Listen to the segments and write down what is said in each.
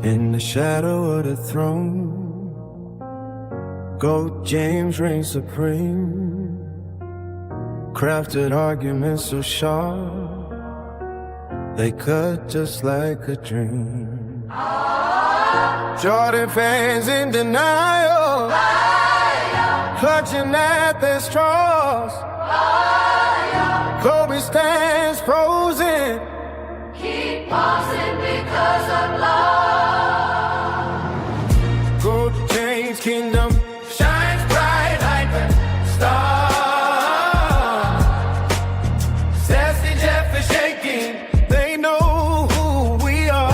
In the shadow of the throne, GOAT James reigns supreme. Crafted arguments so sharp, they cut just like a dream. Jordan fans in denial, clutching at their straws. Kobe stands frozen, keep pausing because of love. GOAT James' kingdom shines bright like a star. Zesty Jeffrey shaking, they know who we are.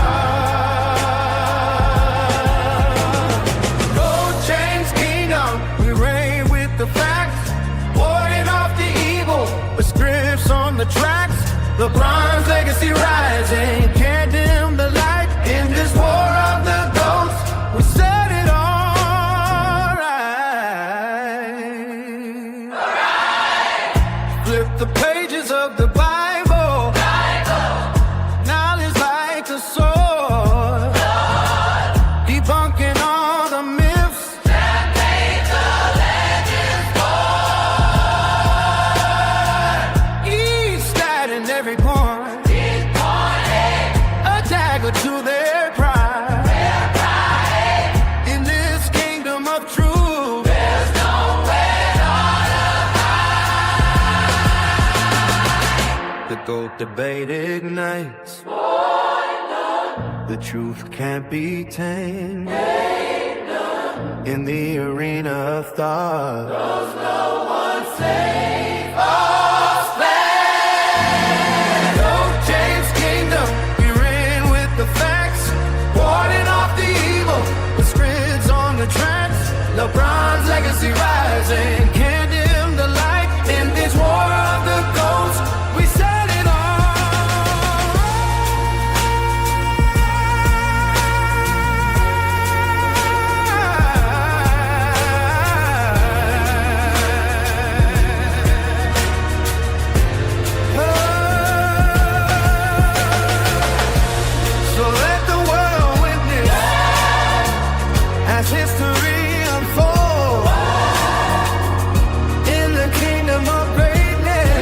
GOAT James' kingdom, we reign with the facts, warding off the evil with scripts on the tracks. LeBron's legacy rising, can't dim the light in this war of the ghosts. We set it all right. Flip the pages of the Bible. Knowledge like a sword. Debunking all the myths That made the legends born. each stat and every point, Each point a dagger to their pride. their pride. In this kingdom of truth, There's nowhere to hide. the GOAT debate ignites. The truth can't be tamed. In the arena of thought, No one save us. GOAT James' kingdom, we reign with the facts, warding off the evil with scripts on the tracks. LeBron's legacy rising, can't dim the light in this war of the ghosts. We set it all So let the world witness as history unfolds in the kingdom of greatness.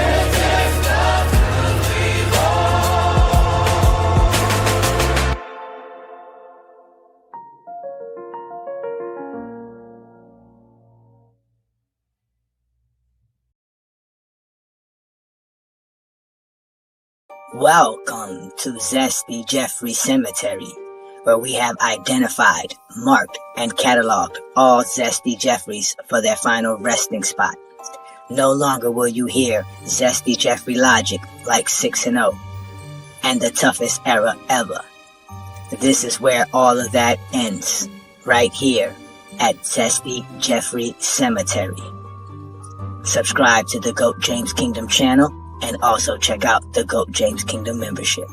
Welcome to Zesty Jeffrey Cemetery, where we have identified, marked, and cataloged all Zesty Jeffreys for their final resting spot. No longer will you hear Zesty Jeffrey logic like 6-0 and the toughest era ever. This is where all of that ends, right here at Zesty Jeffrey Cemetery. Subscribe to the GOAT James Kingdom channel and also check out the GOAT James Kingdom membership.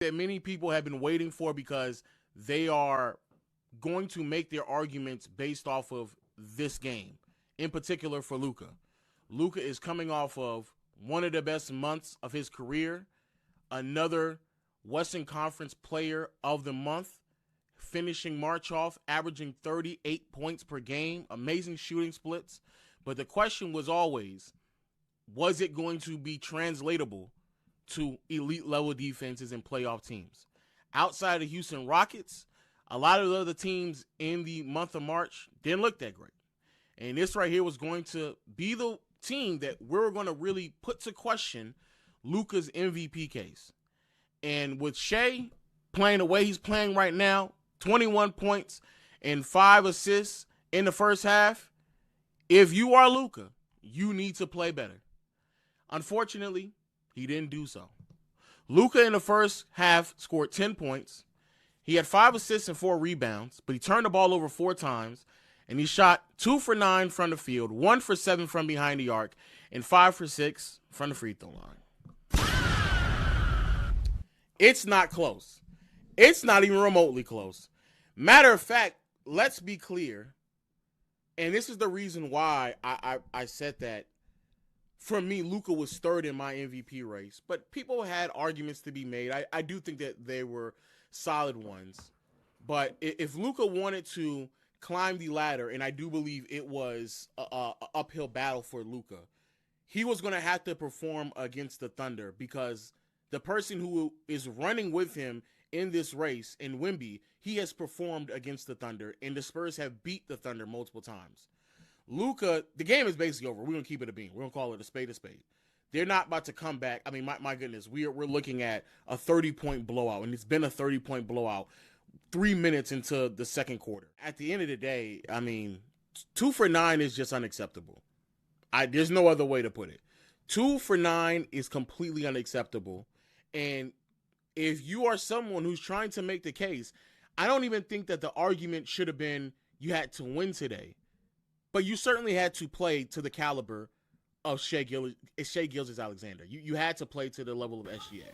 That many people have been waiting for, because they are going to make their arguments based off of this game, in particular for Luka. Luka is coming off of one of the best months of his career, another Western Conference Player of the Month, finishing March off, averaging 38 points per game, amazing shooting splits. But the question was always, was it going to be translatable to elite level defenses and playoff teams? Outside of the Houston Rockets, a lot of the other teams in the month of March didn't look that great. And this right here was going to be the team that we're going to really put to question Luka's MVP case. And with Shai playing the way he's playing right now, 21 points and 5 assists in the first half, if you are Luka, you need to play better. Unfortunately, he didn't do so. Luka in the first half scored 10 points. He had 5 assists and 4 rebounds, but he turned the ball over 4 times, and he shot 2 for 9 from the field, 1 for 7 from behind the arc, and 5 for 6 from the free throw line. It's not close. It's not even remotely close. Matter of fact, let's be clear, and this is the reason why I said that for me, Luka was third in my MVP race, but people had arguments to be made. I do think that they were solid ones. But if Luka wanted to climb the ladder, and I do believe it was a uphill battle for Luka, he was going to have to perform against the Thunder, because the person who is running with him in this race, in Wemby, he has performed against the Thunder, and the Spurs have beat the Thunder multiple times. Luka, the game is basically over. We're going to keep it a bean. We're going to call it a spade a spade. They're not about to come back. I mean, my goodness, we're looking at a 30-point blowout, and it's been a 30-point blowout 3 minutes into the second quarter. At the end of the day, I mean, 2 for 9 is just unacceptable. There's no other way to put it. 2 for 9 is completely unacceptable. And if you are someone who's trying to make the case, I don't even think that the argument should have been you had to win today. But you certainly had to play to the caliber of Shai Gilgeous-Alexander. You had to play to the level of SGA.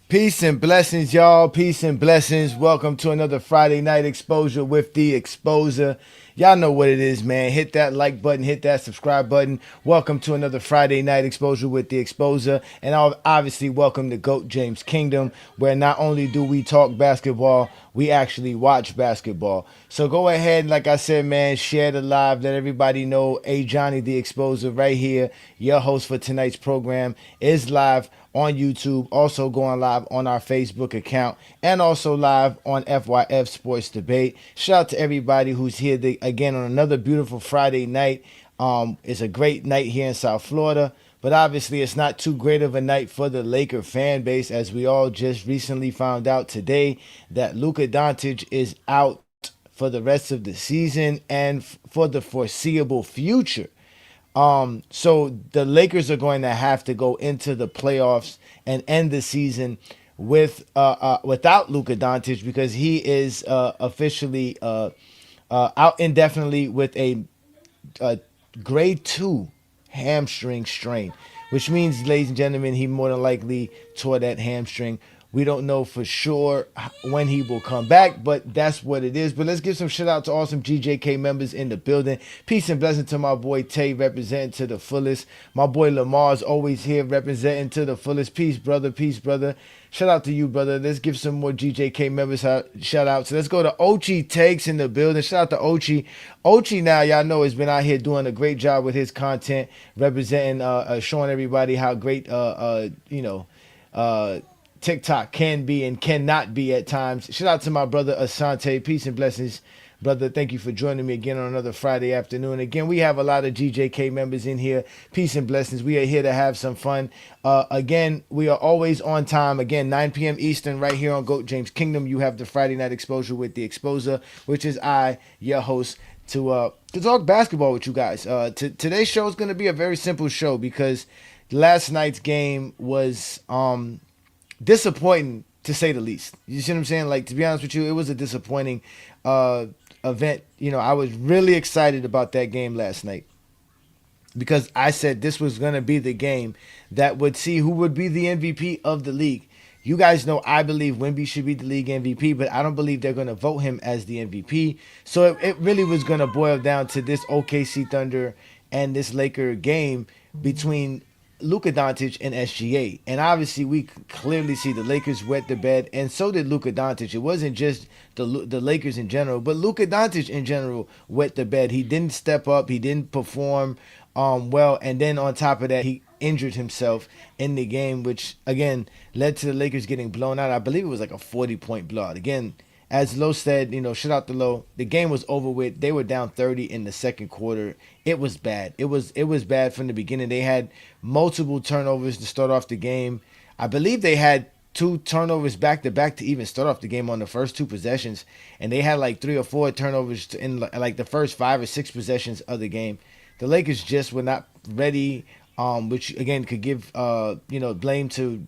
Peace and blessings, y'all. Peace and blessings. Welcome to another Friday Night Exposure with the Exposer. Y'all know what it is, man. Hit that like button, hit that subscribe button. Welcome to another Friday Night Exposure with the Exposer. And obviously welcome to GOAT James Kingdom, where not only do we talk basketball, we actually watch basketball. So go ahead, like I said, man, share the live. Let everybody know Johnny the Exposer right here, your host for tonight's program, is live on YouTube, also going live on our Facebook account, and also live on FYF Sports Debate. Shout out to everybody who's here again on another beautiful Friday night. It's a great night here in South Florida, but obviously it's not too great of a night for the Laker fan base, as we all just recently found out today that Luka Doncic is out for the rest of the season and for the foreseeable future. So the Lakers are going to have to go into the playoffs and end the season with without Luka Doncic, because he is officially out indefinitely with a grade 2 hamstring strain, which means, ladies and gentlemen, he more than likely tore that hamstring. We don't know for sure when he will come back, but that's what it is. But let's give some shout out to awesome GJK members in the building. Peace and blessing to my boy Tay, representing to the fullest. My boy Lamar's always here, representing to the fullest. Peace, brother. Peace, brother. Shout out to you, brother. Let's give some more GJK members shout out. So let's go to Ochi Takes in the building. Shout out to Ochi. Ochi now, y'all know, has been out here doing a great job with his content, representing, showing everybody how great, TikTok can be and cannot be at times. Shout out to my brother Asante. Peace and blessings, brother. Thank you for joining me again on another Friday afternoon. Again, we have a lot of GJK members in here. Peace and blessings. We are here to have some fun. Again, we are always on time. Again, 9 p.m. Eastern, right here on GOAT James Kingdom. You have the Friday Night Exposure with the Exposer, which is I, your host, to talk basketball with you guys. Today's show is going to be a very simple show, because last night's game was disappointing, to say the least. You see what I'm saying? Like, to be honest with you, it was a disappointing event. You know, I was really excited about that game last night, because I said this was going to be the game that would see who would be the MVP of the league. You guys know I believe Wemby should be the league MVP, but I don't believe they're going to vote him as the MVP. So it really was going to boil down to this OKC Thunder and this Laker game between Luka Doncic and SGA. And obviously we clearly see the Lakers wet the bed, and so did Luka Doncic. It wasn't just the Lakers in general, but Luka Doncic in general wet the bed. He didn't step up. He didn't perform well. And then on top of that, he injured himself in the game, which again led to the Lakers getting blown out. I believe it was like a 40-point blowout. Again, as Lo said, shout out to Lo. The game was over with. They were down 30 in the second quarter. It was bad. It was bad from the beginning. They had multiple turnovers to start off the game. I believe they had 2 turnovers back to back to even start off the game on the first 2 possessions, and they had like 3 or 4 turnovers in like the first 5 or 6 possessions of the game. The Lakers just were not ready, which again could give blame to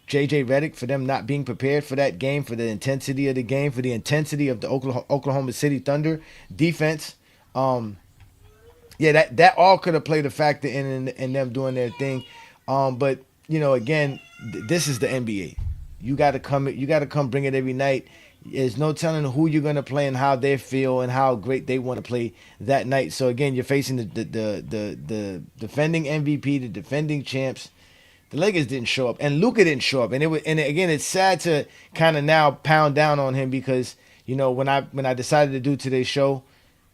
JJ Redick for them not being prepared for that game, for the intensity of the game, for the intensity of the Oklahoma City Thunder defense. That all could have played a factor in them doing their thing. But again, this is the NBA. You got to come bring it every night. There's no telling who you're gonna play and how they feel and how great they want to play that night. So again, you're facing the defending MVP, the defending champs. The Lakers didn't show up, and Luka didn't show up, and again, it's sad to kind of now pound down on him because when I decided to do today's show,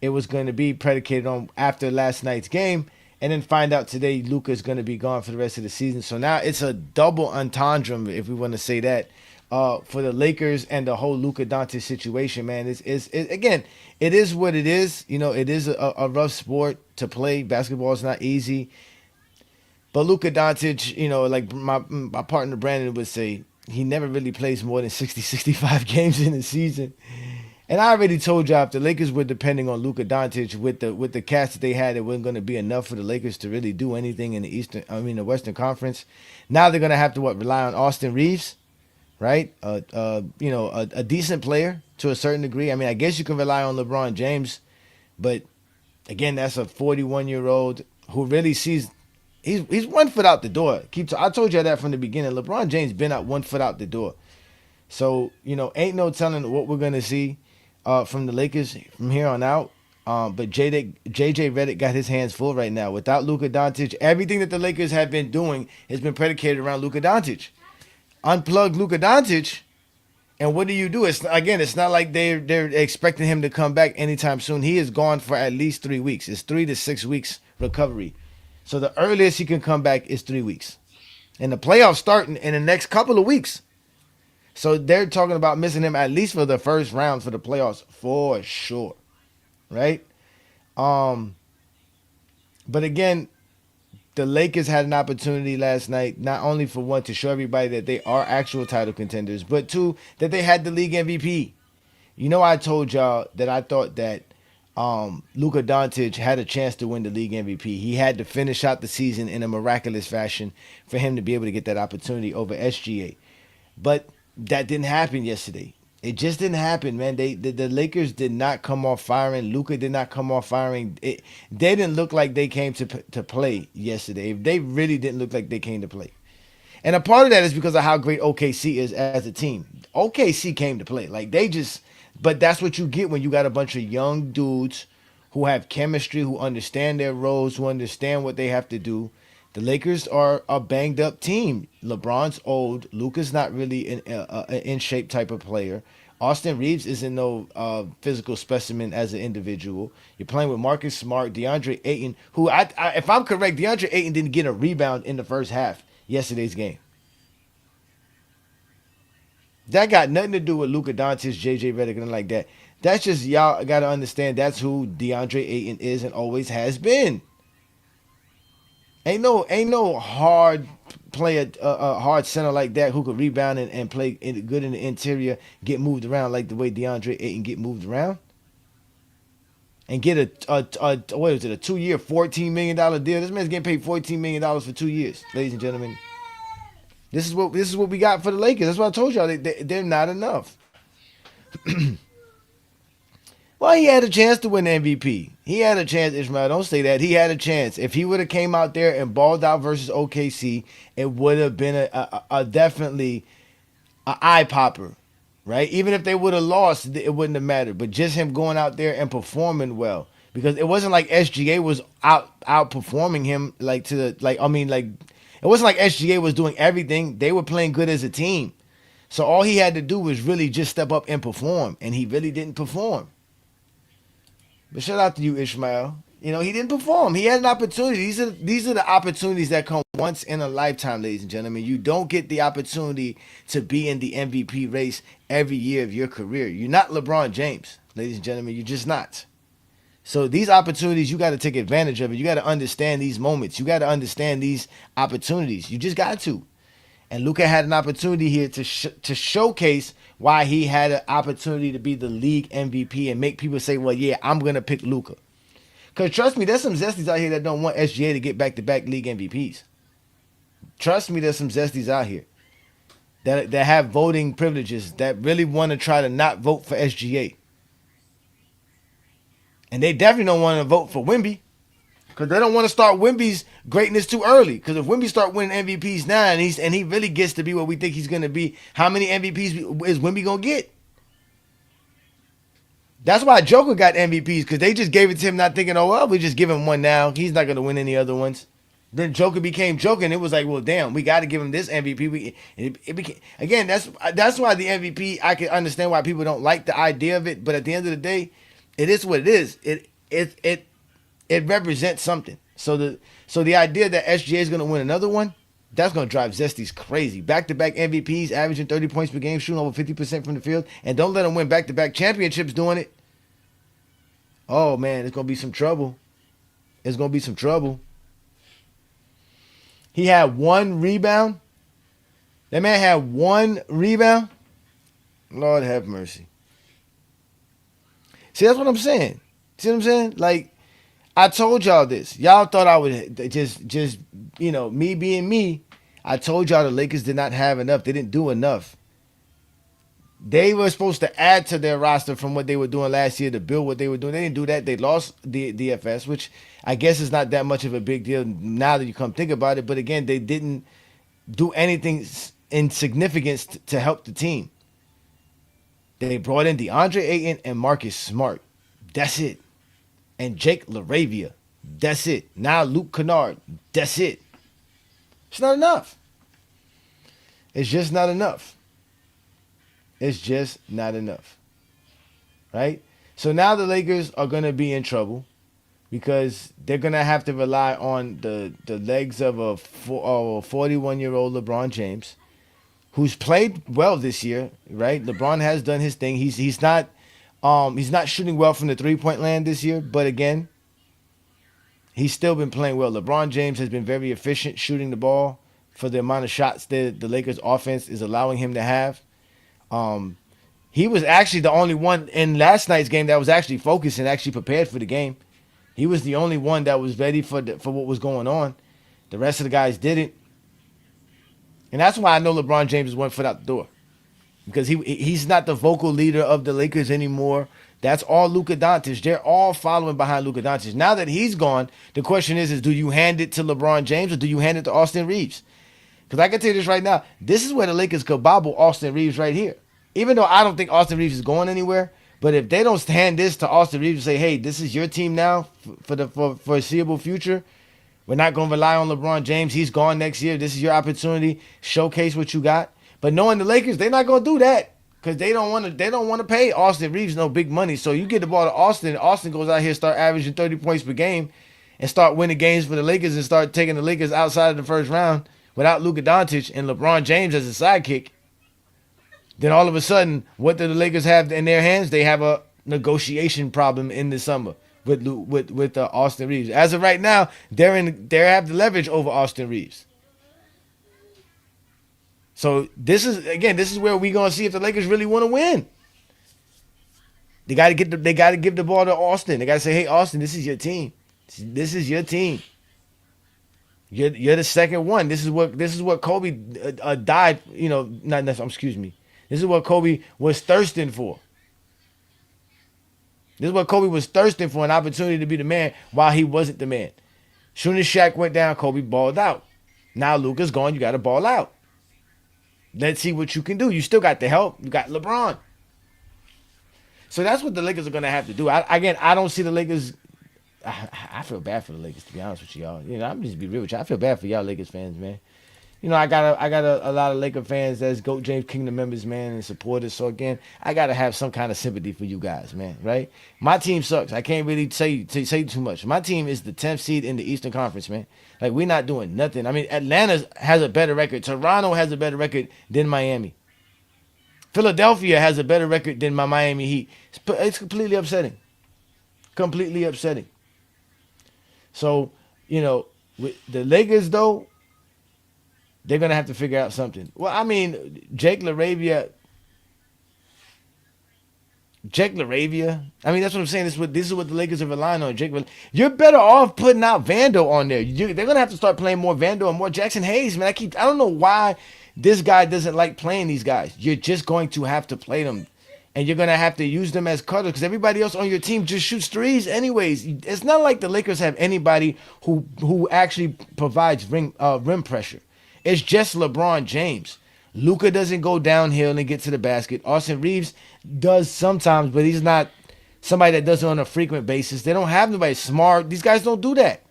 it was going to be predicated on after last night's game, and then find out today Luka is going to be gone for the rest of the season. So now it's a double entendre, if we want to say that, for the Lakers and the whole Luka Doncic situation. Man, again, it is what it is. It is a rough sport to play. Basketball is not easy. But Luka Doncic, like my partner Brandon would say, he never really plays more than 60, 65 games in a season. And I already told y'all if the Lakers were depending on Luka Doncic with the cast that they had, it wasn't going to be enough for the Lakers to really do anything in the Western Conference. Now they're going to have to rely on Austin Reeves, right? A decent player to a certain degree. I mean, I guess you can rely on LeBron James, but again, that's a 41-year-old who really sees. He's 1 foot out the door. I told you that from the beginning. LeBron James been out 1 foot out the door. So, ain't no telling what we're going to see from the Lakers from here on out. But JJ Redick got his hands full right now. Without Luka Doncic, everything that the Lakers have been doing has been predicated around Luka Doncic. Unplug Luka Doncic, and what do you do? It's not like they're expecting him to come back anytime soon. He is gone for at least 3 weeks. It's 3 to 6 weeks recovery. So the earliest he can come back is 3 weeks. And the playoffs starting in the next couple of weeks. So they're talking about missing him at least for the first round for the playoffs for sure. Right? But again, the Lakers had an opportunity last night, not only for one, to show everybody that they are actual title contenders, but two, that they had the league MVP. I told y'all that I thought that Luka Doncic had a chance to win the league MVP. He had to finish out the season in a miraculous fashion for him to be able to get that opportunity over SGA. But that didn't happen yesterday. It just didn't happen, man. The Lakers did not come off firing. Luka did not come off firing. They didn't look like they came to play yesterday. They really didn't look like they came to play. And a part of that is because of how great OKC is as a team. OKC came to play. But that's what you get when you got a bunch of young dudes who have chemistry, who understand their roles, who understand what they have to do. The Lakers are a banged up team. LeBron's old. Luka's not really an in shape type of player. Austin Reeves isn't no physical specimen as an individual. You're playing with Marcus Smart, DeAndre Ayton, who, if I'm correct, DeAndre Ayton didn't get a rebound in the first half yesterday's game. That got nothing to do with Luka Doncic, JJ Redick, and like that. That's just, y'all got to understand, that's who DeAndre Ayton is and always has been. Ain't no hard player, hard center like that who could rebound and play good in the interior, get moved around like the way DeAndre Ayton get moved around, and get a 2-year, $14 million deal. This man's getting paid $14 million for 2 years, ladies and gentlemen. This is what we got for the Lakers. That's what I told y'all. They're not enough. Well, he had a chance to win the MVP. He had a chance, Ishmael. Don't say that. He had a chance. If he would have came out there and balled out versus OKC, it would have been a definitely an eye popper, right? Even if they would have lost, it wouldn't have mattered. But just him going out there and performing well, because it wasn't like SGA was outperforming him it wasn't like SGA was doing everything. They were playing good as a team. So all he had to do was really just step up and perform, and he really didn't perform. But shout out to you, Ishmael. He didn't perform. He had an opportunity. These are the opportunities that come once in a lifetime, ladies and gentlemen. You don't get the opportunity to be in the MVP race every year of your career. You're not LeBron James, ladies and gentlemen. You're just not. So these opportunities, you got to take advantage of it. You got to understand these moments. You got to understand these opportunities. You just got to. And Luka had an opportunity here to showcase why he had an opportunity to be the league MVP and make people say, well, yeah, I'm going to pick Luka. Because trust me, there's some Zesties out here that don't want SGA to get back-to-back league MVPs. Trust me, there's some Zesties out here that have voting privileges that really want to try to not vote for SGA. And they definitely don't want to vote for Wemby, because they don't want to start Wemby's greatness too early. Because if Wemby start winning MVPs now and he really gets to be what we think he's going to be, how many MVPs is Wemby going to get? That's why Joker got MVPs, because they just gave it to him not thinking, oh, well, we just give him one now. He's not going to win any other ones. Then Joker became Joker, and it was like, well, damn, we got to give him this MVP. It became, again, that's why the MVP, I can understand why people don't like the idea of it, but at the end of the day, it is what it is. It represents something. So the idea that SGA is going to win another one, that's going to drive Zesty's crazy. Back-to-back MVPs, averaging 30 points per game, shooting over 50% from the field, and don't let him win back-to-back championships doing it. Oh, man, it's going to be some trouble. It's going to be some trouble. He had 1 rebound. That man had 1 rebound. Lord have mercy. See, that's what I'm saying. See what I'm saying? Like, I told y'all this. Y'all thought I would just me being me. I told y'all the Lakers did not have enough. They didn't do enough. They were supposed to add to their roster from what they were doing last year to build what they were doing. They didn't do that. They lost the DFS, which I guess is not that much of a big deal now that you come think about it. But again, they didn't do anything in significance to help the team. They brought in DeAndre Ayton and Marcus Smart. That's it. And Jake LaRavia. That's it. Now Luke Kennard. That's it. It's not enough. It's just not enough. It's just not enough. Right? So now the Lakers are going to be in trouble because they're going to have to rely on the legs of a 41-year-old LeBron James, who's played well this year, right? LeBron has done his thing. He's not shooting well from the three-point land this year, but again, he's still been playing well. LeBron James has been very efficient shooting the ball for the amount of shots that the Lakers offense is allowing him to have. He was actually the only one in last night's game that was actually focused and actually prepared for the game. He was the only one that was ready for what was going on. The rest of the guys didn't. And that's why I know LeBron James is 1 foot out the door. Because he's not the vocal leader of the Lakers anymore. That's all Luka Doncic. They're all following behind Luka Doncic. Now that he's gone, the question is do you hand it to LeBron James or do you hand it to Austin Reeves? Because I can tell you this right now. This is where the Lakers could bobble Austin Reeves right here. Even though I don't think Austin Reeves is going anywhere, but if they don't hand this to Austin Reeves and say, hey, this is your team now for the foreseeable future, we're not going to rely on LeBron James. He's gone next year. This is your opportunity. Showcase what you got. But knowing the Lakers, they're not going to do that because they don't want to pay Austin Reeves no big money. So you get the ball to Austin. Austin goes out here, start averaging 30 points per game and start winning games for the Lakers and start taking the Lakers outside of the first round without Luka Doncic and LeBron James as a sidekick. Then all of a sudden, what do the Lakers have in their hands? They have a negotiation problem in the summer with Austin Reeves. As of right now, they have the leverage over Austin Reeves. So this is where we're gonna see if the Lakers really want to win. They gotta give the ball to Austin. They gotta say, hey, Austin, this is your team. This is your team. You're the second one. This is what Kobe died. Excuse me. This is what Kobe was thirsting for. This is what Kobe was thirsting for, an opportunity to be the man while he wasn't the man. Soon as Shaq went down, Kobe balled out. Now Luka's gone, you got to ball out. Let's see what you can do. You still got the help. You got LeBron. So that's what the Lakers are going to have to do. I don't see the Lakers. I feel bad for the Lakers, to be honest with y'all. I'm just be real with you. I feel bad for y'all Lakers fans, man. I got a lot of Laker fans that's GOAT James Kingdom members, man, and supporters. So again, I gotta have some kind of sympathy for you guys, man. Right? My team sucks. I can't really say too much. My team is the 10th seed in the Eastern Conference, man. Like, we're not doing nothing. I mean, Atlanta has a better record. Toronto has a better record than Miami. Philadelphia has a better record than my Miami Heat. It's completely upsetting. Completely upsetting. So, with the Lakers, though, they're going to have to figure out something. Well, I mean, Jake LaRavia. I mean, that's what I'm saying. This is what the Lakers are relying on. You're better off putting out Vando on there. They're going to have to start playing more Vando and more Jackson Hayes, man. I don't know why this guy doesn't like playing these guys. You're just going to have to play them. And you're going to have to use them as cutters because everybody else on your team just shoots threes anyways. It's not like the Lakers have anybody who actually provides rim pressure. It's just LeBron James. Luka doesn't go downhill and get to the basket. Austin Reeves does sometimes, but he's not somebody that does it on a frequent basis. They don't have nobody smart. These guys don't do that.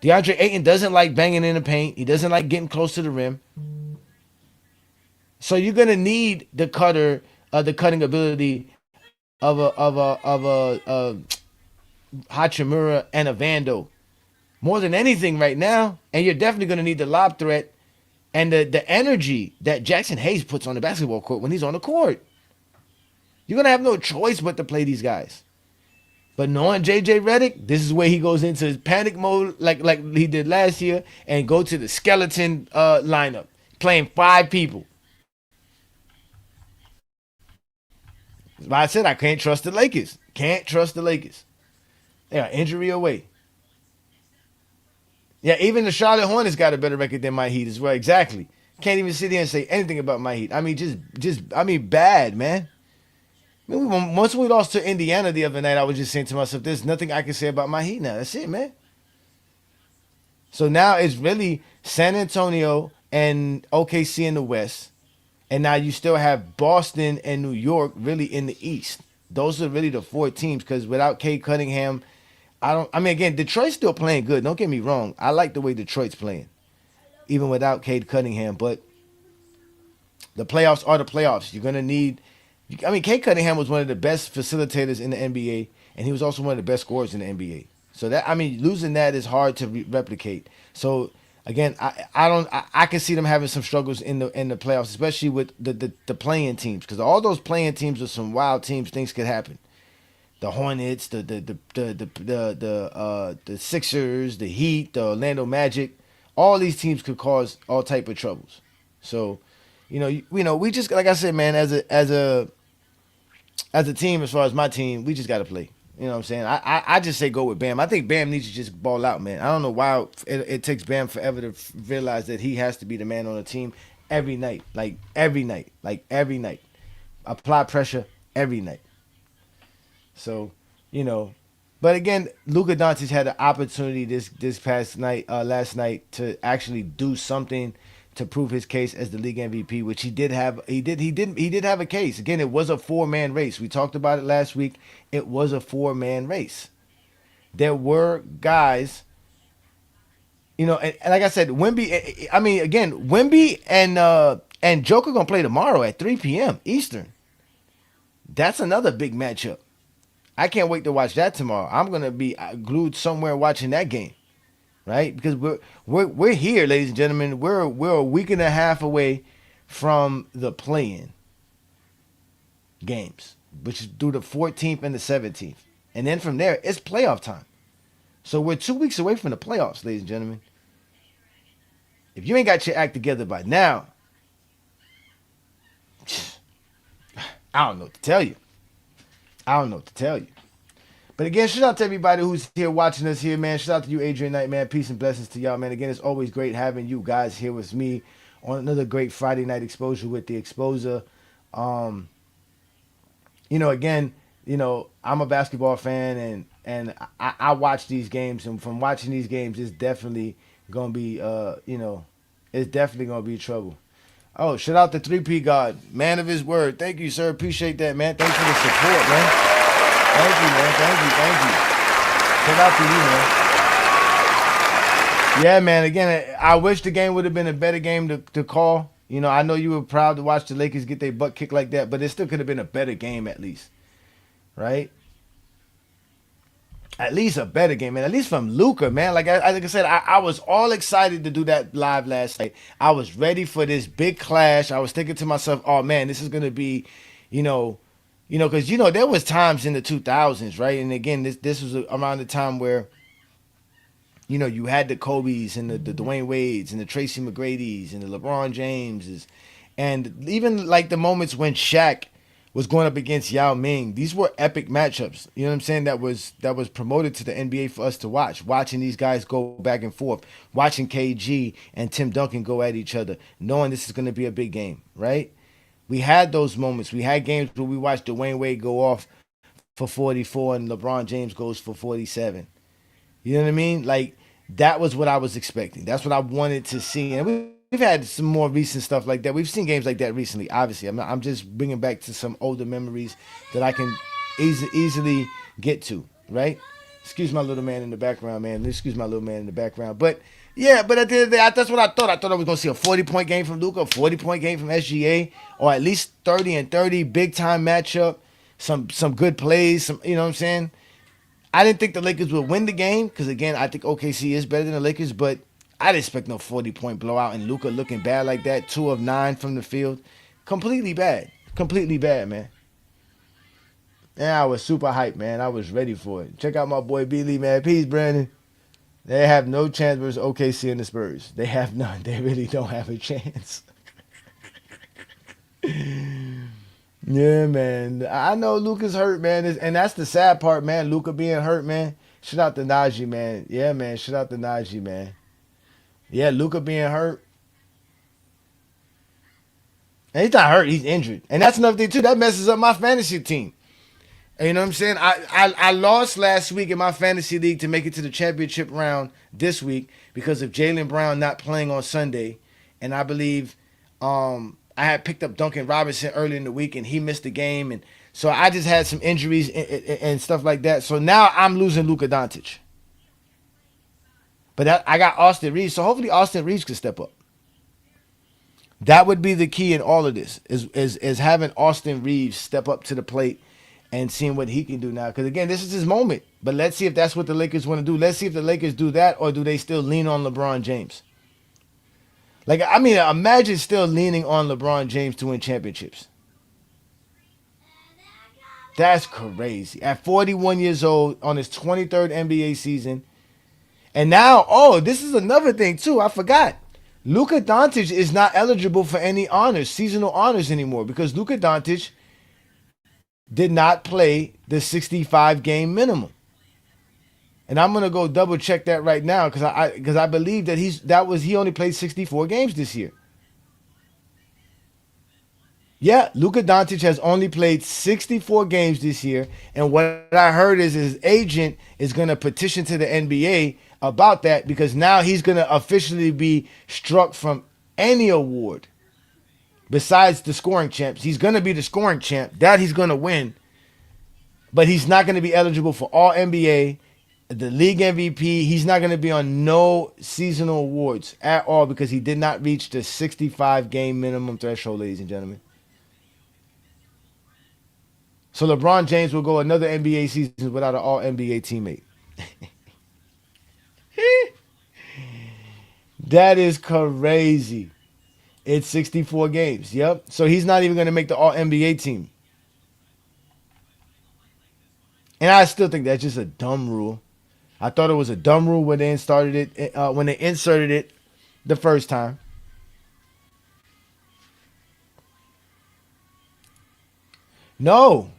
DeAndre Ayton doesn't like banging in the paint. He doesn't like getting close to the rim. So you're gonna need the cutting ability of a Hachimura and a Vando more than anything right now. And you're definitely gonna need the lob threat and the energy that Jackson Hayes puts on the basketball court when he's on the court. You're gonna have no choice but to play these guys. But knowing JJ Redick, this is where he goes into his panic mode like he did last year and go to the skeleton lineup, playing 5 people. That's why I said I can't trust the Lakers. Can't trust the Lakers. Yeah, injury away. Yeah, even the Charlotte Hornets got a better record than my Heat as well. Exactly. Can't even sit here and say anything about my Heat. I mean, bad, man. Once we lost to Indiana the other night, I was just saying to myself, there's nothing I can say about my Heat now. That's it, man. So now it's really San Antonio and OKC in the West. And now you still have Boston and New York really in the East. Those are really the 4 teams because without Cade Cunningham, again, Detroit's still playing good. Don't get me wrong. I like the way Detroit's playing, even without Cade Cunningham. But the playoffs are the playoffs. You're going to need... Cade Cunningham was one of the best facilitators in the NBA, and he was also one of the best scorers in the NBA. So losing that is hard to replicate. So again, I can see them having some struggles in the playoffs, especially with the playing teams, because all those playing teams are some wild teams. Things could happen. The Hornets, the Sixers, the Heat, the Orlando Magic, all these teams could cause all type of troubles. So, we just, like I said, man, as a team, as far as my team, we just got to play. You know what I'm saying? I just say go with Bam. I think Bam needs to just ball out, man. I don't know why it takes Bam forever to realize that he has to be the man on the team every night. Like every night. Apply pressure every night. So, but again, Luka Doncic had an opportunity this past night, last night, to actually do something to prove his case as the league MVP, which he did have. He did have a case. Again, it was a 4-man race. We talked about it last week. It was a 4-man race. There were guys, and like I said, Wemby. Wemby and Joker gonna play tomorrow at 3 p.m. Eastern. That's another big matchup. I can't wait to watch that tomorrow. I'm gonna be glued somewhere watching that game. Right, because we're here, ladies and gentlemen. We're a week and a half away from the play-in games, which is through the 14th and the 17th, and then from there it's playoff time. So we're 2 weeks away from the playoffs, ladies and gentlemen. If you ain't got your act together by now, I don't know what to tell you. But again, shout out to everybody who's here watching us here, man. Shout out to you, Adrian Knight, man. Peace and blessings to y'all, man. Again, it's always great having you guys here with me on another great Friday night exposure with the Exposer. I'm a basketball fan, and I watch these games, and from watching these games, it's definitely gonna be trouble. Oh, shout out to 3P God, man of his word. Thank you, sir. Appreciate that, man. Thanks for the support, man. Thank you, man. Thank you. Shout out to you, man. Yeah, man. Again, I wish the game would have been a better game to call. I know you were proud to watch the Lakers get their butt kicked like that, but it still could have been a better game at least. Right? At least a better game, man. At least from Luka, man. Like I said, I was all excited to do that live last night. I was ready for this big clash. I was thinking to myself, oh, man, this is going to be, because, there was times in the 2000s, right? And again, this was around the time where, you had the Kobe's and the Dwayne Wade's and the Tracy McGrady's and the LeBron Jameses. And even like the moments when Shaq was going up against Yao Ming. These were epic matchups. You know what I'm saying? That was promoted to the NBA for us to watch. Watching these guys go back and forth. Watching KG and Tim Duncan go at each other. Knowing this is going to be a big game, right? We had those moments. We had games where we watched Dwayne Wade go off for 44 and LeBron James goes for 47. You know what I mean? Like, that was what I was expecting. That's what I wanted to see. And we've had some more recent stuff like that. We've seen games like that recently, obviously. I'm just bringing back to some older memories that I can easily get to, right? Excuse my little man in the background, man. Excuse my little man in the background. But yeah, but at the end of the day, that's what I thought. I thought I was going to see a 40-point game from Luka, a 40-point game from SGA, or at least 30 and 30, big time matchup, some good plays, some, you know what I'm saying? I didn't think the Lakers would win the game because, again, I think OKC is better than the Lakers, but I didn't expect no 40-point blowout and Luka looking bad like that, 2 of 9 from the field. Completely bad, man. And I was super hyped, man. I was ready for it. Check out my boy B-Lee, man. Peace, Brandon. They have no chance versus OKC and the Spurs. They have none. They really don't have a chance. Yeah, man. I know Luka's hurt, man. And that's the sad part, man. Luka being hurt, man. Shout out to Najee, man. Yeah, man. Shout out to Najee, man. Yeah, Luka being hurt. And he's not hurt. He's injured. And that's another thing, too. That messes up my fantasy team. You know what I'm saying? I lost last week in my fantasy league to make it to the championship round this week because of Jaylen Brown not playing on Sunday. And I believe I had picked up Duncan Robinson early in the week and he missed the game. And so I just had some injuries and stuff like that. So now I'm losing Luka Doncic. But I got Austin Reeves. So hopefully Austin Reeves can step up. That would be the key in all of this is having Austin Reeves step up to the plate and seeing what he can do now. Because, again, this is his moment. But let's see if that's what the Lakers want to do. Let's see if the Lakers do that or do they still lean on LeBron James. Like, I mean, imagine still leaning on LeBron James to win championships. That's crazy. At 41 years old, on his 23rd NBA season. And now, this is another thing, too. I forgot. Luka Doncic is not eligible for any honors, seasonal honors anymore, because Luka Doncic did not play the 65-game minimum. And I'm gonna go double check that right now because I believe that he only played 64 games this year. Yeah, Luka Doncic has only played 64 games this year, and what I heard is his agent is gonna petition to the NBA about that because now he's gonna officially be struck from any award besides the scoring champs. He's going to be the scoring champ. That he's going to win. But he's not going to be eligible for all NBA, the league MVP. He's not going to be on no seasonal awards at all because he did not reach the 65-game minimum threshold, ladies and gentlemen. So LeBron James will go another NBA season without an all-NBA teammate. That is crazy. It's 64 games. Yep. So he's not even going to make the All-NBA team. And I still think that's just a dumb rule. I thought it was a dumb rule when they inserted it the first time. No,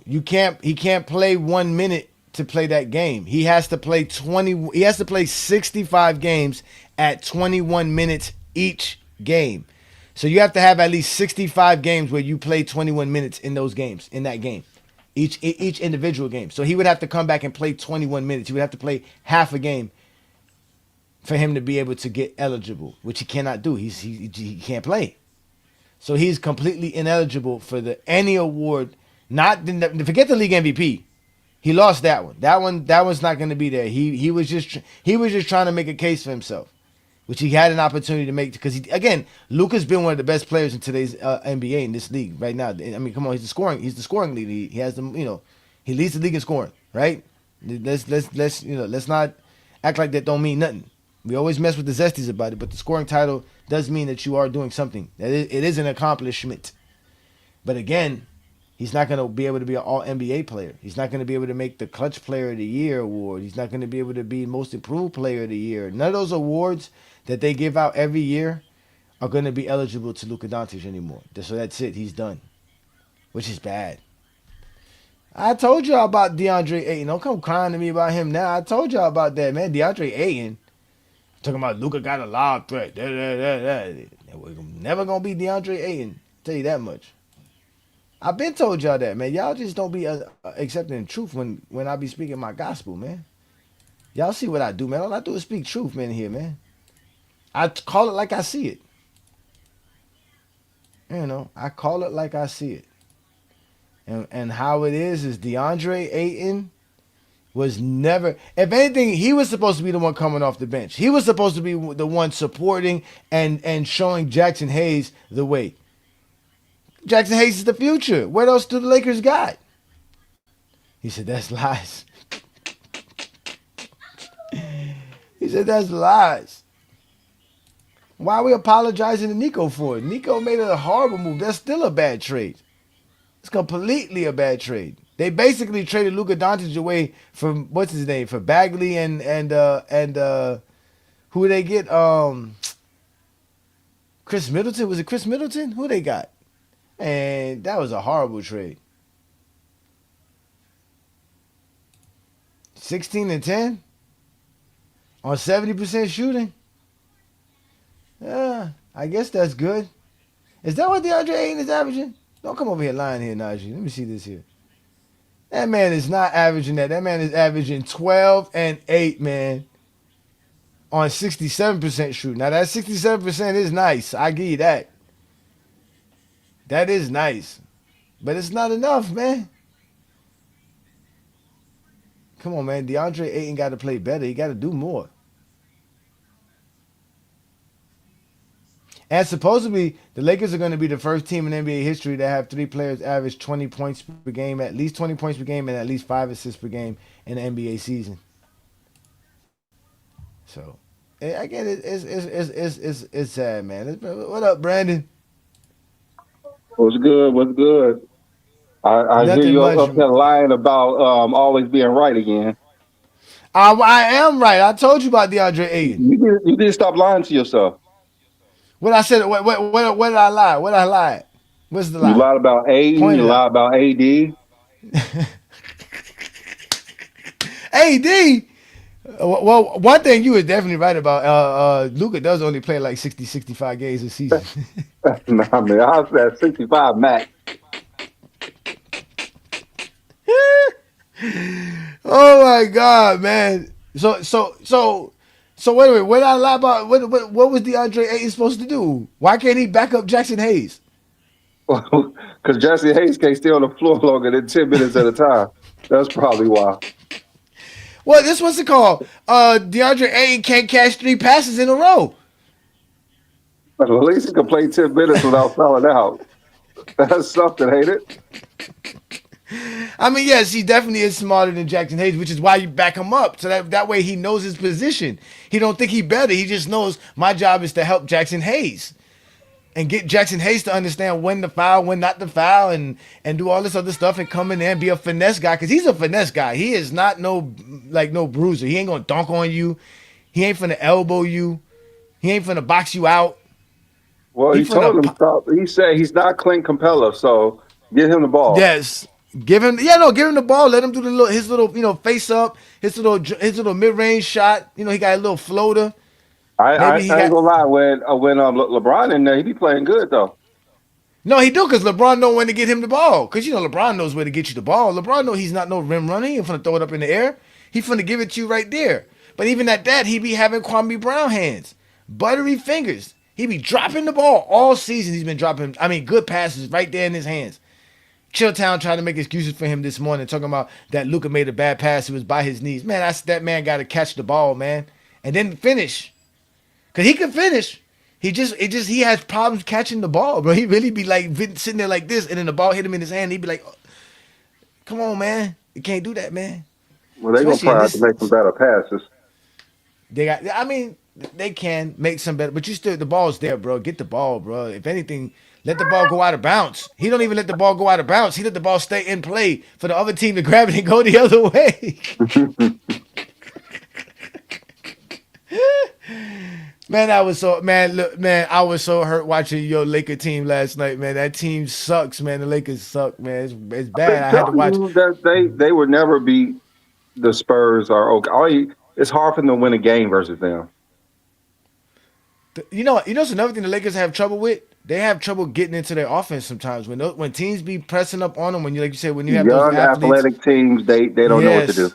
you can't. He can't play 1 minute to play that game. He has to play 20. He has to play 65 games at 21 minutes each game. So you have to have at least 65 games where you play 21 minutes in those games, in that game, each individual game. So he would have to come back and play 21 minutes. He would have to play half a game for him to be able to get eligible, which he cannot do. He can't play. So he's completely ineligible for any award. Forget the league MVP. He lost that one. That one's not going to be there. He was just trying to make a case for himself, which he had an opportunity to make because Luka's been one of the best players in today's NBA in this league right now. I mean, come on, he's the scoring lead. He has them, he leads the league in scoring, right? Let's not act like that don't mean nothing. We always mess with the Zesties about it, but the scoring title does mean that you are doing something. It is an accomplishment. But again, he's not going to be able to be an all-NBA player. He's not going to be able to make the Clutch Player of the Year award. He's not going to be able to be Most Improved Player of the Year. None of those awards that they give out every year are going to be eligible to Luka Doncic anymore. So that's it. He's done, which is bad. I told y'all about DeAndre Ayton. Don't come crying to me about him now. I told y'all about that, man. DeAndre Ayton. Talking about Luka got a lob threat. We're never going to be DeAndre Ayton. Tell you that much. I've been told y'all that, man. Y'all just don't be accepting the truth when I be speaking my gospel, man. Y'all see what I do, man. All I do is speak truth, man, here, man. I call it like I see it. I call it like I see it. And how it is DeAndre Ayton was never, if anything, he was supposed to be the one coming off the bench. He was supposed to be the one supporting and showing Jackson Hayes the way. Jackson Hayes is the future. What else do the Lakers got? He said, that's lies. He said, that's lies. Why are we apologizing to Nico for it? Nico made a horrible move. That's still a bad trade. It's completely a bad trade. They basically traded Luka Doncic away from, what's his name, for Bagley and who they get? Chris Middleton. Was it Chris Middleton? Who they got? And that was a horrible trade. 16-10 on 70% shooting. Yeah, I guess that's good. Is that what DeAndre Ayton is averaging? Don't come over here lying here, Najee. Let me see this here. That man is not averaging that. That man is averaging 12 and 8, man, on 67% shooting. Now, that 67% is nice. I give you that. That is nice. But it's not enough, man. Come on, man. DeAndre Ayton got to play better. He got to do more. And supposedly, the Lakers are going to be the first team in NBA history to have 3 players average 20 points per game, at least 20 points per game, and at least 5 assists per game in the NBA season. So, again, it's sad, man. What up, Brandon? What's good? What's good? I hear you up there lying about always being right again. I am right. I told you about DeAndre Ayton. You need to stop lying to yourself. What I said? What did I lie? What I lied? What's the lie? You lied about Ayton. You lied about AD. AD. Well, one thing you were definitely right about. Luka does only play like 60, 65 games a season. Nah, man, I was at 65 max. Oh my God, man. So wait a minute. What did I lie about? What was DeAndre Ayton supposed to do? Why can't he back up Jackson Hayes? Because Jackson Hayes can't stay on the floor longer than 10 minutes at a time. That's probably why. Well, this what's it called? DeAndre Ayton can't catch 3 passes in a row. But at least he can play 10 minutes without fouling out. That's something, ain't it? I mean, yes, he definitely is smarter than Jackson Hayes, which is why you back him up. So that way he knows his position. He don't think he better. He just knows my job is to help Jackson Hayes and get Jackson Hayes to understand when to foul, when not to foul, and do all this other stuff and come in there and be a finesse guy, because he's a finesse guy. He is not no bruiser. He ain't going to dunk on you. He ain't finna elbow you. He ain't finna box you out. Well, he told him stop. He said he's not Clint Capella, so get him the ball. Yes. Give him the ball. Let him do his little, face up, his little mid-range shot. He got a little floater. I ain't gonna lie. When LeBron in there, he be playing good though. No, he do, because LeBron know when to get him the ball. Because LeBron knows where to get you the ball. LeBron know he's not no rim runner. He ain't finna throw it up in the air. He finna give it to you right there. But even at that, he be having Kwame Brown hands, buttery fingers. He be dropping the ball all season. He's been dropping. Good passes right there in his hands. Chilltown trying to make excuses for him this morning, talking about that Luka made a bad pass. It was by his knees. Man, that man got to catch the ball, man, and then finish. Cause he can finish. He has problems catching the ball, bro. He really be like sitting there like this, and then the ball hit him in his hand. He'd be like, oh, "Come on, man, you can't do that, man." Well, they gonna probably have to make some better passes. They can make some better, but the ball's there, bro. Get the ball, bro. If anything, let the ball go out of bounds. He don't even let the ball go out of bounds. He let the ball stay in play for the other team to grab it and go the other way. Man, I was so hurt watching your Laker team last night, man. That team sucks, man. The Lakers suck, man. It's bad. I had to watch. That they would never beat the Spurs or OK. It's hard for them to win a game versus them. It's another thing the Lakers have trouble with. They have trouble getting into their offense sometimes. When teams be pressing up on them, when you have young those athletes, athletic teams, they don't know what to do.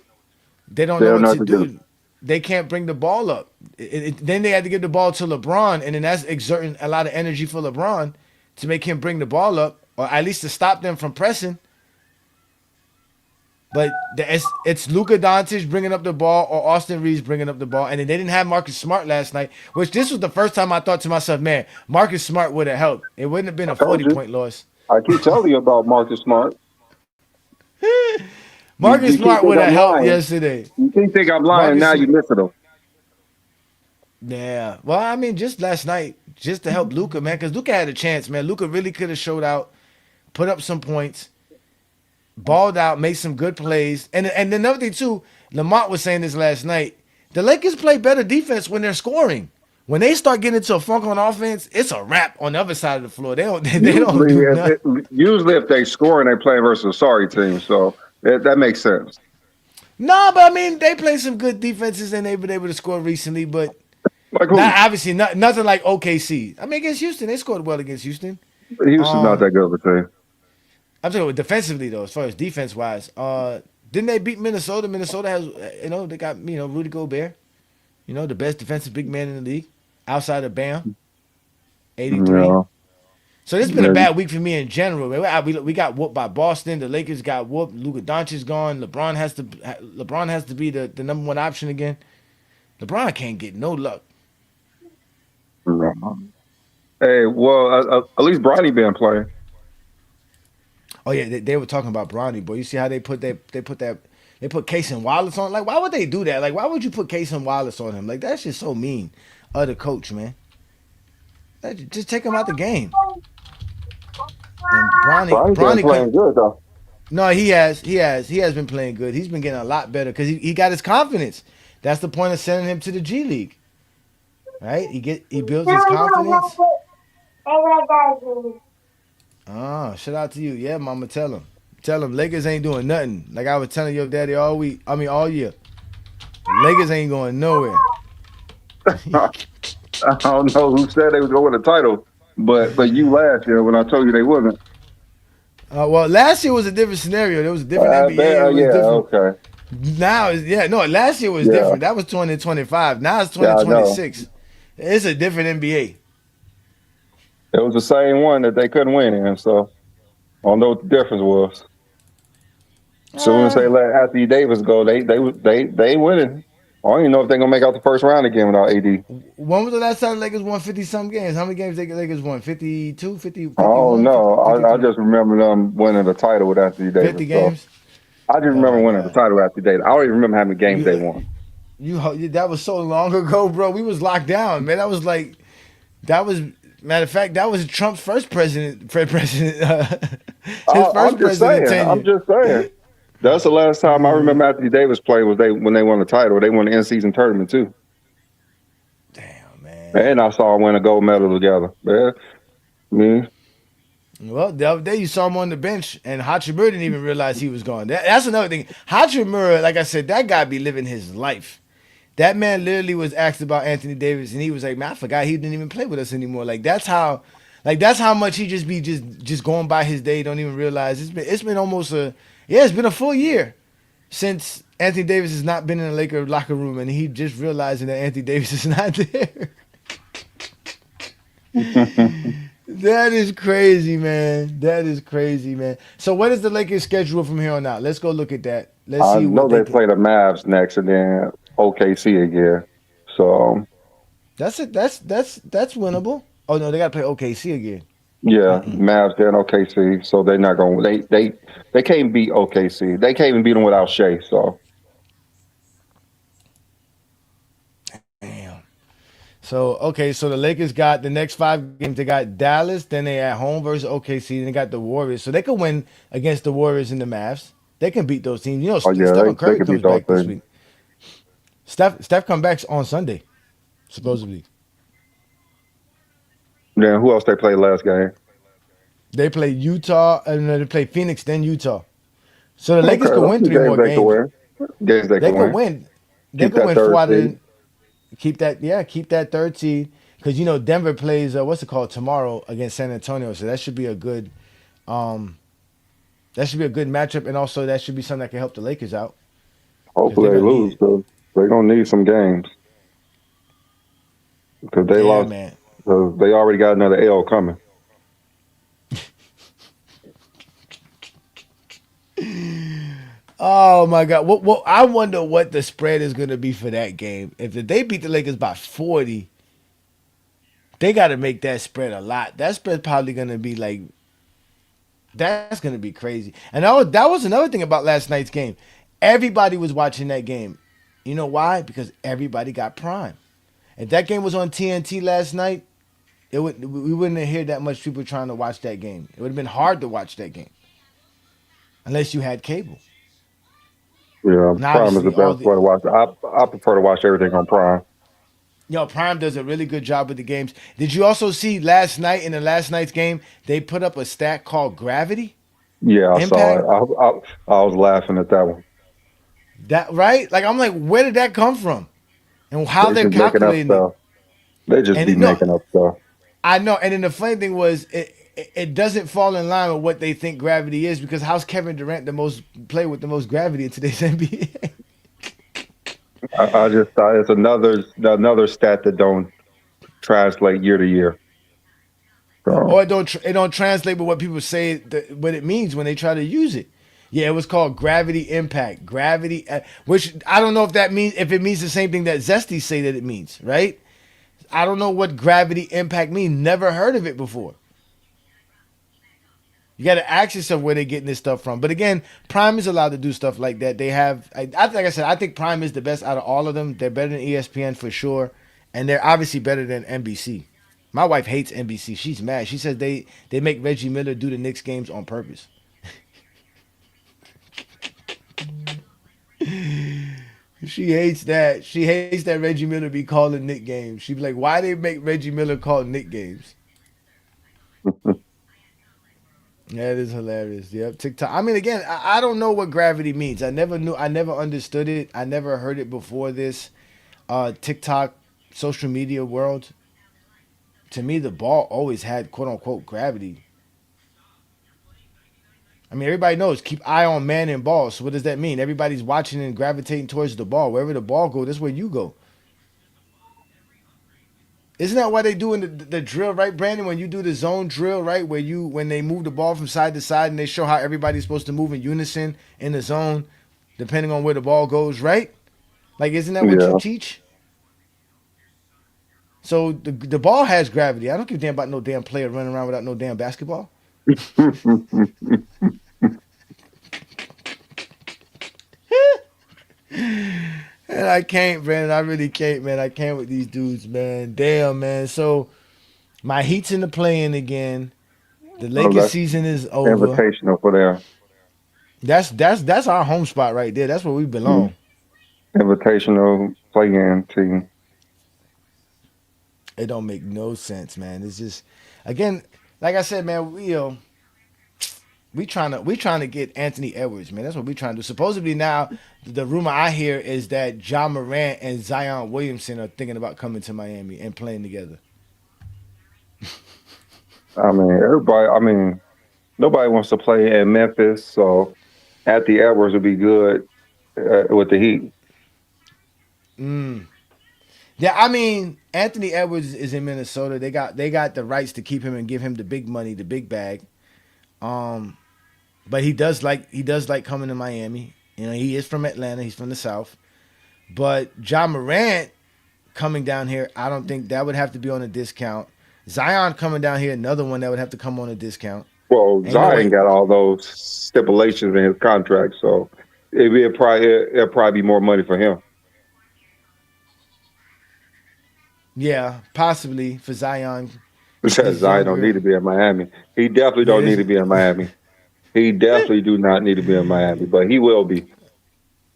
They don't know what to do. They can't bring the ball up. Then they had to give the ball to LeBron, and then that's exerting a lot of energy for LeBron to make him bring the ball up, or at least to stop them from pressing. But it's Luka Doncic bringing up the ball or Austin Reeves bringing up the ball. And then they didn't have Marcus Smart last night, which this was the first time I thought to myself, man, Marcus Smart would have helped. It wouldn't have been a Told you. 40-point loss. I keep telling you about Marcus Smart. Marcus You keep Smart thinking would have I'm helped lying. yesterday. You keep think I'm lying, Marcus now you listen to him. Yeah. Well, I mean, just last night, just to help Luka, man, because Luka had a chance, man. Luka really could have showed out, put up some points, balled out, made some good plays. And another thing, too, Lamont was saying this last night. The Lakers play better defense when they're scoring. When they start getting into a funk on offense, it's a wrap on the other side of the floor. They don't do nothing. Usually if they score and they play versus a sorry team, so that makes sense. No, but I mean, they played some good defenses and they've been able to score recently, but Like who? obviously nothing like OKC. I mean, against Houston, they scored well against Houston. Houston's not that good of a team. I'm talking about defensively though, as far as defense wise. Didn't they beat Minnesota? Minnesota has, they got Rudy Gobert, the best defensive big man in the league, outside of Bam, 83. Yeah. So this has been a bad week for me in general. We got whooped by Boston. The Lakers got whooped. Luka Doncic gone. LeBron has to be the number one option again. LeBron can't get no luck. Hey, well, at least Bronny been playing. Oh yeah, they were talking about Bronny, boy. You see how they put Casey Wallace on? Like, why would they do that? Like, why would you put Casey Wallace on him? Like, that's just so mean of the coach, man. Just take him out the game. And Bronny been playing good though. No, he has been playing good. He's been getting a lot better because he got his confidence. That's the point of sending him to the G League, right? He builds his confidence. Oh, shout out to you. Yeah, mama, tell him Lakers ain't doing nothing. Like I was telling your daddy all year. Lakers ain't going nowhere. I don't know who said they was going to win the title, but you last year when I told you they wasn't. Well, last year was a different scenario. There was a different NBA. Okay. Now, last year was different. That was 2025. Now it's 2026. It's a different NBA. It was the same one that they couldn't win in, so I don't know what the difference was. Soon as they let Anthony Davis go, they winning. I don't even know if they're gonna make out the first round again without AD. When was the last time the Lakers won 50-some games? How many games the Lakers won? 52, 50? Oh no, I just remember them winning the title with Anthony Davis. 50 games. So I just remember winning the title with Anthony Davis. I don't even remember how many games they won. That was so long ago, bro. We was locked down, man. Matter of fact, that was Trump's first president. I'm just saying. That's the last time I remember Anthony Davis played was when they won the title. They won the in-season tournament too. Damn, man. And I saw them win a gold medal together. Man. Well, the other day you saw him on the bench, and Hachimura didn't even realize he was gone. That's another thing. Hachimura, like I said, that guy be living his life. That man literally was asked about Anthony Davis, and he was like, "Man, I forgot he didn't even play with us anymore." That's how much he just be just going by his day. Don't even realize it's been almost it's been a full year since Anthony Davis has not been in the Lakers locker room, and he just realizing that Anthony Davis is not there. That is crazy, man. So what is the Lakers schedule from here on out? Let's go look at that. Let's see. I know they play the Mavs next, and then OKC again. So that's winnable. Oh no, they got to play OKC again. Yeah, Mavs then OKC. So they're not going. They can't beat OKC. They can't even beat them without Shai. So damn. So so the Lakers got the next 5 games. They got Dallas, then they at home versus OKC, then they got the Warriors. So they could win against the Warriors and the Mavs. They can beat those teams. Stephen Curry comes back this week. Steph come back on Sunday, supposedly. Then who else they played last game? They play Utah, and they play Phoenix, then Utah. So the Lakers could win 3 more games. Games they could win. They could win 4 out of keep that third seed. Because Denver plays tomorrow against San Antonio. So that should be a good matchup, and also that should be something that can help the Lakers out. Hopefully they lose, so they're gonna need some games. Because they lost, man. So they already got another L coming. Oh my God! What I wonder what the spread is going to be for that game. If they beat the Lakers by 40, they got to make that spread a lot. That spread probably going to be like that's going to be crazy. And that was another thing about last night's game. Everybody was watching that game. You know why? Because everybody got Prime. If that game was on TNT last night, we wouldn't have heard that much people trying to watch that game. It would have been hard to watch that game unless you had cable. Yeah, And Prime is the obviously, all best way to watch. I prefer to watch everything on Prime. Prime does a really good job with the games. Did you also see last night in the last night's game they put up a stat called gravity Yeah, I saw impact? it. I was laughing at that one. That right? Like I'm like, where did that come from? And how They they're just making up calculating it? stuff. They just And be no, making up stuff. I know. And then the funny thing was, it doesn't fall in line with what they think gravity is because how's Kevin Durant the most play with the most gravity in today's NBA? I just thought it's another stat that don't translate year to year. So, Or it don't translate with what people say what it means when they try to use it. Yeah, it was called gravity impact. Gravity, which I don't know if it means the same thing that Zesty say that it means, right? I don't know what gravity impact means. Never heard of it before. You got to ask yourself where they're getting this stuff from. But again, Prime is allowed to do stuff like that. They have, like I said, I think Prime is the best out of all of them. They're better than ESPN for sure, and they're obviously better than NBC. My wife hates NBC. She's mad. She says they make Reggie Miller do the Knicks games on purpose. She hates that. She hates that Reggie Miller be calling Knick games. She be like, why they make Reggie Miller call Knick games? That is hilarious. Yep, TikTok. I mean, again, I don't know what gravity means. I never understood it. I never heard it before this TikTok social media world. To me, the ball always had quote unquote gravity. I mean, everybody knows keep eye on man and ball. So what does that mean? Everybody's watching and gravitating towards the ball. Wherever the ball goes, that's where you go. Isn't that why they do in the drill, right, Brandon? When you do the zone drill, right, when they move the ball from side to side and they show how everybody's supposed to move in unison in the zone, depending on where the ball goes, right? Like, isn't that what you yeah. teach? So the ball has gravity. I don't give a damn about no damn player running around without no damn basketball. And I can't, Brandon. I really can't, man. I can't with these dudes, man. Damn, man. So my Heat's in the play-in again. The Oh, Lakers that's season is over. invitational for them. That's our home spot right there. That's where we belong. Invitational play-in team. It don't make no sense, man. It's just, again, like I said, man, we trying to get Anthony Edwards, man. That's what we trying to do. Supposedly now, the rumor I hear is that Ja Morant and Zion Williamson are thinking about coming to Miami and playing together. I mean, nobody wants to play in Memphis, so Anthony Edwards would be good with the Heat. Yeah, I mean, Anthony Edwards is in Minnesota. They got the rights to keep him and give him the big money, the big bag. But he does like coming to Miami. You know, he is from Atlanta. He's from the South. But Ja Morant coming down here, I don't think that would have to be on a discount. Zion coming down here, another one that would have to come on a discount. Well, Ain't no Zion way. got all those stipulations in his contract, so it'll probably be more money for him. Yeah, possibly for Zion. Because He's Zion don't younger. need to be in Miami. He definitely don't need to be in Miami. He definitely do not need to be in Miami, but he will be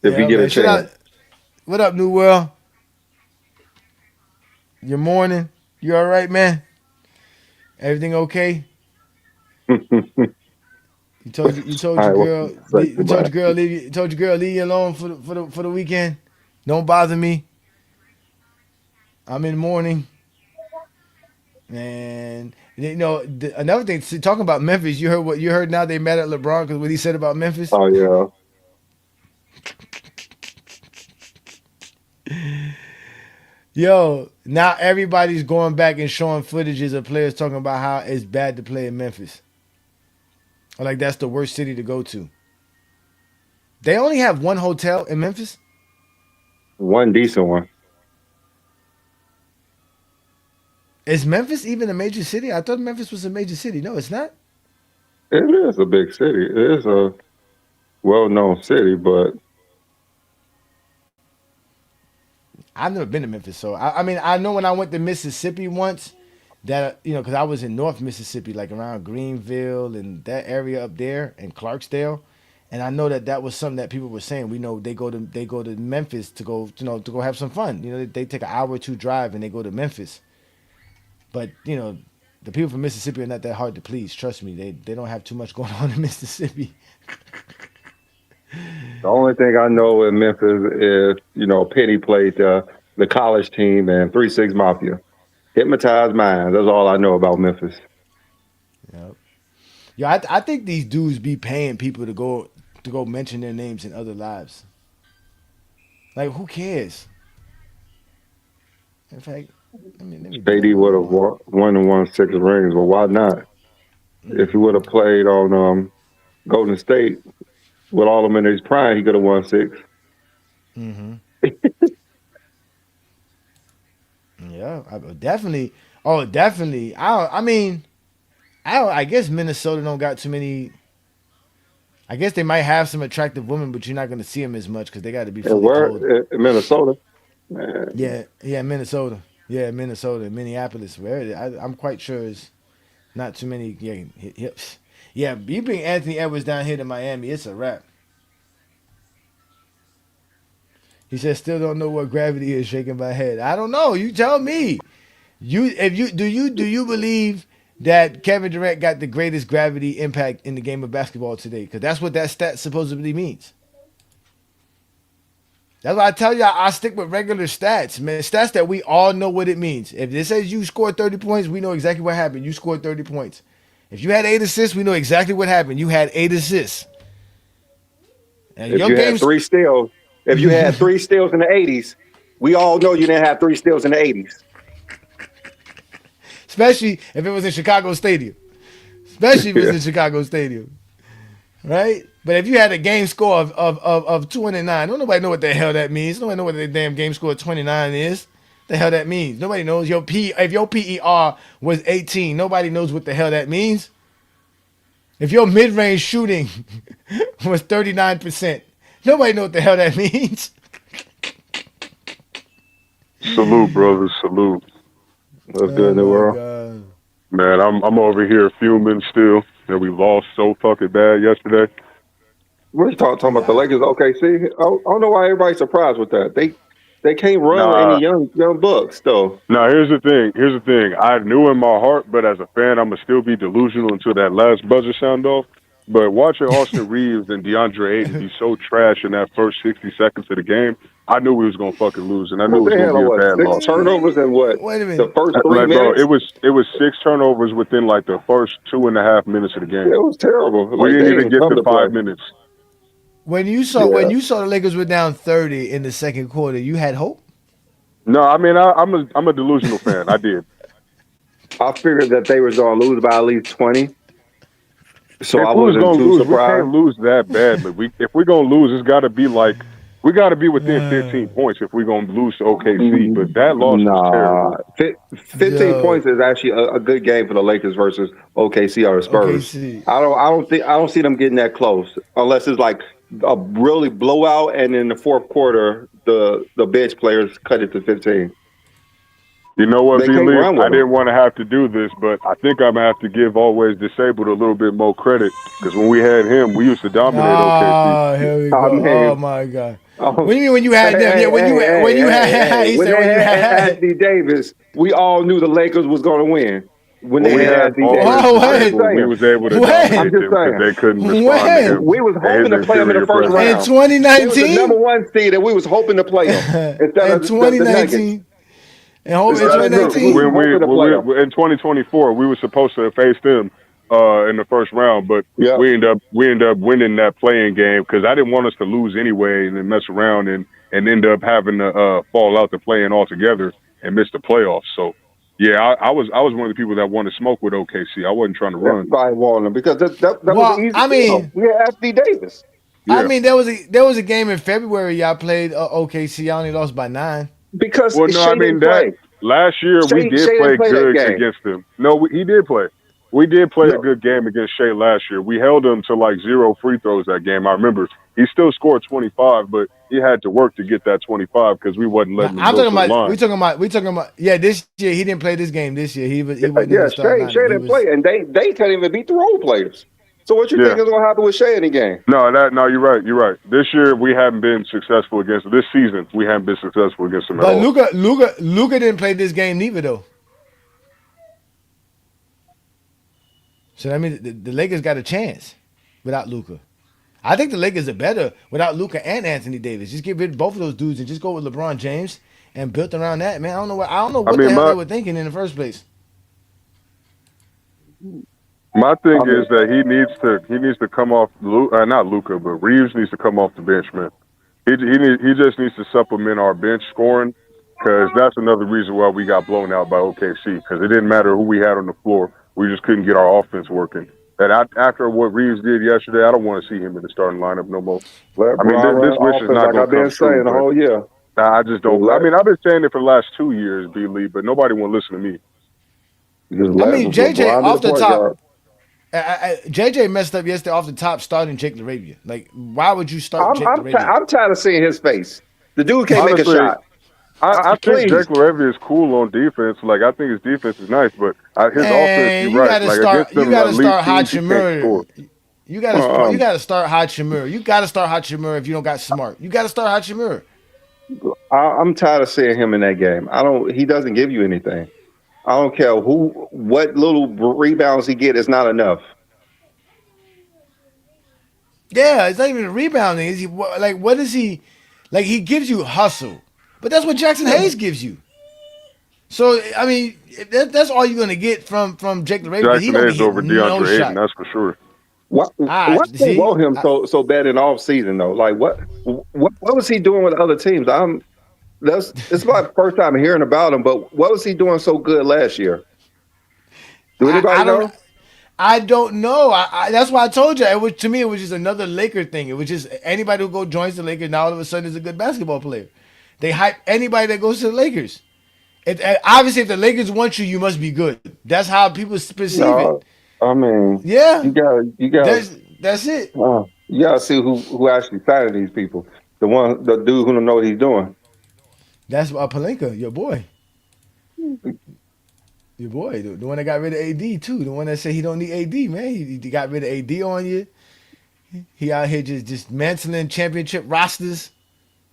if he Yeah, get a man. Shout out. chance. What up, New World? Your morning. You all right, man? Everything okay? You told your All right, girl well, you told your girl leave you alone for the weekend. Don't bother me. I'm in the morning. And you know another thing, talking about Memphis, you heard now they mad at LeBron because what he said about Memphis. Oh yeah. Yo, now everybody's going back and showing footages of players talking about how it's bad to play in Memphis. Or like that's the worst city to go to. They only have one hotel in Memphis. One decent one. Is Memphis even a major city? I thought Memphis was a major city. No, it's not. It is a big city. It is a well-known city, but I've never been to Memphis, so I mean, I know when I went to Mississippi once, that because I was in North Mississippi, like around Greenville and that area up there, and Clarksdale, and I know that was something that people were saying. We know they go to Memphis to go to go have some fun. They take an hour or two drive and they go to Memphis, but the people from Mississippi are not that hard to please. Trust me, they don't have too much going on in Mississippi. the only thing I know in Memphis is, Penny played the college team and 3-6 Mafia. Hypnotized minds. That's all I know about Memphis. Yep. Yeah, I think these dudes be paying people to go mention their names in other lives. Like, who cares? In fact, let me KD would have won 6 rings. Well, why not? If he would have played on Golden State with all of them in his prime, he could have won 6. Mm-hmm. Yeah, definitely. Oh, definitely. I guess Minnesota don't got too many. I guess they might have some attractive women, but you're not going to see them as much because they got to be fully clothed. In Minnesota? Man. Yeah, Minnesota. Yeah, Minnesota, Minneapolis. I'm quite sure it's not too many. Yeah, you bring Anthony Edwards down here to Miami, it's a wrap. He says, still don't know what gravity is. Shaking my head. I don't know. You tell me. Do you believe that Kevin Durant got the greatest gravity impact in the game of basketball today? Because that's what that stat supposedly means. That's why I tell you I stick with regular stats, man. Stats that we all know what it means. If it says you scored 30 points, we know exactly what happened. You scored 30 points. If you had 8 assists, we know exactly what happened. You had 8 assists. And if you had 3 steals, if you had 3 steals in the 80s, we all know you didn't have 3 steals in the 80s. Especially if it was in Chicago Stadium. Right? But if you had a game score of 209, don't nobody know what the hell that means. Nobody know what the damn game score of 29 is. The hell that means. Nobody knows. If your PER was 18, nobody knows what the hell that means. If your mid-range shooting was 39%, nobody know what the hell that means. Salute, brothers. Salute. What's good in the world? God. Man, I'm over here fuming still that we lost so fucking bad yesterday. We're talking about the Lakers, OKC. I don't know why everybody's surprised with that. They can't run any young bucks though. Now here's the thing. I knew in my heart, but as a fan, I'm gonna still be delusional until that last buzzer sound off. But watching Austin Reeves and DeAndre Ayton be so trash in that first 60 seconds of the game, I knew we was gonna fucking lose, and I knew it was gonna be a bad loss. 6 turnovers and what? Wait a minute. The first 3 minutes. Bro, it was 6 turnovers within like the first 2.5 minutes of the game. It was terrible. We didn't even get to 5 minutes. When you saw the Lakers were down 30 in the second quarter, you had hope? No, I mean I'm a delusional fan. I did. I figured that they were gonna lose by at least 20. So I wasn't too surprised. We can't lose that badly. If we're gonna lose, it's gotta be like we gotta be within 15 points if we're gonna lose to OKC. But that loss was terrible. 15 points is actually a good game for the Lakers versus OKC or the Spurs. OKC. I don't see them getting that close unless it's like a really blowout, and in the fourth quarter, the bench players cut it to 15. You know what, B-Lee? I didn't want to have to do this, but I think I'm going to have to give Always Disabled a little bit more credit because when we had him, we used to dominate OKC. Oh, here we go. Oh, my God. What do you mean when you had them? When you had Anthony Davis, we all knew the Lakers was going to win. When they had Anthony Davis. We was able to dominate them because they couldn't respond to him. We was hoping to play him in the first round. In 2019? He was the number 1 seed, and we was hoping to play him. In 2019? In 2019? In 2024, we were supposed to have faced them in the first round, but we end up winning that playing game because I didn't want us to lose anyway and then mess around and end up having to fall out the play-in altogether and miss the playoffs. So, yeah, I was one of the people that wanted to smoke with OKC. I wasn't trying to run. Everybody wanted them because that was easy. I mean, we had Anthony Davis. I mean, there was a game in February y'all played OKC. Y'all only lost by 9. Because Well, no, Shai I mean didn't play. last year we Shai did didn't play play that good game. against him. No, he did play. We did play a No. good game against Shai last year. We held him to like 0 free throws that game. I remember he still scored 25, but he had to work to get that 25 because we wasn't letting him I'm go talking to the about. line. We talking about. Yeah, this year he didn't play this game. This year he wasn't in Yeah, the starting Shai lineup. didn't play, and they can't even beat the role players. So what you Yeah. think is going to happen with Shai in the game? No, you're right. You're right. This year we haven't been successful against him. This season we haven't been successful against him at But all. Luka didn't play this game neither though. So that means the Lakers got a chance without Luka. I think the Lakers are better without Luka and Anthony Davis. Just get rid of both of those dudes and just go with LeBron James and built around that. Man, I don't know what the hell they were thinking in the first place. My thing is that he needs to come off not Luka, but Reeves needs to come off the bench, man. He just needs to supplement our bench scoring because that's another reason why we got blown out by OKC because it didn't matter who we had on the floor. We just couldn't get our offense working. And after what Reeves did yesterday, I don't want to see him in the starting lineup no more. I mean, this wish is not going to come true. The whole year. Nah, I just don't. I mean, I've been saying it for the last 2 years, B-Lee, but nobody want to listen to me. I mean, JJ off the top. JJ messed up yesterday off the top starting Jake LaRavia. Like, why would you start Jake LaRavia? I'm tired of seeing his face. The dude can't make a shot. I think Jake LaRavia is cool on defense. Like, I think his defense is nice, but his offense, you gotta start Hachimura. You gotta start Hachimura. You gotta start Hachimura if you don't got Smart. You gotta start Hachimura. I'm tired of seeing him in that game. He doesn't give you anything. I don't care what little rebounds he get is not enough. Yeah, it's not even a rebounding. Is he like? What is he? Like, he gives you hustle, but that's what Jackson Hayes gives you. So I mean, that's all you're gonna get from Jake LaRavia. Jackson Hayes over DeAndre Ayton, that's for sure. Why they want him so bad in off season though? Like what was he doing with other teams? It's my first time hearing about him, but what was he doing so good last year? Do anybody know? I don't know. That's why I told you. To me, it was just another Laker thing. It was just anybody who joins the Lakers now all of a sudden is a good basketball player. They hype anybody that goes to the Lakers. Obviously, if the Lakers want you, you must be good. That's how people perceive it. I mean, yeah, you got. That's it. You gotta see who actually signed these people. The dude who don't know what he's doing. That's Pelinka, your boy. Your boy, the one that got rid of AD too. The one that said he don't need AD, man. He got rid of AD on you. He out here just dismantling championship rosters.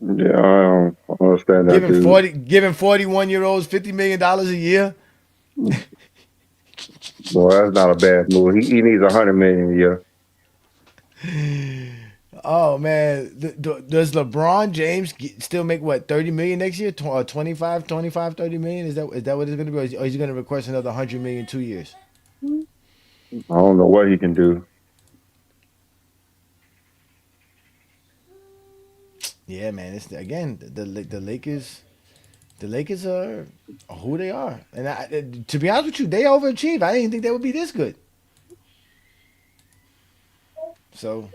Yeah, I don't understand that. Giving 41-year-olds $50 million a year. Well, that's not a bad move. He needs $100 million a year. Oh man, does LeBron James still make what, 30 million next year? 25, 30 million? Is that what it's going to be? Or is he going to request another 100 million 2 years? I don't know what he can do. Yeah, man. It's again the Lakers. The Lakers are who they are, and to be honest with you, they overachieved. I didn't think they would be this good. So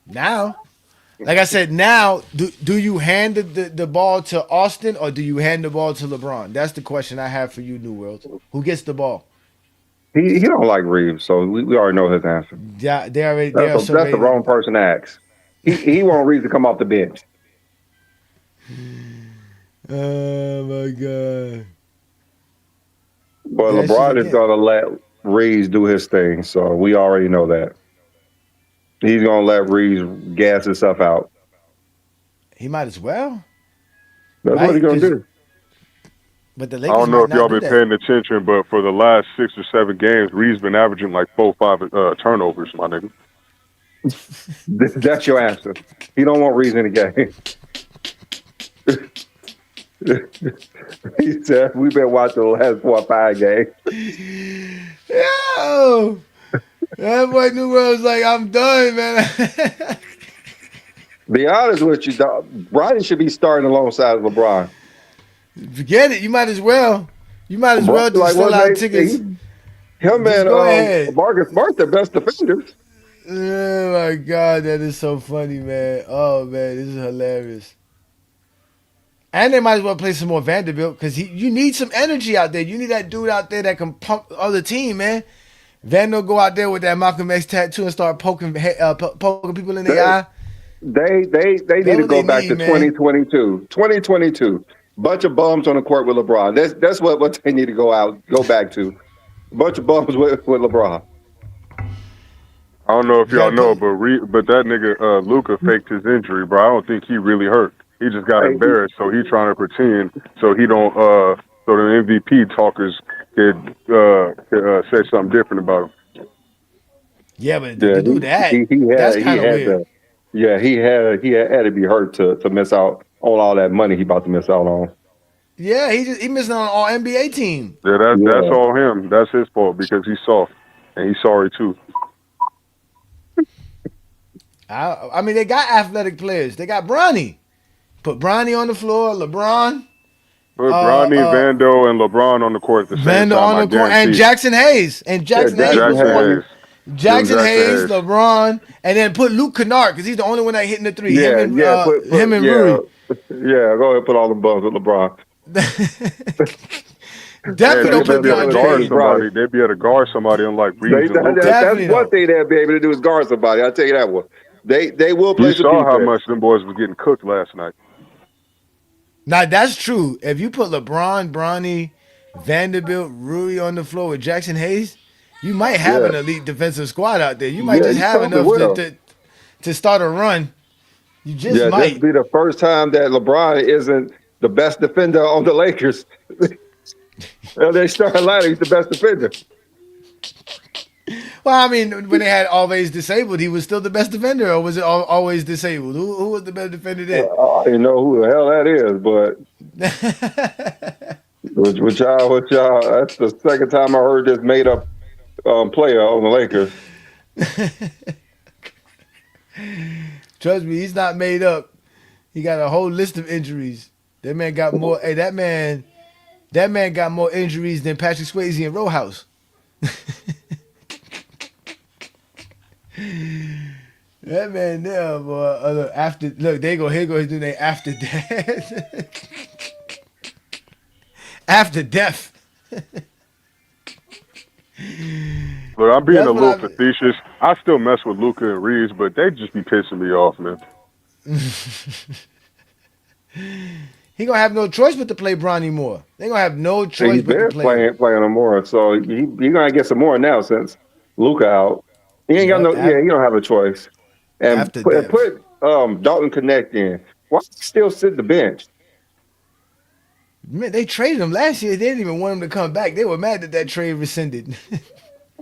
now, like I said, do you hand the ball to Austin or do you hand the ball to LeBron? That's the question I have for you, New World. Who gets the ball? He don't like Reeves, so we already know his answer. Yeah, that's the wrong person to ask. He want Reeves to come off the bench. Oh my God! But LeBron is gonna let Reeves do his thing, so we already know that. He's gonna let Reeves gas himself out. He might as well. That's what he's gonna do. But the Lakers, I don't know if y'all been paying attention, but for the last 6 or 7 games, Reeves been averaging like 4 or 5 turnovers, my nigga. That's your answer. He don't want Reeves in the game. He said, "We've been watching the last 4 or 5 games." Yo, that boy New World was like, "I'm done, man." Be honest with you, Bronny should be starting alongside LeBron. Forget it. You might as well. Just sell out tickets. Him and Marcus Smart, the best defenders. Oh my God, that is so funny, man. Oh man, this is hilarious. And they might as well play some more Vanderbilt because you need some energy out there. You need that dude out there that can pump the other team, man. Vanderbilt go out there with that Malcolm X tattoo and start poking people in the eye. They need to go back to 2022. 2022. Bunch of bums on the court with LeBron. That's what they need to go back to. Bunch of bums with LeBron. I don't know if y'all know, but that nigga Luka faked his injury, bro. I don't think he really hurt. He just got embarrassed, so he's trying to pretend so he don't so the MVP talkers could say something different about him. Yeah, but to do that, that's kind of weird. He had to be hurt to miss out on all that money he about to miss out on. Yeah, he missing on an all NBA team. Yeah, that's all him. That's his fault because he's soft and he's sorry too. I mean, they got athletic players. They got Bronny. Put Bronny on the floor. LeBron. Put Bronny, Vando, and LeBron on the court at the same time. On the court, and Jackson Hayes. Jackson Hayes, LeBron, and then put Luke Kennard because he's the only one that hitting the three. Him and Rui. Yeah, go ahead and put all them bums with LeBron. Definitely don't put DeAndre. They'd be able to guard somebody unlike Reeves. That's one thing they'd be able to do is guard somebody. I'll tell you that one. They will play. You saw how much them boys was getting cooked last night. Now that's true. If you put LeBron, Bronny, Vanderbilt, Rui on the floor with Jackson Hayes, you might have an elite defensive squad out there. You might just have enough to start a run. You just might. This be the first time that LeBron isn't the best defender on the Lakers. They started lying. He's the best defender. Well, I mean, when they had Always Disabled, he was still the best defender, or was it Always Disabled? Who was the best defender then? I don't know who the hell that is, but with y'all, that's the second time I heard this made up player on the Lakers. Trust me, he's not made up. He got a whole list of injuries. That man got more. Hey, that man got more injuries than Patrick Swayze and Row House. That man there, boy. They go he's doing their after death. After death. Look, I'm being a little facetious. I still mess with Luka and Reeves, but they just be pissing me off, man. He gonna have no choice but to play Bronny more. They gonna have no choice but to play playing him more. So he gonna get some more now since Luka out. He ain't got he don't have a choice. And put Dalton Connect in. Why still sit the bench? Man, they traded him last year. They didn't even want him to come back. They were mad that trade rescinded. I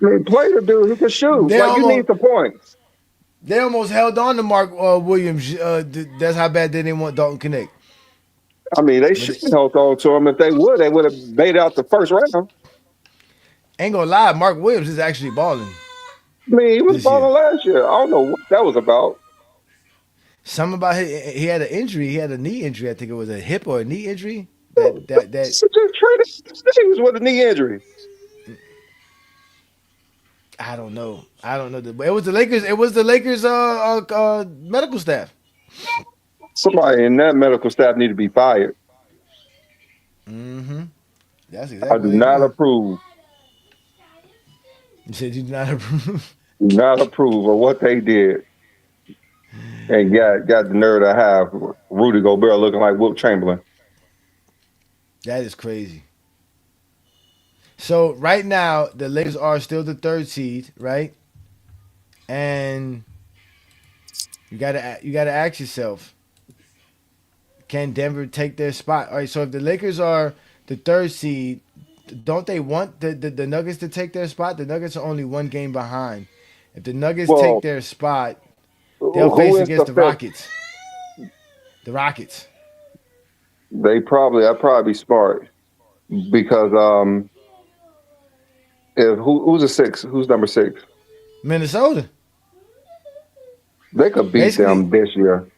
mean, play the dude who can shoot. You need the points. They almost held on to Mark Williams. That's how bad they didn't want Dalton Connect. I mean, they should have held on to him. If they would have made out the first round. Ain't gonna lie, Mark Williams is actually balling. I mean, he was balling last year. I don't know what that was about. Something about he had an injury. He had a knee injury. I think it was a hip or a knee injury. He was with a knee injury. I don't know. It was the Lakers. It was the Lakers medical staff. Somebody in that medical staff need to be fired. Mm-hmm. That's exactly. I do not approve. You said you do not approve? Do not approve of what they did. And got the nerve to have Rudy Gobert looking like Wilt Chamberlain. That is crazy. So right now, the Lakers are still the 3rd seed, right? And you gotta ask yourself, can Denver take their spot? All right, so if the Lakers are the 3rd seed, don't they want the Nuggets to take their spot? The Nuggets are only 1 game behind. If the Nuggets take their spot, they'll face against the Rockets. The Rockets. I'd probably be smart because who's a 6? Who's number 6? Minnesota. They could beat them this year.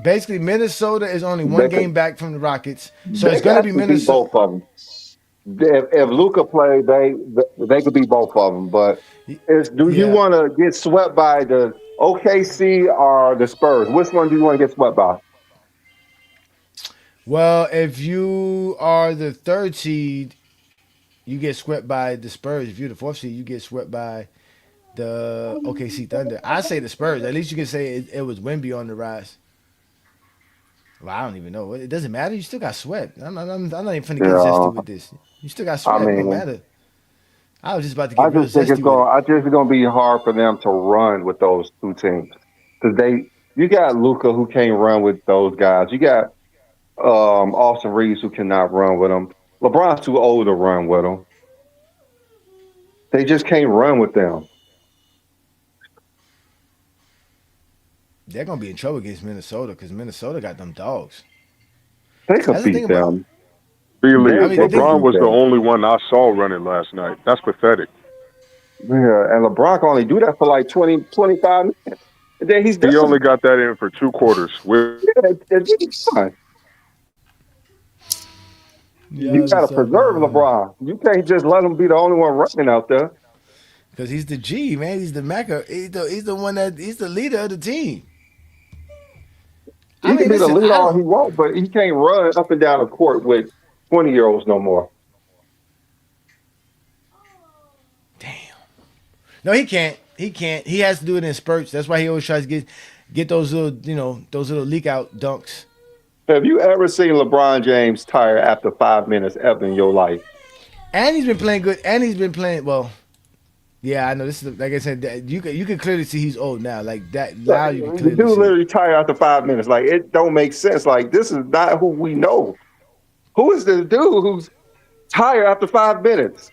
Basically, Minnesota is only 1 game back from the Rockets, so it's going to be Minnesota. Both of them. if Luka played, they could be both of them. But do you Yeah. want to get swept by the OKC or the Spurs? Which one do you want to get swept by? Well, if you are the 3rd seed, you get swept by the Spurs. If you're the 4th seed, you get swept by the OKC Thunder. I say the Spurs. At least you can say it was Wemby on the rise. Well, I don't even know. It doesn't matter. You still got swept. I'm not even finna get Yeah, zesty with this. You still got I swept. It don't mean, matter. I was just about to I get real just think zesty with it. I just it's gonna be hard for them to run with those two teams because you got Luka who can't run with those guys. You got Austin Reeves who cannot run with them. LeBron's too old to run with them. They just can't run with them. They're gonna be in trouble against Minnesota because Minnesota got them dogs. They could That's the thing beat about. them. Really, I mean, the LeBron thing. was the only one I saw running last night. That's pathetic. Yeah, and LeBron can only do that for like 20, 25 minutes. And then he's He done. only got that in for 2 quarters. Yeah, it's fine. You got to preserve LeBron. You can't just let him be the only one running out there. Because he's the G, man. He's the Mecca. He's the one he's the leader of the team. He can be the leader all he wants, but he can't run up and down the court with 20-year-olds no more. Damn. No, he can't. He can't. He has to do it in spurts. That's why he always tries to get those little, those little leak out dunks. Have you ever seen LeBron James tired after 5 minutes ever in your life? And he's been playing good. And he's been playing well. Yeah, I know. This is like I said. You can clearly see he's old now. Like that. Now you can The clearly dude see. literally tired after 5 minutes. Like it don't make sense. Like this is not who we know. Who is the dude who's tired after 5 minutes?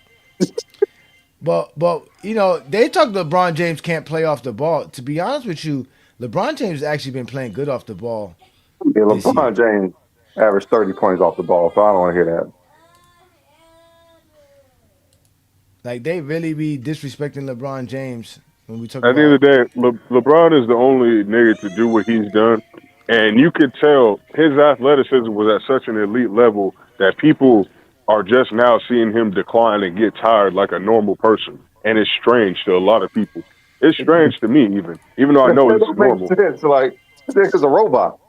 But they talk LeBron James can't play off the ball. To be honest with you, LeBron James has actually been playing good off the ball. Yeah, LeBron James averaged 30 points off the ball, so I don't want to hear that. Like they really be disrespecting LeBron James when we talk At the end of the day, LeBron is the only nigga to do what he's done. And you could tell his athleticism was at such an elite level that people are just now seeing him decline and get tired like a normal person. And it's strange to a lot of people. It's strange to me, even though I know it's normal. Sense. Like, this is a robot.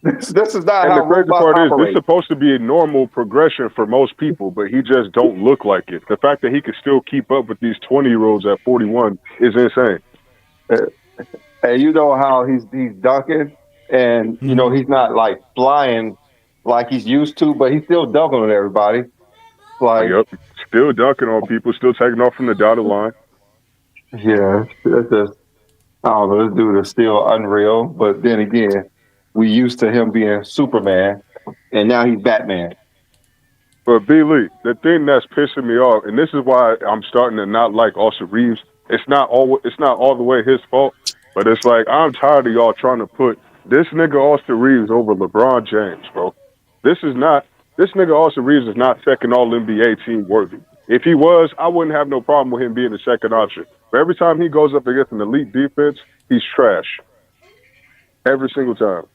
This is not and how the crazy robots part is, operate. this is supposed to be a normal progression for most people, but he just don't look like it. The fact that he can still keep up with these 20-year-olds at 41 is insane. And you know how he's dunking, and he's not like flying like he's used to, but he's still dunking on everybody. Like, yep, still dunking on people, still taking off from the dotted line. Yeah, it's just, I don't know. This dude is still unreal, but then again, we used to him being Superman, and now he's Batman. But B. Lee, the thing that's pissing me off, and this is why I'm starting to not like Austin Reeves. It's not all the way his fault, but it's like I'm tired of y'all trying to put this nigga Austin Reeves over LeBron James, bro. This nigga Austin Reeves is not second All NBA team worthy. If he was, I wouldn't have no problem with him being the second option. But every time he goes up against an elite defense, he's trash. Every single time.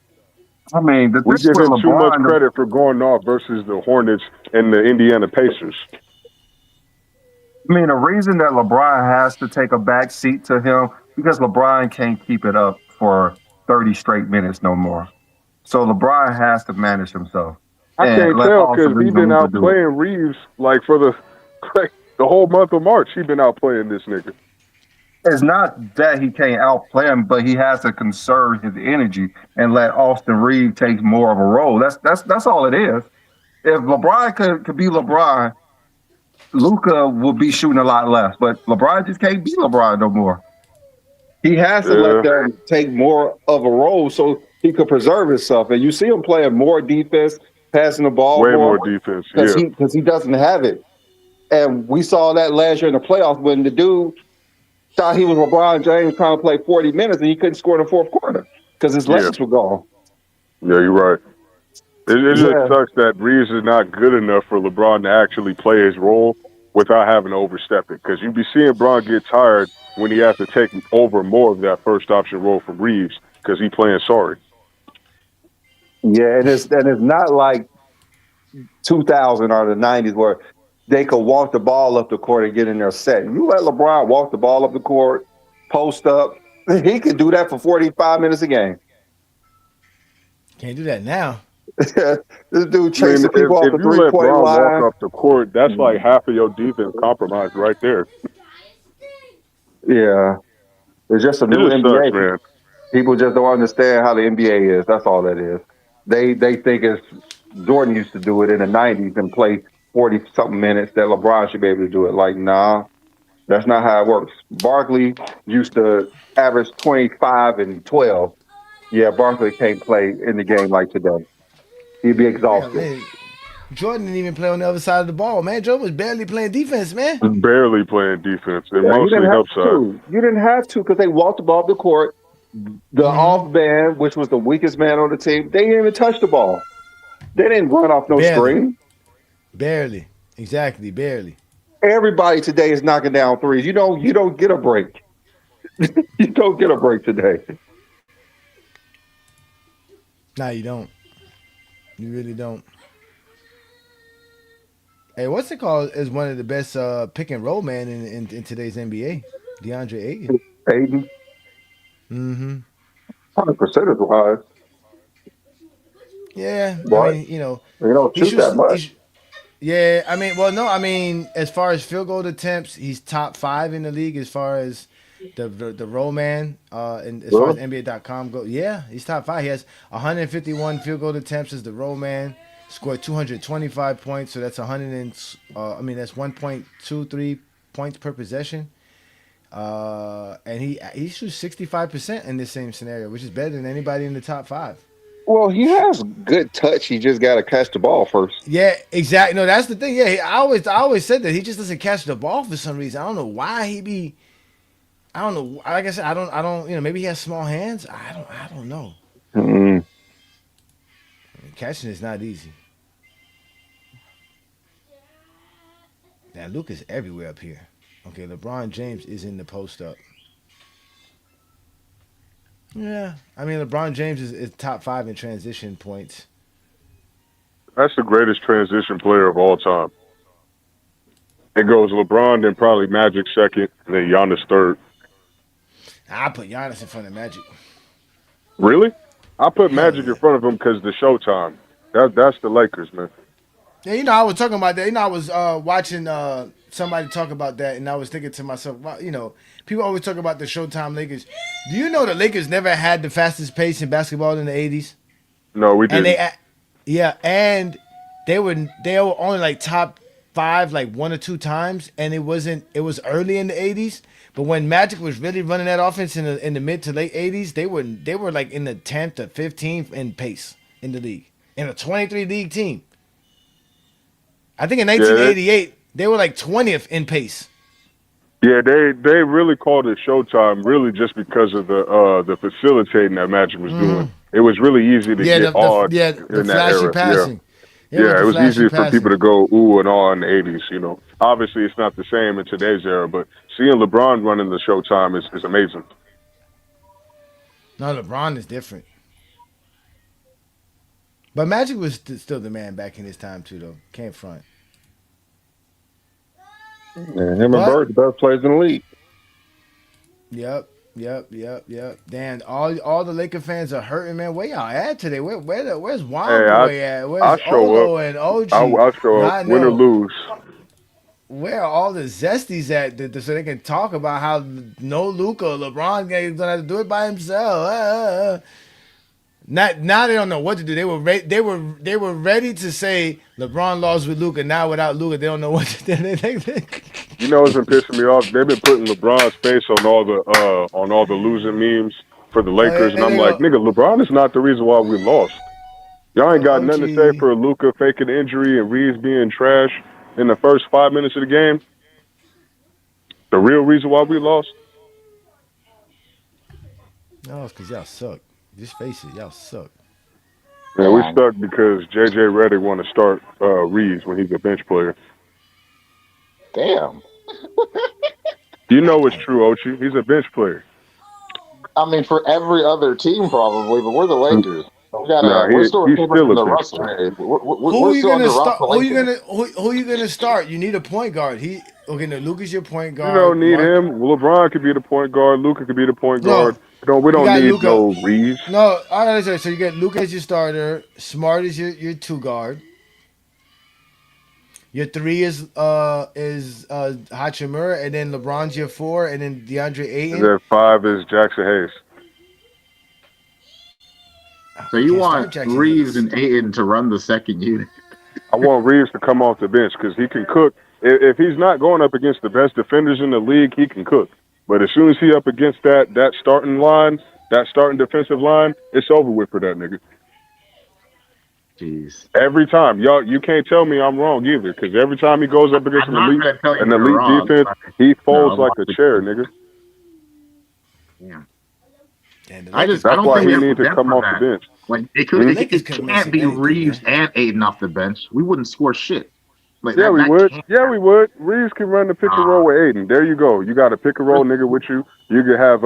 I mean, we give him too much credit for going off versus the Hornets and the Indiana Pacers. I mean, the reason that LeBron has to take a back seat to him because LeBron can't keep it up for 30 straight minutes no more. So LeBron has to manage himself. I can't tell because he's been out playing Reeves like for the whole month of March. He's been out playing this nigga. It's not that he can't outplay him, but he has to conserve his energy and let Austin Reeves take more of a role. That's all it is. If LeBron could be LeBron, Luka would be shooting a lot less. But LeBron just can't be LeBron no more. He has to let them take more of a role so he could preserve himself. And you see him playing more defense, passing the ball way more defense, because he doesn't have it. And we saw that last year in the playoffs when the dude thought he was LeBron James trying to play 40 minutes and he couldn't score in the fourth quarter because his legs were gone. Yeah, you're right. It just sucks that Reeves is not good enough for LeBron to actually play his role without having to overstep it. Because you be seeing Bron get tired when he has to take over more of that first option role from Reeves because he's playing sorry. Yeah, and it's not like 2000 or the 90s where they could walk the ball up the court and get in their set. You let LeBron walk the ball up the court, post up, he could do that for 45 minutes a game. Can't do that now. This dude chasing people off the if you let 3-point Bron line. walk up the court, that's like half of your defense compromised right there. Yeah. It's just a new NBA. Sucks, man. People just don't understand how the NBA is. That's all that is. They think it's Jordan used to do it in the 90s and play 40-something minutes that LeBron should be able to do it. Like, nah, that's not how it works. Barkley used to average 25 and 12. Yeah, Barkley can't play in the game like today. He'd be exhausted. Man, Jordan didn't even play on the other side of the ball, man. Jordan was barely playing defense, man. Barely playing defense. And Yeah, mostly upside. You didn't have to because they walked the ball up the court. The off band, which was the weakest man on the team, they didn't even touch the ball. They didn't run off no screen. Barely. Exactly, barely. Everybody today is knocking down threes. You don't get a break. You don't get a break today. No, you don't. You really don't. Hey, what's it called? Is one of the best pick and roll man in today's NBA? DeAndre Ayton. Ayton. 100% is wise. Yeah, but, I mean, you don't shoot that much. Yeah, I mean, well, no, I mean, as far as field goal attempts, he's top 5 in the league as far as the roll man, and as far as NBA.com goes. Yeah, he's top 5. He has 151 field goal attempts as the roll man. Scored 225 points, so that's that's 1.23 points per possession. And he shoots 65% in this same scenario, which is better than anybody in the top 5. Well, he has good touch. He just got to catch the ball first. Yeah, exactly. No, that's the thing. Yeah, I always said that he just doesn't catch the ball for some reason. I don't know why he be. I don't know. Like I said, I don't. Maybe he has small hands. I don't know. Mm-hmm. I mean, catching is not easy. Now Luka's everywhere up here. Okay, LeBron James is in the post up. Yeah, I mean LeBron James is top 5 in transition points. That's the greatest transition player of all time. It goes LeBron, then probably Magic second, and then Giannis third. I put Giannis in front of Magic. Really? I put Magic in front of him because the Showtime. That's the Lakers, man. Yeah, I was talking about that. I was watching somebody talk about that, and I was thinking to myself, well, people always talk about the Showtime Lakers. Do you know the Lakers never had the fastest pace in basketball in the 80s? No, we didn't. And they were only like top 5 like 1 or 2 times, and it was early in the 80s. But when Magic was really running that offense in the mid to late 80s, they were like in the 10th to 15th in pace in the league, in a 23 league team. I think in 1988 they were like 20th in pace. Yeah, they really called it Showtime, really just because of the facilitating that Magic was doing. It was really easy to get awed in that era. Passing. Yeah, it was easy for people to go ooh and ah in the 80s. Obviously it's not the same in today's era, but seeing LeBron running the Showtime is amazing. No, LeBron is different. But Magic was still the man back in his time too, though. Can't front. Yeah, him and Bird, the best players in the league. Yep. Dan, all the Laker fans are hurting, man. Where y'all at today? Where's Womboy at? Where's Olo and OG? I'll show up, win or lose. Where are all the Zesties at so they can talk about how no Luka, LeBron gonna have to do it by himself? Now they don't know what to do. They were ready to say LeBron lost with Luka. Now without Luka, they don't know what to do. What's been pissing me off? They've been putting LeBron's face on all the losing memes for the Lakers, and I'm like, nigga, LeBron is not the reason why we lost. Y'all ain't got nothing to say for Luka faking injury and Reeves being trash in the first 5 minutes of the game. The real reason why we lost. No, it's because y'all suck. Just face it, y'all suck. Yeah, we stuck because JJ Redick want to start Reeves when he's a bench player. Damn. It's true, Ochi. He's a bench player. I mean, for every other team probably, but we're the Lakers. We're still he's recovering still from a the bench Russell player. trade. Who We're are you still gonna under start? Russell Lincoln. Who you gonna start? You need a point guard. No, Luka's your point You don't guard. need Mark, him. LeBron could be the point guard. Luka could be the point no, guard. We you don't got need Luka. no Reeves. No, I gotta say. So you get Luka as your starter. Smart is your two guard. Your three is Hachimura, and then LeBron's your four, and then DeAndre And Ayton. then 5 is Jackson Hayes. So you Can't want start Jackson Reeves Hayes. and Ayton to run the second unit? I want Reeves to come off the bench because he can cook. If he's not going up against the best defenders in the league, he can cook. But as soon as he up against that starting line, that starting defensive line, it's over with for that nigga. Jeez. Every time, y'all, you can't tell me I'm wrong either, because every time he goes up against I'm not gonna tell you an you're elite wrong. defense, he folds No, like a chair, nigga. Yeah. And I That's don't why think we he have needs to depth come for off that. the bench. Like it Lakers couldn't miss can't be anything, Reeves man. and Ayton off the bench. We wouldn't score shit. Like Yeah, we that would. can't Yeah, we would. Reeves can run the pick and roll with Ayton. There you go. You got a pick and roll nigga with you. You could have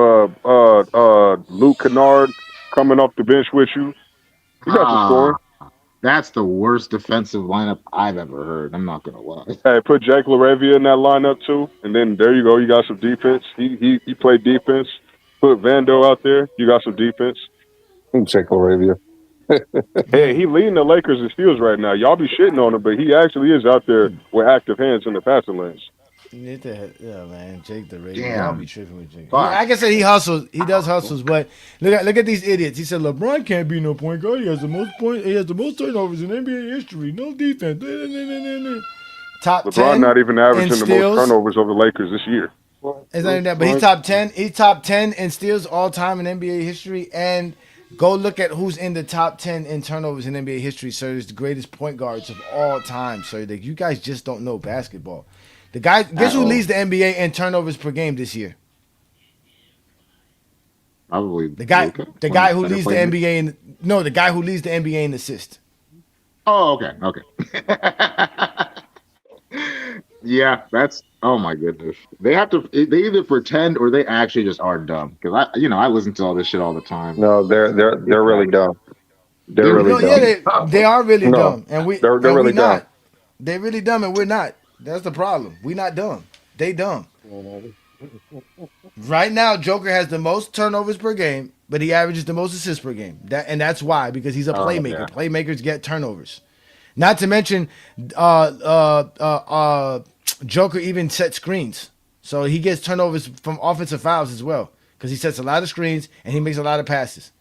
Luke Kennard coming off the bench with you. You got some scoring. That's the worst defensive lineup I've ever heard. I'm not gonna lie. Hey, put Jake LaRavia in that lineup too, and then there you go. You got some defense. He played defense. Put Vando out there. You got some defense. Jake LaRavia. Hey, he leading the Lakers in steals right now. Y'all be shitting on him, but he actually is out there with active hands in the passing lanes. Yeah, man, Jake the Raven. Damn. Y'all be tripping with Jake. Fuck. I can say he hustles. He does hustles, but look at these idiots. He said LeBron can't be no point guard. He has the most points. He has the most turnovers in NBA history. No defense. Top LeBron 10 not even in averaging the most steals. turnovers over the Lakers this year. It's not even that, but he's top 10. He's top 10 in steals all time in NBA history. And go look at who's in the top 10 in turnovers in NBA history, sir. It's the greatest point guards of all time, sir. Like, you guys just don't know basketball. The guy, guess who leads the NBA in turnovers per game this year? Probably The guy who leads the player. NBA the guy who leads the NBA in assists. Oh, okay. Yeah, that's oh my goodness. They either pretend or they actually just are dumb. Because I listen to all this shit all the time. No, they're really dumb. They're really dumb. Yeah, they are really dumb, and they're really we not. dumb. They're really dumb, and we're not. That's the problem. We not dumb. They dumb. Right now, Joker has the most turnovers per game, but he averages the most assists per game. That's why, because he's a playmaker. Yeah. Playmakers get turnovers. Not to mention, Joker even sets screens, so he gets turnovers from offensive fouls as well, because he sets a lot of screens and he makes a lot of passes.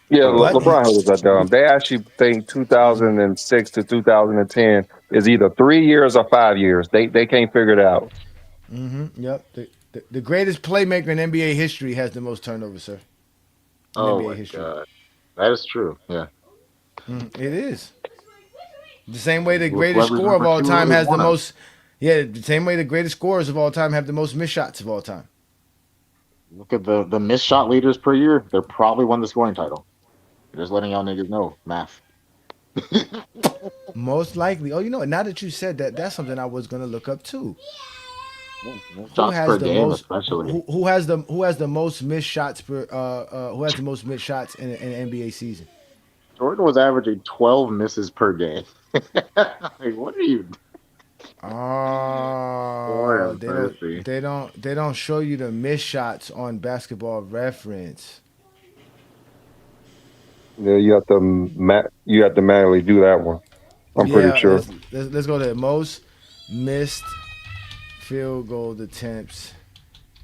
Yeah, But- LeBron was that dumb. They actually think 2006 to 2010 is either 3 years or 5 years. They can't figure it out. Yep. The greatest playmaker in NBA history has the most turnovers, sir. In Oh NBA my history. god, that is true. Yeah. It is. The same way the Whoever's greatest scorer of number all two time is has the one of most. Yeah, the same way the greatest scorers of all time have the most missed shots of all time. Look at the missed shot leaders per year. They're probably won the scoring title. Just letting y'all niggas know, math. Most likely. Oh, you know what? Now that you said that, that's something I was gonna look up too. Shots per game, especially. Who has the most missed shots per who has the most missed shots in an NBA season? Jordan was averaging 12 misses per game. Like, what are you? Oh, Boy, they don't show you the missed shots on Basketball Reference. Yeah, you have to manually do that one. I'm pretty sure. Let's go to most missed field goal attempts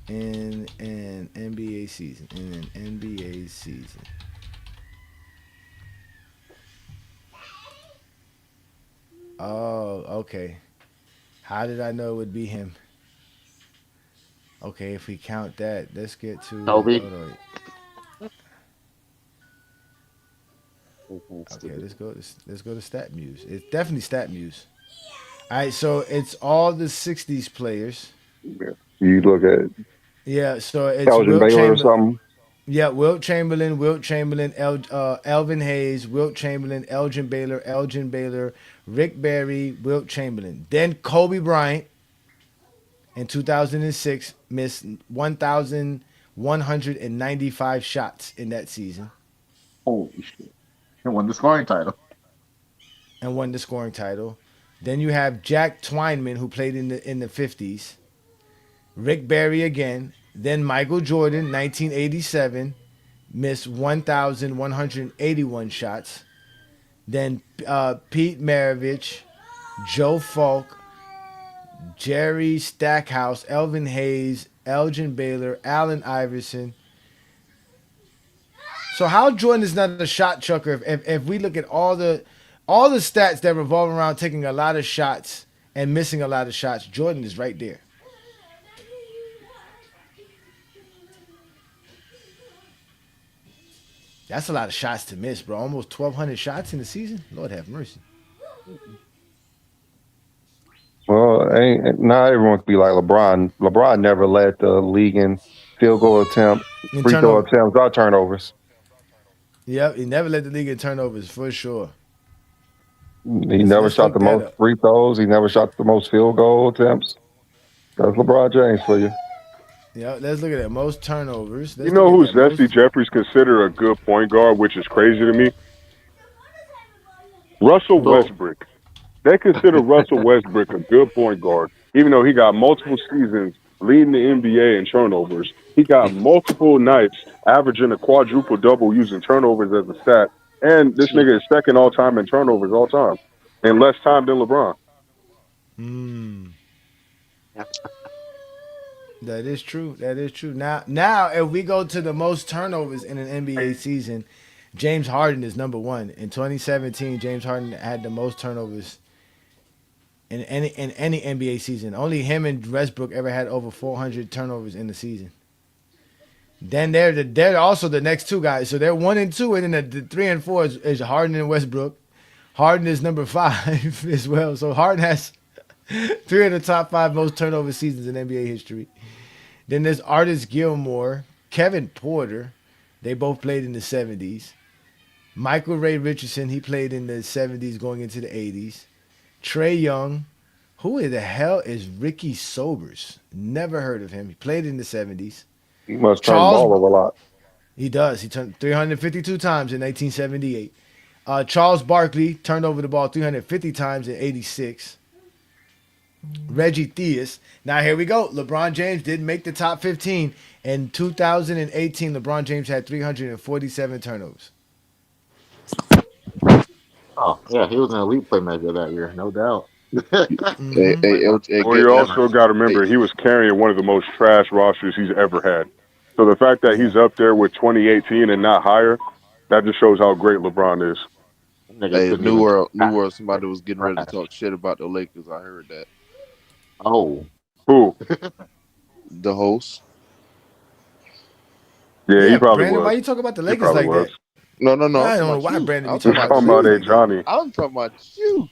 in an NBA season. Oh, okay. How did I know it would be him? Okay, if we count that, let's get to Kobe. Okay, let's go to StatMuse. It's definitely StatMuse. All right, so it's all the '60s players. You look at it. Yeah, so it's Elgin Baylor or something. Yeah, Wilt Chamberlain, Elvin Hayes, Wilt Chamberlain, Elgin Baylor, Rick Barry, Wilt Chamberlain. Then Kobe Bryant in 2006 missed 1,195 shots in that season. Holy shit! He won the scoring title. and won the scoring title. Then you have Jack Twyman, who played in the 50s. Rick Barry again. Then Michael Jordan, 1987, missed 1,181 shots. Then Pete Maravich, Joe Falk, Jerry Stackhouse, Elvin Hayes, Elgin Baylor, Allen Iverson. So how Jordan is not a shot chucker if we look at all the stats that revolve around taking a lot of shots and missing a lot of shots, Jordan is right there. That's a lot of shots to miss, bro. Almost 1,200 shots in the season. Lord have mercy. Well, not everyone can be like LeBron. LeBron never led the league in field goal attempt, free throw attempts, or turnovers. Yep, he never led the league in turnovers for sure. He never shot the most free throws. He never shot the most field goal attempts. That's LeBron James for you. Yeah, let's look at that. Most turnovers. You know who Zesty Jeffrey's considered a good point guard, which is crazy to me? Russell Westbrook. They consider Russell Westbrook a good point guard, even though he got multiple seasons leading the NBA in turnovers. He got multiple nights averaging a quadruple double using turnovers as a stat. And this nigga is second all time in turnovers all time, and less time than LeBron. That is true. That is true. Now, if we go to the most turnovers in an NBA season, James Harden is number one. In 2017, James Harden had the most turnovers in any NBA season. Only him and Westbrook ever had over 400 turnovers in the season. Then they're also the next two guys. So they're 1 and 2, and then the 3 and 4 is Harden and Westbrook. Harden is number 5 as well. So Harden has 3 of the top 5 most turnover seasons in NBA history. Then there's Artis Gilmore, Kevin Porter. They both played in the 70s. Michael Ray Richardson, he played in the 70s going into the 80s. Trae Young. Who the hell is Ricky Sobers? Never heard of him. He played in the 70s. He must turn the ball over a lot. He does. He turned 352 times in 1978. Charles Barkley turned over the ball 350 times in 86. Reggie Theus. Now here we go. LeBron James didn't make the top 15. In 2018, LeBron James had 347 turnovers. Oh, yeah, he was an elite playmaker that year, no doubt. Well, you also got to remember, he was carrying one of the most trash rosters he's ever had. So the fact that he's up there with 2018 and not higher, that just shows how great LeBron is. Hey, New World, somebody was getting ready to talk shit about the Lakers. I heard that. Oh. Who? The host. Yeah, he probably Brandon, was. why you talk about the Lakers like that? No. I don't know why Brandon. I'm talking about Johnny. I'm talking about you.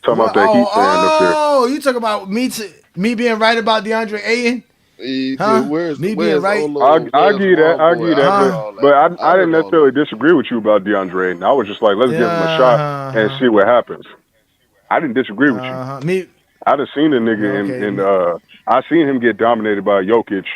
Talking about that Heat fan up there. Oh, you talking about me being right about DeAndre Ayton? Huh? Me being right? I'll give you that. But I didn't necessarily disagree with you about DeAndre Ayton. I was just like, let's give him a shot and see what happens. I didn't disagree with you. I done seen the nigga I seen him get dominated by Jokic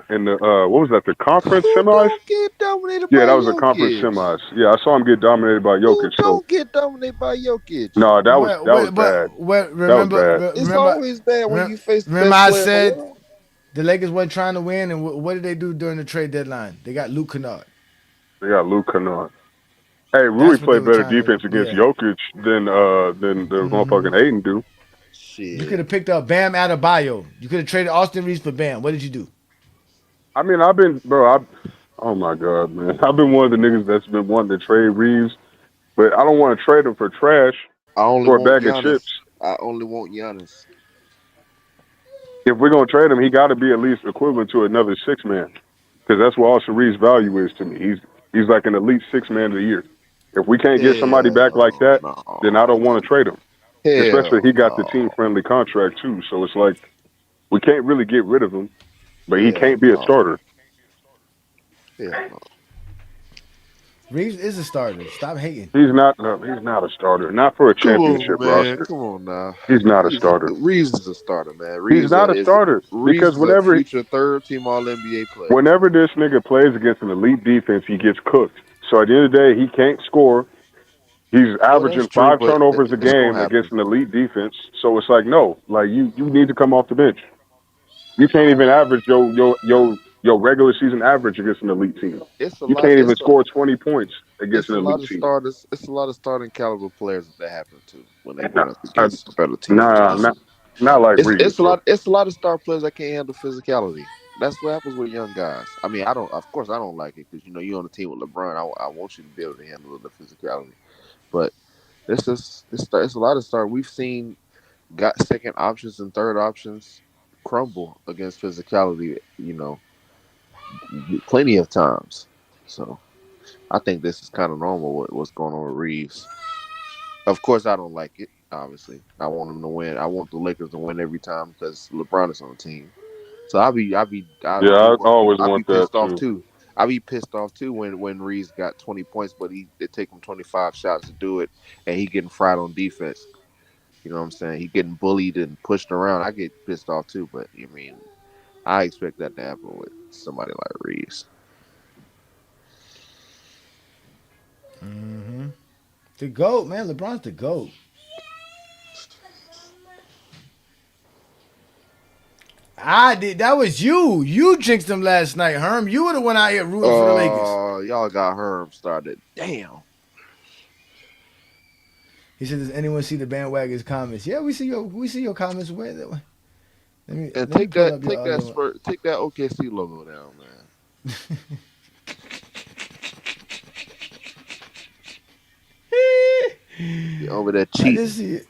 in the what was that, the conference semis? Get dominated yeah, by that was Jokic? the conference semis. Yeah, I saw him get dominated by Jokic. Don't get dominated by Jokic. No, that was bad. Remember, it's always bad when you face the remember best I player said in the world. the Lakers weren't trying to win, and what did they do during the trade deadline? They got Luke Kennard. They got Luke Kennard. Hey, Rui played better defense against Jokic than the motherfucking Ayton do. Shit. You could have picked up Bam Adebayo. You could have traded Austin Reeves for Bam. What did you do? I mean, oh my God, man. I've been one of the niggas that's been wanting to trade Reeves, but I don't want to trade him for trash or a bag of chips. I only want Giannis. If we're going to trade him, he got to be at least equivalent to another 6-man, because that's what Austin Reeves' value is to me. He's like an elite 6-man of the year. If we can't get somebody back like that, then I don't want to trade him. Especially he got the team-friendly contract, too. So it's like we can't really get rid of him, but he can't be a starter. Reeves is a starter. Stop hating. He's not a starter. Not for a championship roster. Come on now. He's not a starter. Reeves is a starter, man. He's not a starter. Because whenever future third-team All-NBA player. Whenever this nigga plays against an elite defense, he gets cooked. So at the end of the day, he can't score. He's averaging that's true, 5 but turnovers a it's gonna game happen. against an elite defense. So it's like, no, like you need to come off the bench. You can't even average your regular season average against an elite team. It's a You lot. can't even score 20 points against It's an a lot elite of team. starters. It's a lot of starting caliber players that happen to when they Nah, going up against better teams. nah, not like Reeves, It's a bro. lot. It's a lot of star players that can't handle physicality. That's what happens with young guys. I mean, I don't. Of course, I don't like it because you're on the team with LeBron. I want you to be able to handle the physicality. But it's a lot of stars. We've seen got second options and third options crumble against physicality. Plenty of times. So I think this is kind of normal. What's going on with Reeves? Of course, I don't like it. Obviously, I want him to win. I want the Lakers to win every time because LeBron is on the team. So Yeah, I always I'll be want that pissed off too. too. I'll be pissed off too when Reeves got 20 points, but it take him 25 shots to do it, and he getting fried on defense. You know what I'm saying? He getting bullied and pushed around. I get pissed off too, but I mean, I expect that to happen with somebody like Reeves. The GOAT, man. LeBron's the GOAT. I did. That was you. You jinxed them last night, Herm. You were the one out here rooting for the Lakers. Y'all got Herm started. Damn. He said, "Does anyone see the bandwagon's comments?" Yeah, we see your comments. Where? Let me And let me take pull that up your other one. take that OKC logo down, man. You over there I did cheating, see it.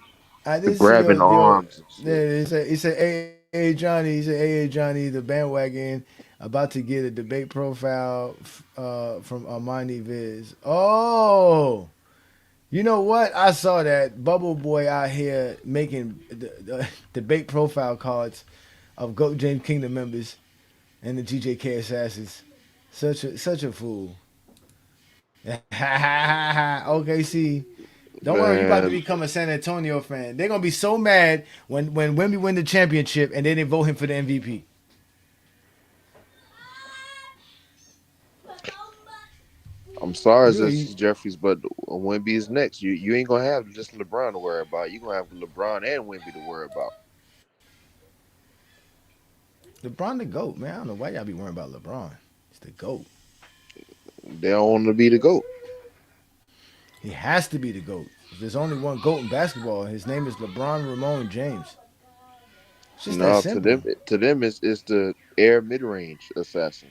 I did see grabbing your arms and shit. yeah. He said, hey Johnny. He said, hey Johnny, the bandwagon about to get a debate profile from Armani Viz. Oh. You know what? I saw that Bubble Boy out here making the debate profile cards of GOAT James Kingdom members and the GJK assassins. Such a fool. Okay, see. Don't worry, you about to Man, become a San Antonio fan. They're gonna be so mad when Wemby win the championship and they didn't vote him for the MVP. I'm sorry, You, Zesty Jeffries, but Wemby is next. You ain't gonna have just LeBron to worry about. You gonna have LeBron and Wemby to worry about. LeBron the GOAT, man. I don't know why y'all be worrying about LeBron. He's the GOAT. They don't want to be the GOAT. He has to be the GOAT. There's only one GOAT in basketball. His name is LeBron Ramon James. It's just that No, simple. to them it's the air mid range assassin.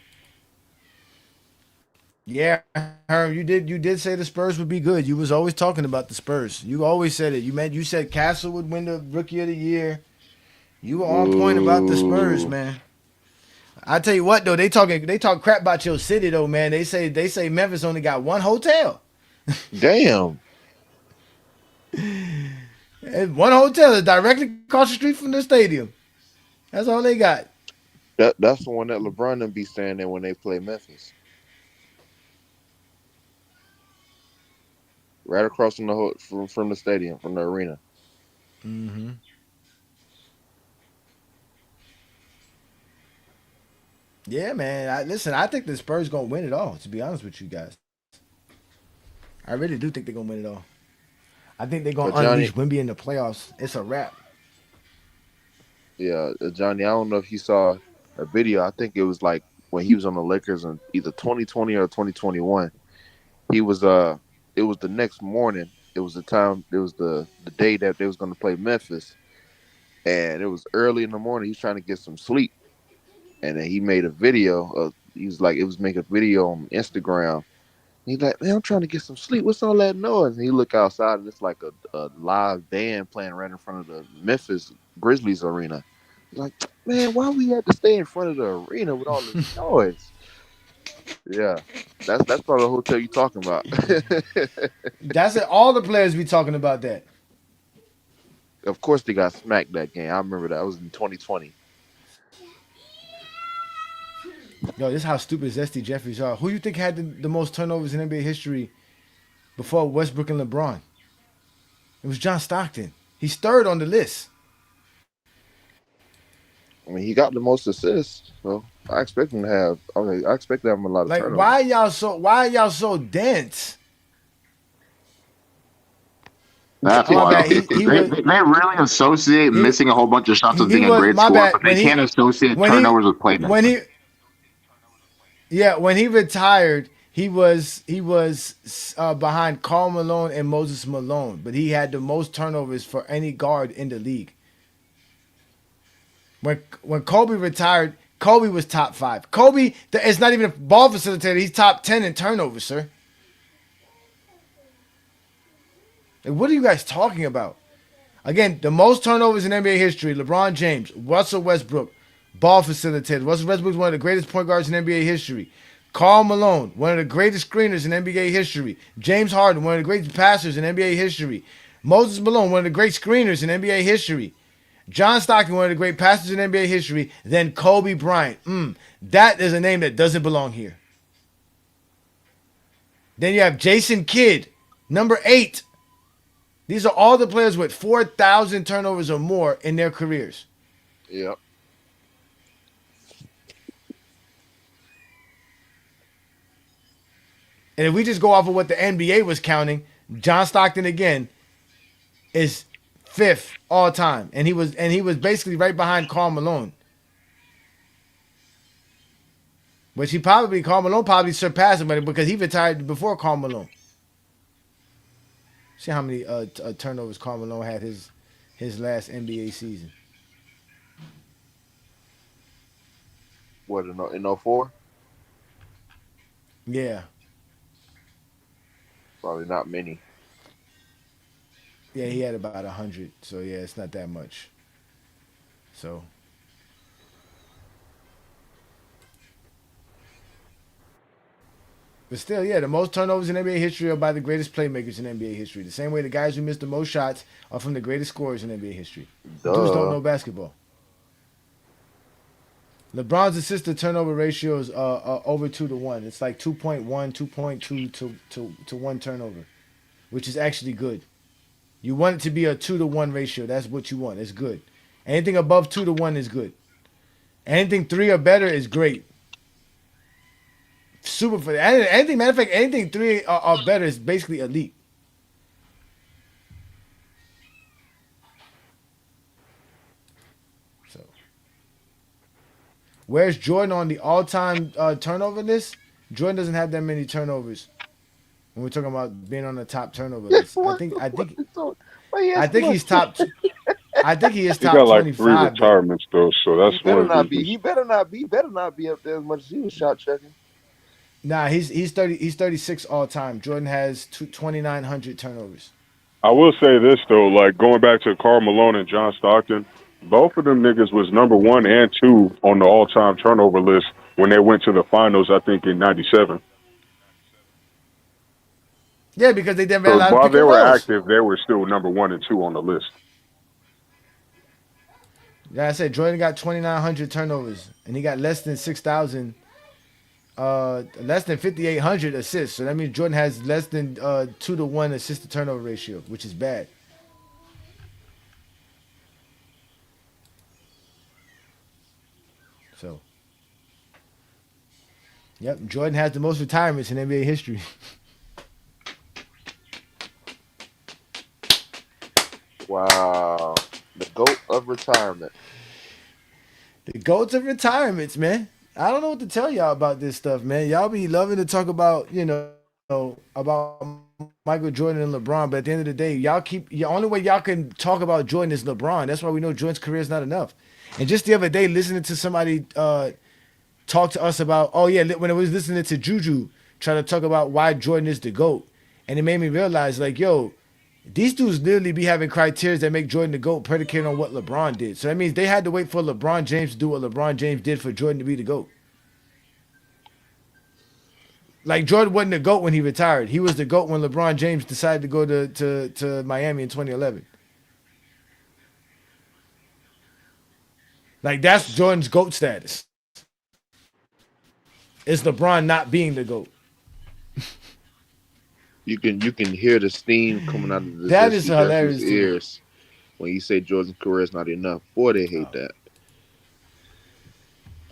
Yeah, Herm, you did say the Spurs would be good. You was always talking about the Spurs. You always said it. You said Castle would win the Rookie of the Year. You were on point about the Spurs, Ooh, man. I tell you what though, they talk crap about your city though, man. They say Memphis only got one hotel. damn. And one hotel is directly across the street from the stadium. That's all they got. That's the one that LeBron them be staying there when they play Memphis. Right across from from the stadium, from the arena. Mm-hmm. Yeah, man. Listen, I think the Spurs gonna win it all. To be honest with you guys, I really do think they're gonna win it all. I think they're gonna But Johnny, unleash Wemby in the playoffs. It's a wrap. yeah, Johnny, I don't know if you saw a video. I think it was like when he was on the Lakers in either 2020 or 2021. He was it was the next morning. It was the time. It was the day that they was going to play Memphis, and it was early in the morning. He was trying to get some sleep, and then he made a video. He was like, it was making a video on Instagram. He's like, man, I'm trying to get some sleep. What's all that noise? And he look outside, and it's like a live band playing right in front of the Memphis Grizzlies arena. He's like, man, why we had to stay in front of the arena with all this noise? Yeah, that's probably the hotel you talking about. That's it. All the players be talking about that. Of course, they got smacked that game. I remember that. It was in 2020. Yo, this is how stupid Zesty Jeffries are. Who you think had the most turnovers in NBA history before Westbrook and LeBron? It was John Stockton. He's third on the list. I mean, he got the most assists, so I expect him to have. I expect to have him a lot of Like, turnovers. why y'all so dense? That's Oh, my wild. bad. He was They really associate he missing a whole bunch of shots with he being a was great my scorer, bad but they can't associate when he turnovers with when playmaking. he when he retired. He was behind Karl Malone and Moses Malone, but he had the most turnovers for any guard in the league. When Kobe retired, Kobe was top 5. Kobe, it's not even a ball facilitator. He's top 10 in turnovers, sir. Like, what are you guys talking about? Again, the most turnovers in NBA history, LeBron James, Russell Westbrook, ball facilitator. Russell Westbrook is one of the greatest point guards in NBA history. Karl Malone, one of the greatest screeners in NBA history. James Harden, one of the greatest passers in NBA history. Moses Malone, one of the great screeners in NBA history. John Stockton, one of the great passers in NBA history. Then Kobe Bryant. That is a name that doesn't belong here. Then you have Jason Kidd, number 8. These are all the players with 4,000 turnovers or more in their careers. Yep. And if we just go off of what the NBA was counting, John Stockton again is 5th all time, and he was basically right behind Karl Malone, which Karl Malone probably surpassed him because he retired before Karl Malone. See how many turnovers Karl Malone had his last NBA season. What in 04? Yeah. Probably not many. Yeah, he had about 100. So yeah, it's not that much. So. But still, yeah, the most turnovers in NBA history are by the greatest playmakers in NBA history. The same way the guys who missed the most shots are from the greatest scorers in NBA history. Dudes don't know basketball. LeBron's assist to turnover ratio is over 2-to-1. It's like 2.1, 2.2 to 1 turnover, which is actually good. You want it to be a 2-to-1 ratio. That's what you want. It's good. Anything above 2-to-1 is good. Anything 3 or better is great. Super for anything. Matter of fact, anything 3 or better is basically elite. So, where's Jordan on the all-time turnover list? Jordan doesn't have that many turnovers. When we're talking about being on the top turnover list, I think he's top. I think he is top He got like 25. 3 retirements though, so that's He better one. not be. He better not be up there as much as he was shot checking. Nah, he's 30. He's 36 all time. Jordan has 2,900 turnovers. I will say this though, like going back to Karl Malone and John Stockton, both of them niggas was number 1 and 2 on the all-time turnover list when they went to the finals. I think in '97. Yeah, because they never had a So lot of while pick they and were rolls. active, they were still number 1 and 2 on the list. Yeah, I said Jordan got 2,900 turnovers, and he got less than 6,000, less than 5,800 assists. So that means Jordan has less than 2-to-1 assist to turnover ratio, which is bad. So, yep, Jordan has the most retirements in NBA history. Wow, the GOAT of retirement. The GOATs of retirements, man. I don't know what to tell y'all about this stuff, man. Y'all be loving to talk about, about Michael Jordan and LeBron, but at the end of the day, the only way y'all can talk about Jordan is LeBron. That's why we know Jordan's career is not enough. And just the other day, listening to somebody talk to us about, when I was listening to Juju trying to talk about why Jordan is the GOAT, and it made me realize, like, yo, these dudes literally be having criteria that make Jordan the GOAT predicated on what LeBron did. So that means they had to wait for LeBron James to do what LeBron James did for Jordan to be the GOAT. Like, Jordan wasn't the GOAT when he retired. He was the GOAT when LeBron James decided to go to Miami in 2011. Like, that's Jordan's GOAT status. It's LeBron not being the GOAT. You can hear the steam coming out of the That is Zesty hilarious Jeffrey's ears when you say Jordan's career is not enough. Boy, they hate that.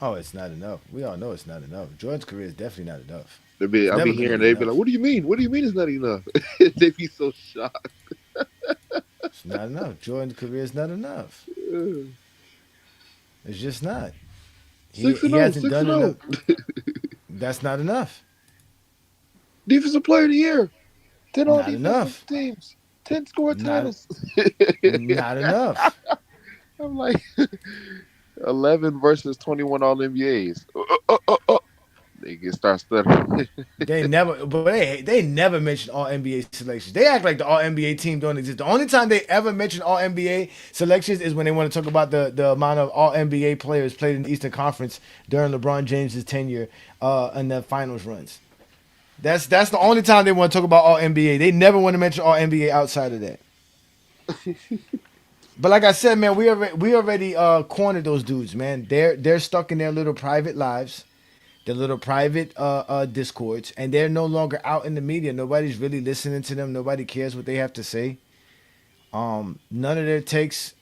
Oh, it's not enough. We all know it's not enough. Jordan's career is definitely not enough. I Never be gonna hearing be they be enough. like, "What do you mean? What do you mean it's not enough?" They be so shocked. It's not enough. Jordan's career is not enough. It's just not. Six and He zero, hasn't 6 done and enough. 0. That's not enough. Defensive player of the year. 10 all Not defensive enough. teams. 10 score Not titles. not enough. I'm like 11 versus 21 all NBAs. They get start stuttering. They never mention all NBA selections. They act like the all NBA team don't exist. The only time they ever mention all NBA selections is when they want to talk about the amount of all NBA players played in the Eastern Conference during LeBron James' tenure in the finals runs. That's the only time they want to talk about all NBA. They never want to mention all NBA outside of that. But like I said, man, we already cornered those dudes, man. They're stuck in their little private lives, their little private discords, and they're no longer out in the media. Nobody's really listening to them. Nobody cares what they have to say. None of their takes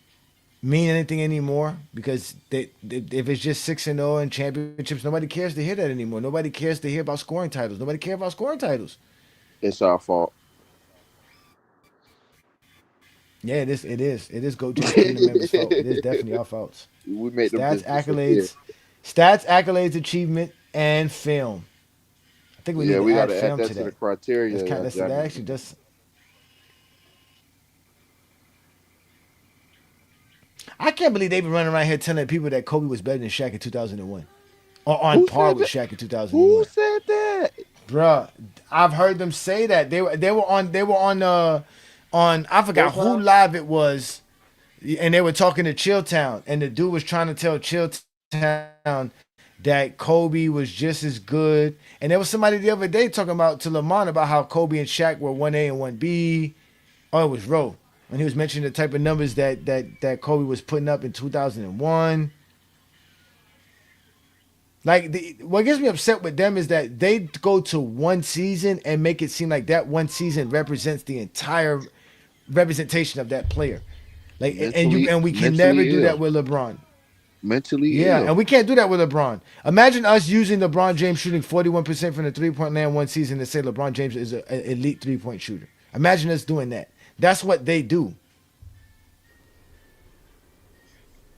mean anything anymore because if it's just 6-0 and championships, nobody cares to hear that anymore. Nobody cares to hear about scoring titles. Nobody cares about scoring titles. It's our fault. Yeah, it is. It is Go James Cleveland members' fault. It is definitely our faults. We made them Stats, just disappear. accolades, achievement, and film. I think we need We to got add to add film that to to the that. criteria. That actually does. I can't believe they've been running around here telling people that Kobe was better than Shaq in 2001, or on Who par said with that? Shaq in 2001. Who said that? Bruh, I've heard them say that they were on I forgot who Showtime? live it was, and they were talking to Chilltown, and the dude was trying to tell Chilltown that Kobe was just as good, and there was somebody the other day talking about to Lamont about how Kobe and Shaq were 1A and 1B. Oh, it was Roe, and he was mentioning the type of numbers that Kobe was putting up in 2001. Like what gets me upset with them is that they go to one season and make it seem like that one season represents the entire representation of that player. Like and we can never do that with LeBron. Mentally Yeah, ill. and we can't do that with LeBron. Imagine us using LeBron James shooting 41% from the three-point line one season to say LeBron James is an elite three-point shooter. Imagine us doing that. That's what they do.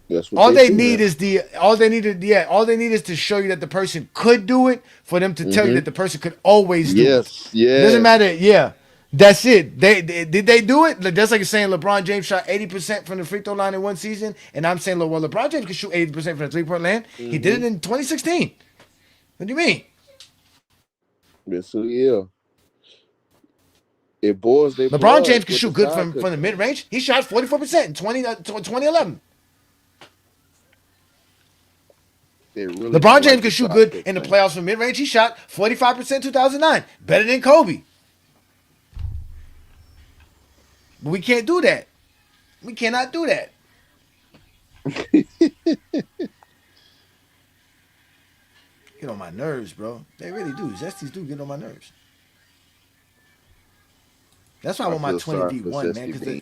That's what All they do, need man. is all they need is to show you that the person could do it, for them to tell you that the person could always do it. It doesn't matter. Yeah, that's it. They did they do it? That's like you're saying LeBron James shot 80% from the free throw line in one season, and I'm saying, well, LeBron James could shoot 80% from the 3-point line. He did it in 2016. What do you mean? Mentally ill. It boils their LeBron blood James could what the shoot good side from the could mid range. He shot 44% in 2011. really LeBron don't James like could the shoot side good pick, in the man. playoffs from mid range. He shot 45% 2009. Better than Kobe. But we can't do that. We cannot do that. Get on my nerves, bro. They really do. Zesties do get on my nerves. That's why I I want my feel sorry for 20v1, man. Zesty Bean.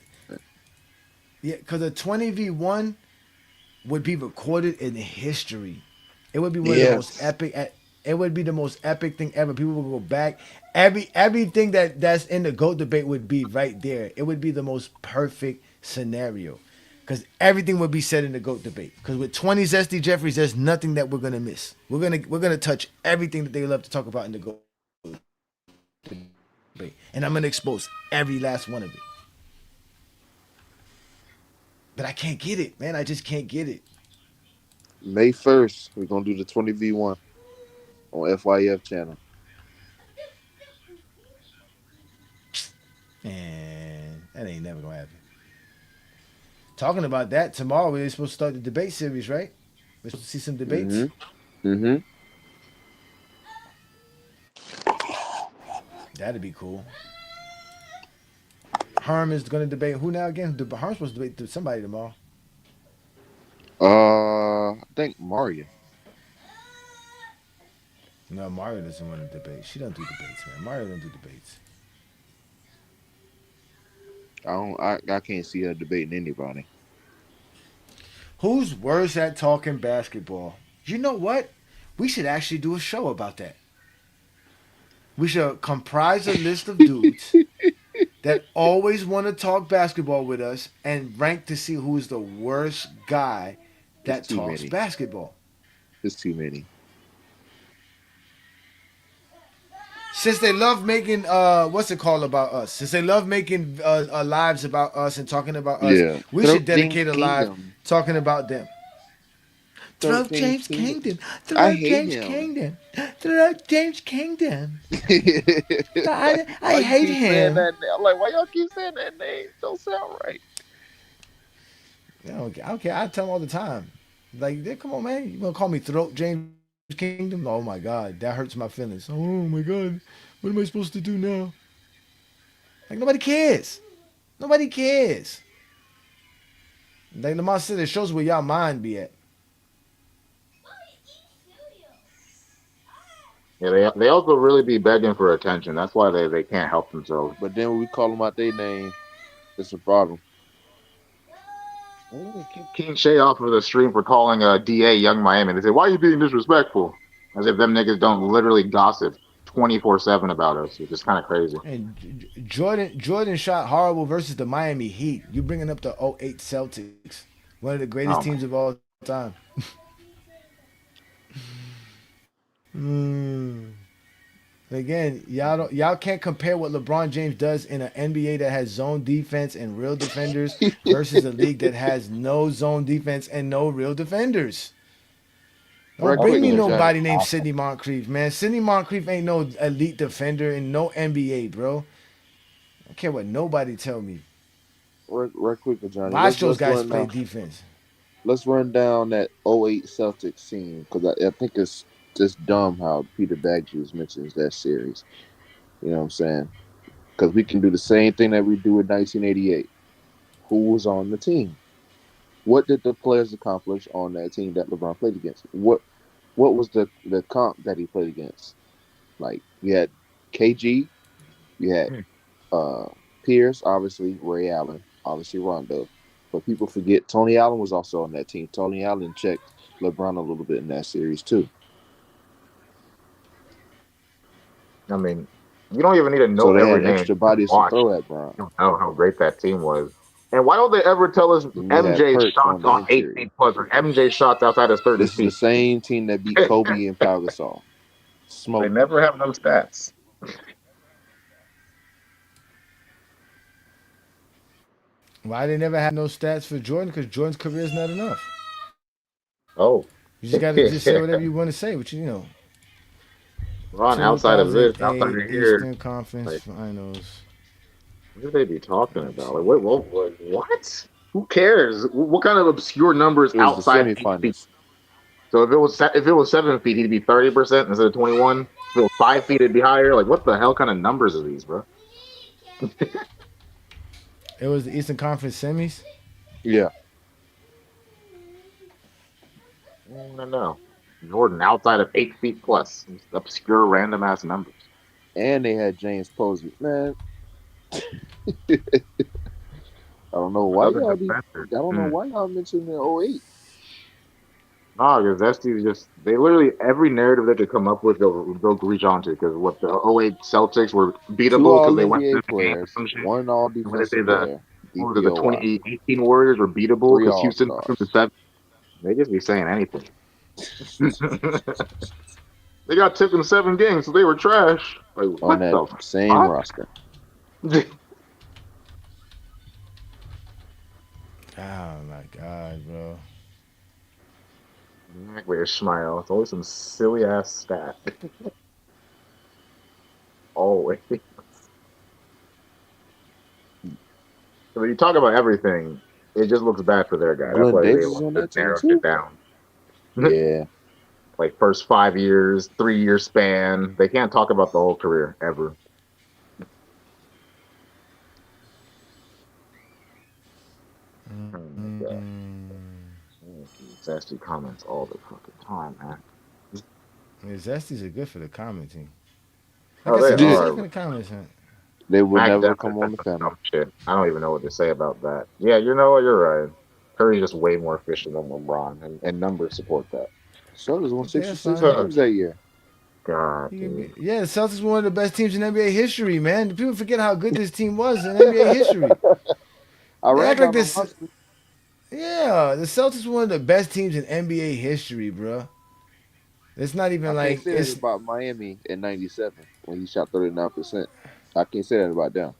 Because the 20v1 would be recorded in history. It would be one of the most Yes. epic. It would be the most epic thing ever. People would go back. Everything that's in the GOAT debate would be right there. It would be the most perfect scenario. Because everything would be said in the GOAT debate. Because with 20 Zesty Jeffreys, there's nothing that we're gonna miss. We're gonna touch everything that they love to talk about in the GOAT debate. And I'm gonna expose every last one of it. But I can't get it, man. I just can't get it. May 1st, we're gonna do the 20v1 on FYF channel. And that ain't never gonna happen. Talking about that, tomorrow we're supposed to start the debate series, right? We're supposed to see some debates. Mm-hmm. That'd be cool. Herm is gonna debate who now again? Herm's supposed to debate somebody tomorrow. I think Mario. No, Mario doesn't want to debate. She don't do debates, man. Mario don't do debates. I can't see her debating anybody. Who's worse at talking basketball? You know what? We should actually do a show about that. We should comprise a list of dudes that always want to talk basketball with us and rank to see who's the worst guy It's that too talks many. basketball. It's too many. Since they love making what's it called about us? Since they love making lives about us and talking about us, Yeah. we Throw should James dedicate a live Kingdom. talking about them. Throw Throw James James Kingdom. Kingdom. I Throw hate James him. Kingdom. Throw James Kingdom. Why I hate you keep saying him. that name? I'm like, why y'all keep saying that name? Don't sound right. Okay, I tell them all the time. Like, come on, man. You gonna call me Throat James Kingdom? Oh my God, that hurts my feelings. Oh my God, what am I supposed to do now? Like nobody cares. Nobody cares. Like Lamar said, it shows where y'all mind be at. Yeah, they also really be begging for attention. That's why they can't help themselves. But then when we call them out their name, it's a problem. Keep King Shay off of the stream for calling DA Young Miami. They say, "Why are you being disrespectful?" As if them niggas don't literally gossip 24/7 about us, which is kind of crazy. And Jordan shot horrible versus the Miami Heat. You bringing up the '08 Celtics, one of the greatest Oh my. teams of all time. Hmm. Again, y'all can't compare what LeBron James does in an NBA that has zone defense and real defenders versus a league that has no zone defense and no real defenders. Don't Right bring quick me in the chat. nobody named Sidney Moncrief, man. Sidney Moncrief ain't no elite defender in no NBA, bro. I don't care what nobody tell me. Right quick, Johnny. Watch those Let's guys run play down. defense. Let's run down that '08 Celtics team because I think it's just dumb how Peter Bagshaw mentions that series. You know what I'm saying? Because we can do the same thing that we do in 1988. Who was on the team? What did the players accomplish on that team that LeBron played against? What was the comp that he played against? Like you had KG, you had uh Pierce, obviously Ray Allen, obviously Rondo. But people forget Tony Allen was also on that team. Tony Allen checked LeBron a little bit in that series too. I mean, you don't even need to know So they every had name. extra Just bodies to watch. throw at Bron. You know how great that team was. And why don't they ever tell us And you had MJ Perk on shots the on interior. 8 feet plus or MJ shots outside his 30 This is the feet? same team that beat Kobe and Pau Gasol. They Smoke them. never have those stats. Why they never had no stats for Jordan? Because Jordan's career is not enough. Oh. You just gotta just say whatever you want to say, which Ron, outside of this, outside 2008 of here, Eastern Conference like, Finals. what should they be talking Let me about? see. Like, what? Who cares? What kind of obscure numbers It was the outside 8 feet? semifinals. So if it was 7 feet, he'd be 30% instead of 21. If it was 5 feet, it'd be higher. Like, what the hell kind of numbers are these, bro? It was the Eastern Conference semis. Yeah. I don't know. Jordan outside of 8 feet plus. Just obscure random ass numbers. And they had James Posey. Man, I don't know why Another y'all be. defender. I don't know why y'all mentioned the '08. No, because Zesty's just they literally every narrative they could come up with they'll reach onto because what the '08 Celtics were Two beatable because All they went to NBA the game or players, some shit. one All And when they say Defensive Player, what was it, the DPOY, 2018 Warriors were beatable three because All Houston took them to Stars 7, they just be saying anything. They got tipped in 7 games, so they were trash. Like on what that the same fuck? roster. Oh my God, bro. Exactly, Ishmael. It's always some silly ass stat. Always. When you talk about everything, it just looks bad for their guy. That's Glenn why they Davis is want on to that team narrow it too. down. Yeah, Like first 5 years, 3 year span. They can't talk about the whole career ever. Oh my god. Zesty comments all the fucking time, man. Yeah, Zesty's are good for the commenting. Like Oh, I they said, be are. safe in the comments, man. they would Mac never definitely come said on the some panel. dumb shit. I don't even know what to say about that. Yeah, you know what? You're right. Curry's just way more efficient than LeBron, and numbers support that. Celtics won Okay, that's 66 fine. games that year. God, He can be, dude. yeah, the Celtics were one of the best teams in NBA history, man. People forget how good this team was in NBA history. I They ran act like down the this. roster. Yeah, the Celtics were one of the best teams in NBA history, bro. It's not I even can't like say that it's. about Miami in '97 when he shot 39%. I can't say that about them.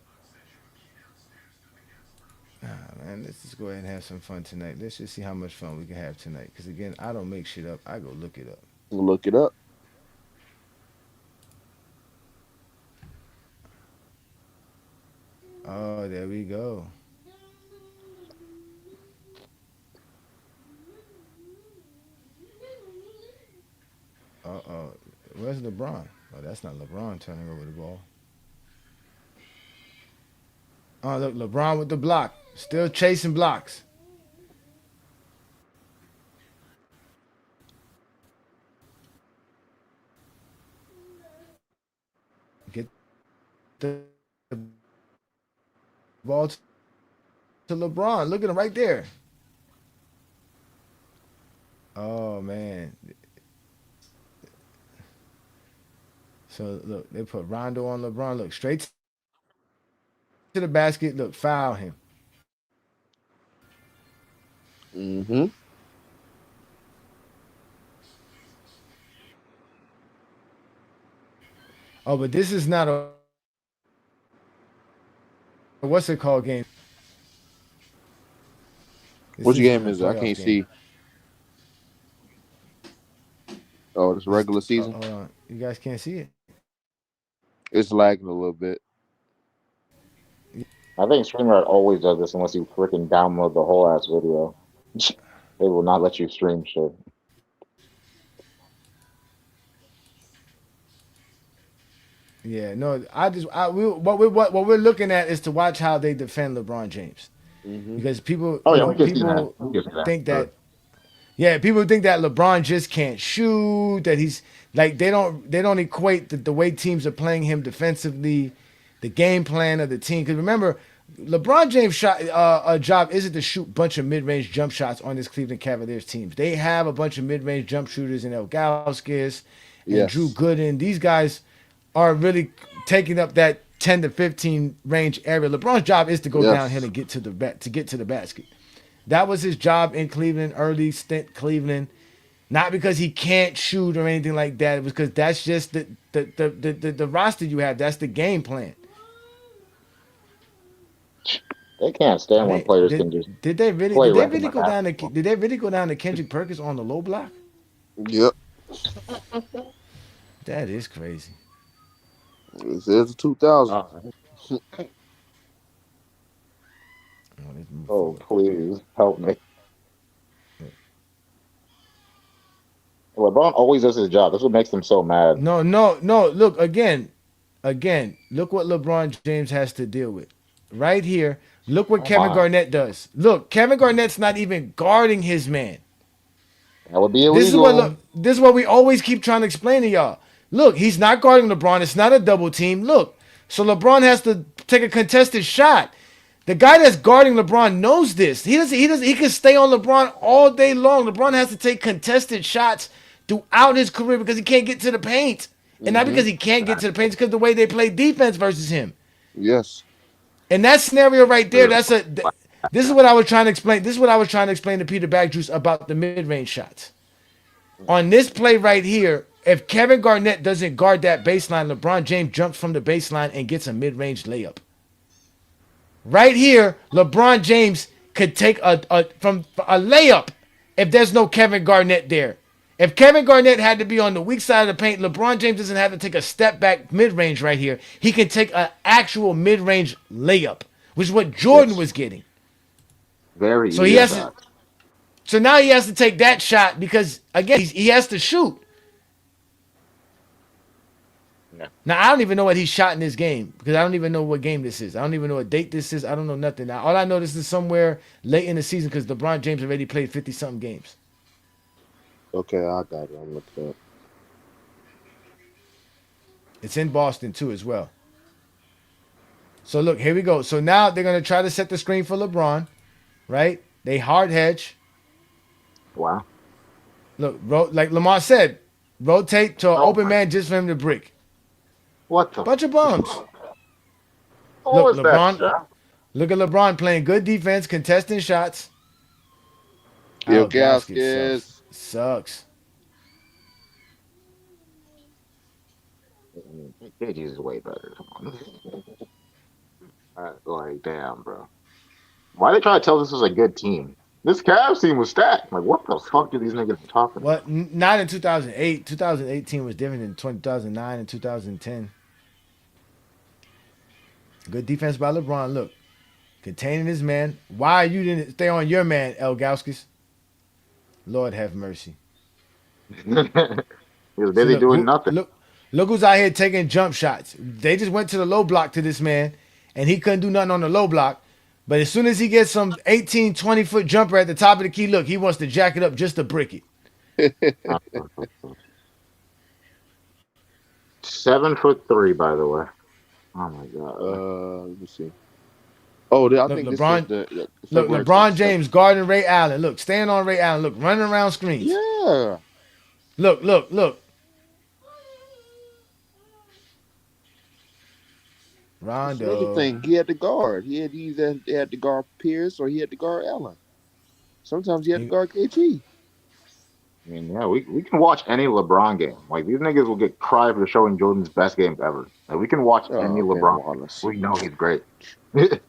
Man, let's just go ahead and have some fun tonight. Let's just see how much fun we can have tonight. Because again, I don't make shit up. I go look it up. Look it up. Oh, there we go. Where's LeBron? Oh, that's not LeBron turning over the ball. Oh, look, LeBron with the block. Still chasing blocks. Get the ball to LeBron. Look at him right there. Oh, man. So, look, they put Rondo on LeBron. Look, straight to the basket. Look, foul him. Mm-hmm. Oh, but this is not a what's it called game. This Which isn't game a is it? I playoff can't game. see. Oh, it's This, regular season. hold on. You guys can't see it. It's lagging a little bit. I think StreamYard always does this unless you freaking download the whole ass video. They will not let you stream shit. Yeah, no, what we're looking at is to watch how they defend LeBron James, Mm-hmm. because people, Oh you yeah, know, we can see that. people We can see that. think that, yeah, people think that LeBron just can't shoot, that he's like they don't equate the way teams are playing him defensively, the game plan of the team. Because remember, LeBron James' job isn't to shoot a bunch of mid-range jump shots on this Cleveland Cavaliers teams. They have a bunch of mid-range jump shooters in Ilgauskas and Drew Yes. Gooden. These guys are really taking up that 10 to 15 range area. LeBron's job is to go downhill Yes. and get to the basket. That was his job in Cleveland, early stint Cleveland. Not because he can't shoot or anything like that. It was because that's just the roster you have. That's the game plan. They can't stand when players can just Did they really play did they regular really go down to basketball. did they really go down to Kendrick Perkins on the low block? Yep. That is crazy. It's a 2000. Let's move Oh, forward. please help me. LeBron always does his job. That's what makes them so mad. No. Look again. Look what LeBron James has to deal with. Right here. Look what Kevin Wow. Garnett does. Look, Kevin Garnett's not even guarding his man. That would be illegal. This is what we always keep trying to explain to y'all. Look, he's not guarding LeBron. It's not a double team. Look, so LeBron has to take a contested shot. The guy that's guarding LeBron knows this. He can stay on LeBron all day long. LeBron has to take contested shots throughout his career because he can't get to the paint. And not because he can't get to the paint, it's because the way they play defense versus him. Yes. And that scenario right there, this is what I was trying to explain. This is what I was trying to explain to Peter Backjuice about the mid-range shots. On this play right here, if Kevin Garnett doesn't guard that baseline, LeBron James jumps from the baseline and gets a mid-range layup. Right here, LeBron James could take a layup if there's no Kevin Garnett there. If Kevin Garnett had to be on the weak side of the paint, LeBron James doesn't have to take a step back mid-range right here. He can take an actual mid-range layup, which is what Jordan was getting. Very So easy. he has to. So now he has to take that shot because again he has to shoot. Yeah. Now I don't even know what he shot in this game because I don't even know what game this is. I don't even know what date this is. I don't know nothing. Now all I know this is somewhere late in the season because LeBron James already played 50-something games. Okay, I got it. I'm looking up. It's in Boston too as well. So look, here we go. So now they're gonna try to set the screen for LeBron, right? They hard hedge. Wow. Look, like Lamar said, rotate to an Oh open my- man just for him to brick. What the Bunch of bums. What Look, was that LeBron. shot? Look at LeBron playing good defense, contesting shots. Gilgeous-Alexander. Sucks. KG is way better. Come on. Like, damn, bro. Why they try to tell us this was a good team? This Cavs team was stacked. Like, what the fuck do these niggas be talking about? What? Not in 2008. 2018 was different than 2009 and 2010. Good defense by LeBron. Look, containing his man. Why you didn't stay on your man, Gilgeous? Lord have mercy. He was busy See, look, doing nothing. Look who's out here taking jump shots. They just went to the low block to this man, and he couldn't do nothing on the low block. But as soon as he gets some 18, 20-foot jumper at the top of the key, look, he wants to jack it up just to brick it. 7'3", by the way. Oh my god. Let me see. Oh, I think LeBron. this is Look, LeBron James guarding Ray Allen. Look, staying on Ray Allen. Look, running around screens. Yeah. Look. Rondo. Anything he had to guard. He had to guard Pierce or he had to guard Allen. Sometimes he had to guard KG. I mean, yeah, we can watch any LeBron game. Like, these niggas will get cry for showing Jordan's best games ever. Like, we can watch any LeBron. We know he's great. They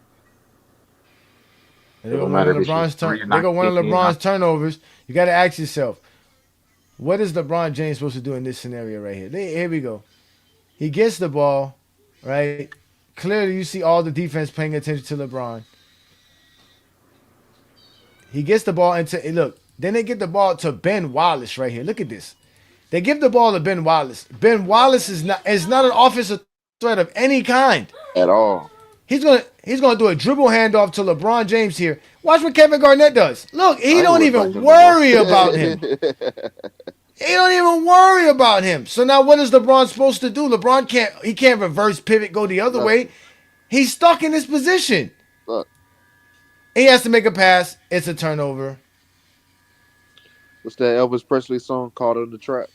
go one of LeBron's turnovers. You got to ask yourself, what is LeBron James supposed to do in this scenario right here? Here we go. He gets the ball, right? Clearly, you see all the defense paying attention to LeBron. He gets the ball into look. Then they get the ball to Ben Wallace right here. Look at this. They give the ball to Ben Wallace. Ben Wallace is not an offensive threat of any kind at all. He's gonna do a dribble handoff to LeBron James here. Watch what Kevin Garnett does. Look, he don't even worry about him. He don't even worry about him. So now what is LeBron supposed to do? LeBron can't reverse pivot, go the other way. He's stuck in this position. Look. He has to make a pass. It's a turnover. What's that Elvis Presley song called in the trap?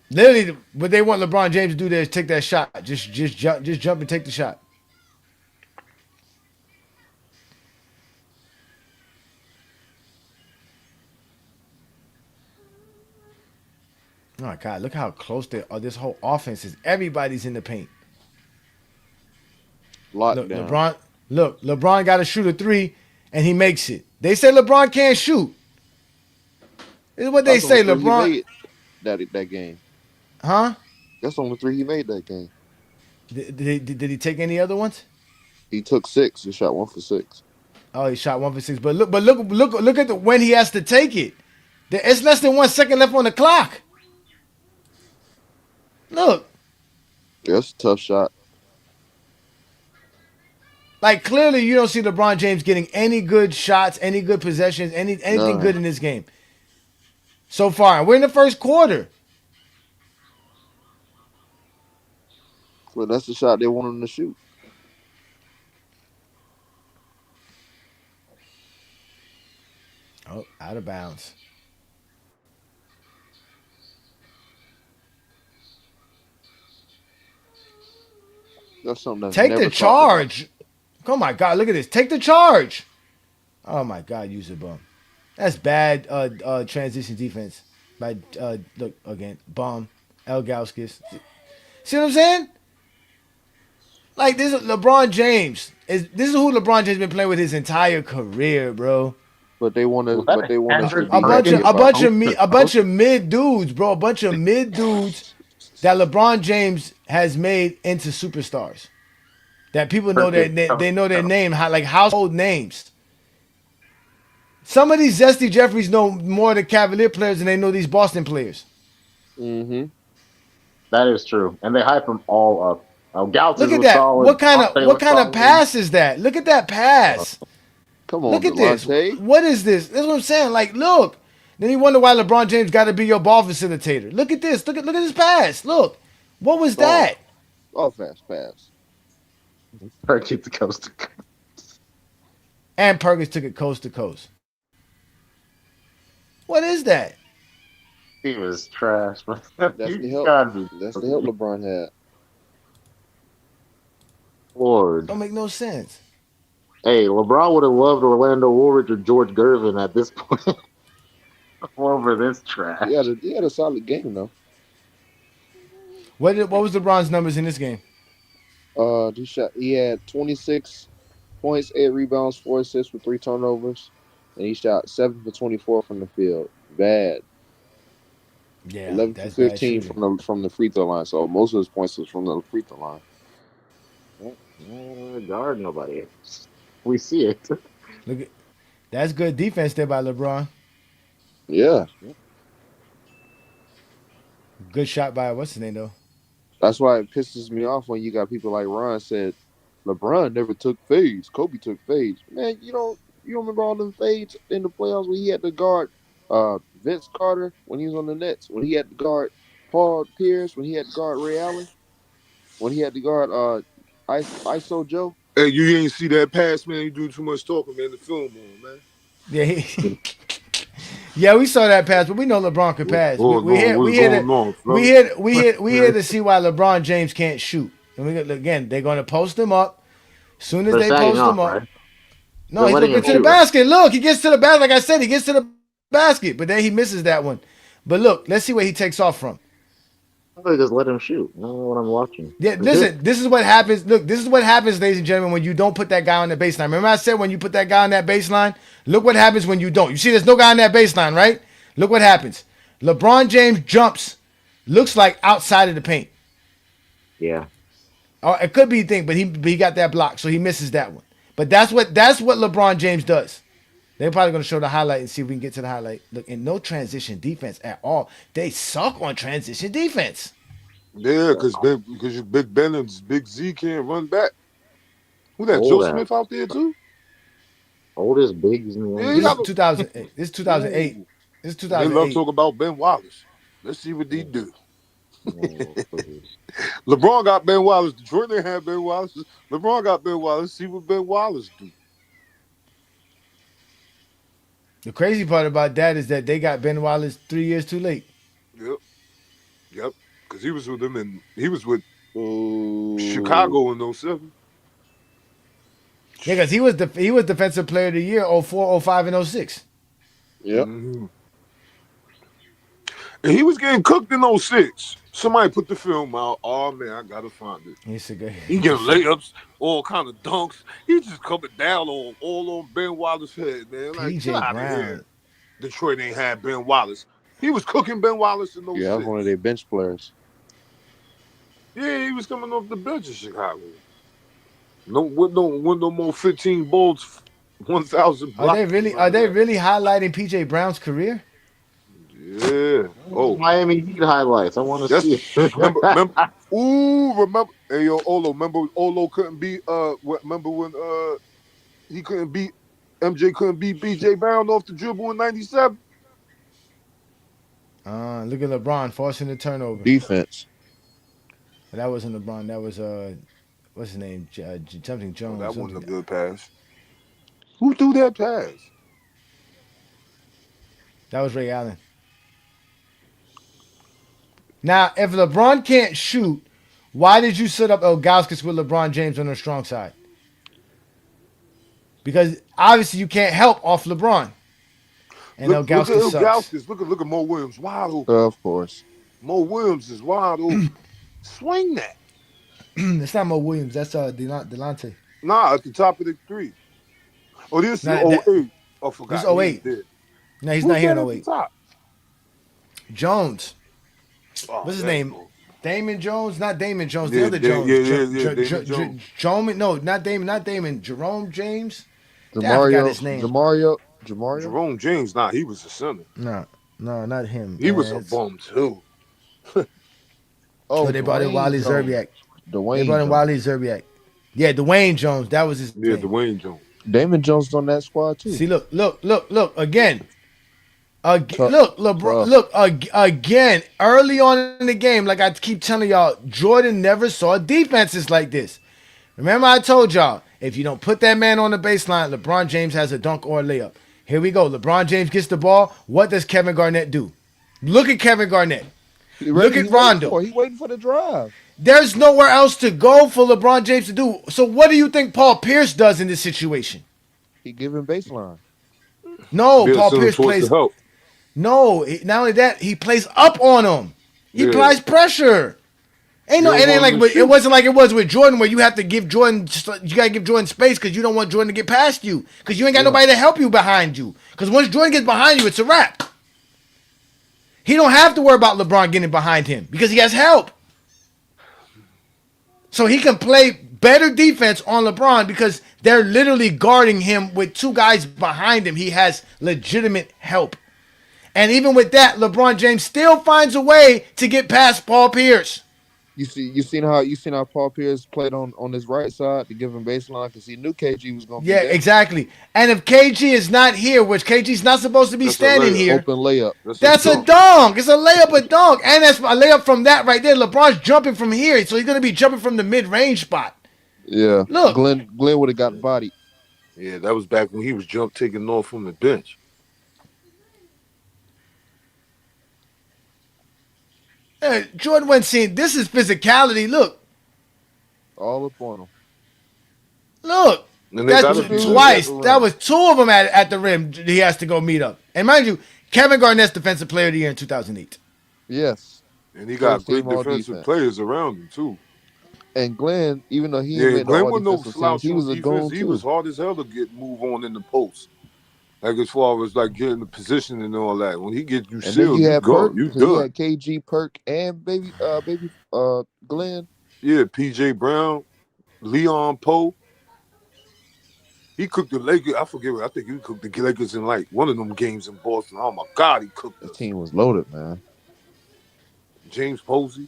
Literally, what they want LeBron James to do there is take that shot. Just jump and take the shot. Oh my God! Look how close this whole offense is. Everybody's in the paint. Look, LeBron got to shoot a three, and he makes it. They say LeBron can't shoot. This is what they say. LeBron that game. Huh? That's the only three he made that game. Did he take any other ones? He took 6. He shot 1 for 6. Oh, he shot 1 for 6. But look at when he has to take it. It's less than 1 second left on the clock. Look. That's a tough shot. Like, clearly you don't see LeBron James getting any good shots, any good possessions, anything good in this game. So far. We're in the first quarter. Well, that's the shot they want him to shoot. Oh, out of bounds. That's something Take the charge. Oh my God, look at this. Take the charge. Oh my God, use a bum. That's bad transition defense by look again. Bum. Gilgeous. See what I'm saying? Like, this is LeBron James. This is who LeBron James been playing with his entire career, bro. But they want to. A bunch of mid dudes, bro. A bunch of mid dudes that LeBron James has made into superstars. That people know they know their name, like household names. Some of these Zesty Jeffreys know more of the Cavalier players than they know these Boston players. Mm-hmm. That is true, and they hype them all up. Look at that! Solid. What kind of pass is that? Look at that pass! Come on, look at Delonte. this! What is this? That's what I'm saying. Like, look. Then you wonder why LeBron James got to be your ball facilitator. Look at this! Look at this pass! Look, what was that? Oh, fast pass. Keep the coast to coast. And Perkins took it coast to coast. What is that? He was trash, man. That's the help. That's the help LeBron had. Lord. Don't make no sense. Hey, LeBron would have loved Orlando Woolridge or George Gervin at this point over this trash. He had a solid game though. What was LeBron's numbers in this game? He had 26 points, 8 rebounds, 4 assists with 3 turnovers, and he shot 7 for 24 from the field. Bad. Yeah, 11 for 15 from the free throw line. So most of his points was from the free throw line. Guard nobody. We see it. Look at that's good defense there by LeBron. Yeah. Good shot by what's his name though? That's why it pisses me off when you got people like Ron said LeBron never took fades. Kobe took fades. Man, you don't remember all them fades in the playoffs when he had to guard Vince Carter when he was on the Nets, when he had to guard Paul Pierce, when he had to guard Ray Allen, when he had to guard ISO Joe. Hey, you ain't see that pass, man. You do too much talking, man. The film on, man. Yeah, yeah, we saw that pass, but we know LeBron could pass. We here to see why LeBron James can't shoot. And again, they're going to post him up. As soon as they post him up, right? no, he's going to get to the basket. Look, he gets to the basket. Like I said, he gets to the basket, but then he misses that one. But look, let's see where he takes off from. I just let him shoot. I don't know what I'm watching. Yeah, listen, this is what happens. Look, this is what happens, ladies and gentlemen, when you don't put that guy on the baseline. Remember I said when you put that guy on that baseline? Look what happens when you don't. You see there's no guy on that baseline, right? Look what happens. LeBron James jumps, looks like outside of the paint. Yeah. Or it could be a thing, but he got that block, so he misses that one. But that's what LeBron James does. They're probably going to show the highlight and see if we can get to the highlight. Look, and no transition defense at all. They suck on transition defense. Yeah, because Big Ben and Big Z can't run back. Who that? Joe Smith out there too? Oldest bigs in the league. This is 2008. This is 2008. This is 2008. They love talking about Ben Wallace. Let's see what they do. LeBron got Ben Wallace. Detroit didn't have Ben Wallace. LeBron got Ben Wallace. See what Ben Wallace do. The crazy part about that is that they got Ben Wallace 3 years too late. Yep. Because he was with them and he was with Chicago in 07. Yeah, because he was defensive player of the year 04, 05, and 06. Yep. Mm-hmm. And he was getting cooked in 06. Somebody put the film out. Oh man, I gotta find it. He getting layups, all kind of dunks. He just coming down all on Ben Wallace's head, man. Like, PJ Brown. Detroit ain't had Ben Wallace. He was cooking Ben Wallace in 06. Yeah, one of their bench players. Yeah, he was coming off the bench in Chicago. No more 15 bolts, 1,000 blocks. Are they really highlighting PJ Brown's career? Yeah. Oh, Miami Heat highlights. I want to see it. remember? Hey, yo, Olo. Remember Olo couldn't beat. Remember when he couldn't beat MJ couldn't beat BJ Brown off the dribble in '97? Look at LeBron forcing the turnover. Defense. But that wasn't LeBron. That was what's his name? Something Jones. That wasn't a good pass. Who threw that pass? That was Ray Allen. Now, if LeBron can't shoot, why did you set up Ilgauskas with LeBron James on the strong side? Because obviously you can't help off LeBron. And Ilgauskas sucks. Look at Mo Williams wide open. Of course. Mo Williams is wide open. Swing that. It's not Mo Williams. That's Delonte. Nah, at the top of the three. Oh, this is 08. I forgot. This is 08. No, he's not here in 08. Jones. What's his name? Cool. Damon Jones? Not Damon Jones. The other Jones. Jones. No, not Damon. Jerome James? I forgot his name. Jerome James. Nah, he was a center. No, not him. He was a bum, too. They brought in Wally Zerbiak. Yeah, Dwayne Jones. That was his name. Yeah, Dwayne Jones. Damon Jones on that squad, too. See, look. Again, LeBron. Look again. Early on in the game, like I keep telling y'all, Jordan never saw defenses like this. Remember, I told y'all If you don't put that man on the baseline, LeBron James has a dunk or a layup. Here we go. LeBron James gets the ball. What does Kevin Garnett do? Look at Kevin Garnett. Look at Rondo. He's waiting for the drive. There's nowhere else to go for LeBron James to do. So what do you think Paul Pierce does in this situation? He give him baseline. No, Paul Pierce plays. No, not only that, he plays up on him. He applies pressure. It wasn't like it was with Jordan, where you have to give Jordan, you gotta give Jordan space because you don't want Jordan to get past you because you ain't got nobody to help you behind you. Because once Jordan gets behind you, it's a wrap. He don't have to worry about LeBron getting behind him because he has help. So he can play better defense on LeBron because they're literally guarding him with two guys behind him. He has legitimate help. And even with that, LeBron James still finds a way to get past Paul Pierce. You seen how Paul Pierce played on his right side to give him baseline because he knew KG was going to be there. Exactly. And if KG is not here, which KG's not supposed to be standing here, open layup. That's a dunk. It's a layup, a dunk, and that's a layup from that right there. LeBron's jumping from here, so he's going to be jumping from the mid-range spot. Yeah. Look, Glenn would have got bodied. Yeah, that was back when he was taking off from the bench. Jordan wasn't seeing this is physicality. Look. All up on him. Look. That's twice. That was two of them at the rim he has to go meet up. And mind you, Kevin Garnett's Defensive Player of the Year in 2008. Yes. And he got great defensive players around him, too. And Glenn, even though he Glenn was no slouch. He was hard as hell to move on in the post. Like as far as like getting the position and all that. When he gets you sealed, you go. You done. He had KG, Perk, and baby Glenn. Yeah, PJ Brown, Leon Poe. He cooked the Lakers. I forget. I think he cooked the Lakers in like one of them games in Boston. Oh my God, he cooked. The team was loaded, man. James Posey.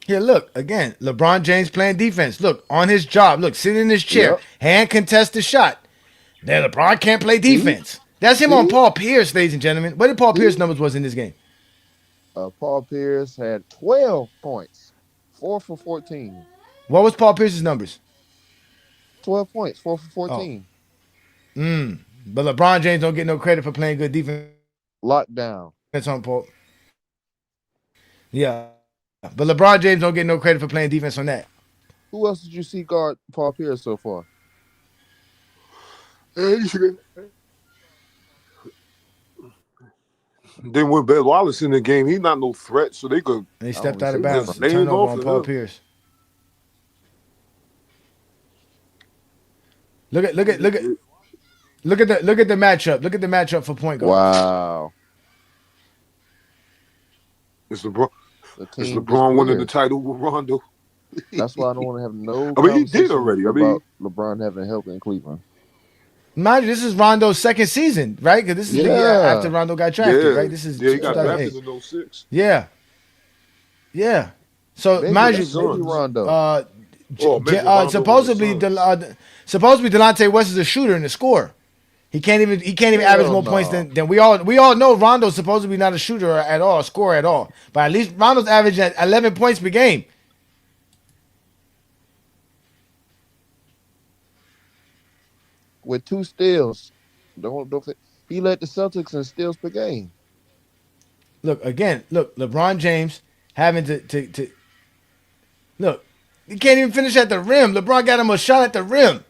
Here, look, again, LeBron James playing defense. Look, on his job. Look, sitting in his chair. Hand contest the shot. Now, LeBron can't play defense. That's him on Paul Pierce, ladies and gentlemen. What did Paul Pierce numbers was in this game? Paul Pierce had 12 points. 4 for 14. What was Paul Pierce's numbers? 12 points. 4 for 14. But LeBron James don't get no credit for playing good defense. Lockdown. That's on Paul. Yeah. But LeBron James don't get no credit for playing defense on that. Who else did you see guard Paul Pierce so far? Then with Ben Wallace in the game, he's not no threat, so they could. They stepped out of bounds. Turnover on Paul Pierce. Look at the matchup. Look at the matchup for point guard. Wow. It's LeBron winning the title with Rondo. That's why I don't want to have no. I mean, he did already. About LeBron having help in Cleveland. Mind you, this is Rondo's second season, right? Because this is the year after Rondo got drafted, right? This is he got drafted in 06. Yeah. So maybe mind you, Rondo. Supposedly Delonte West is a shooter and a scorer. He can't even average more points than we all know. Rondo's supposed to be not a shooter at all, a scorer at all. But at least Rondo's averaging at 11 points per game. With 2 steals. He led the Celtics in steals per game. Look, LeBron James having to look, he can't even finish at the rim. LeBron got him a shot at the rim.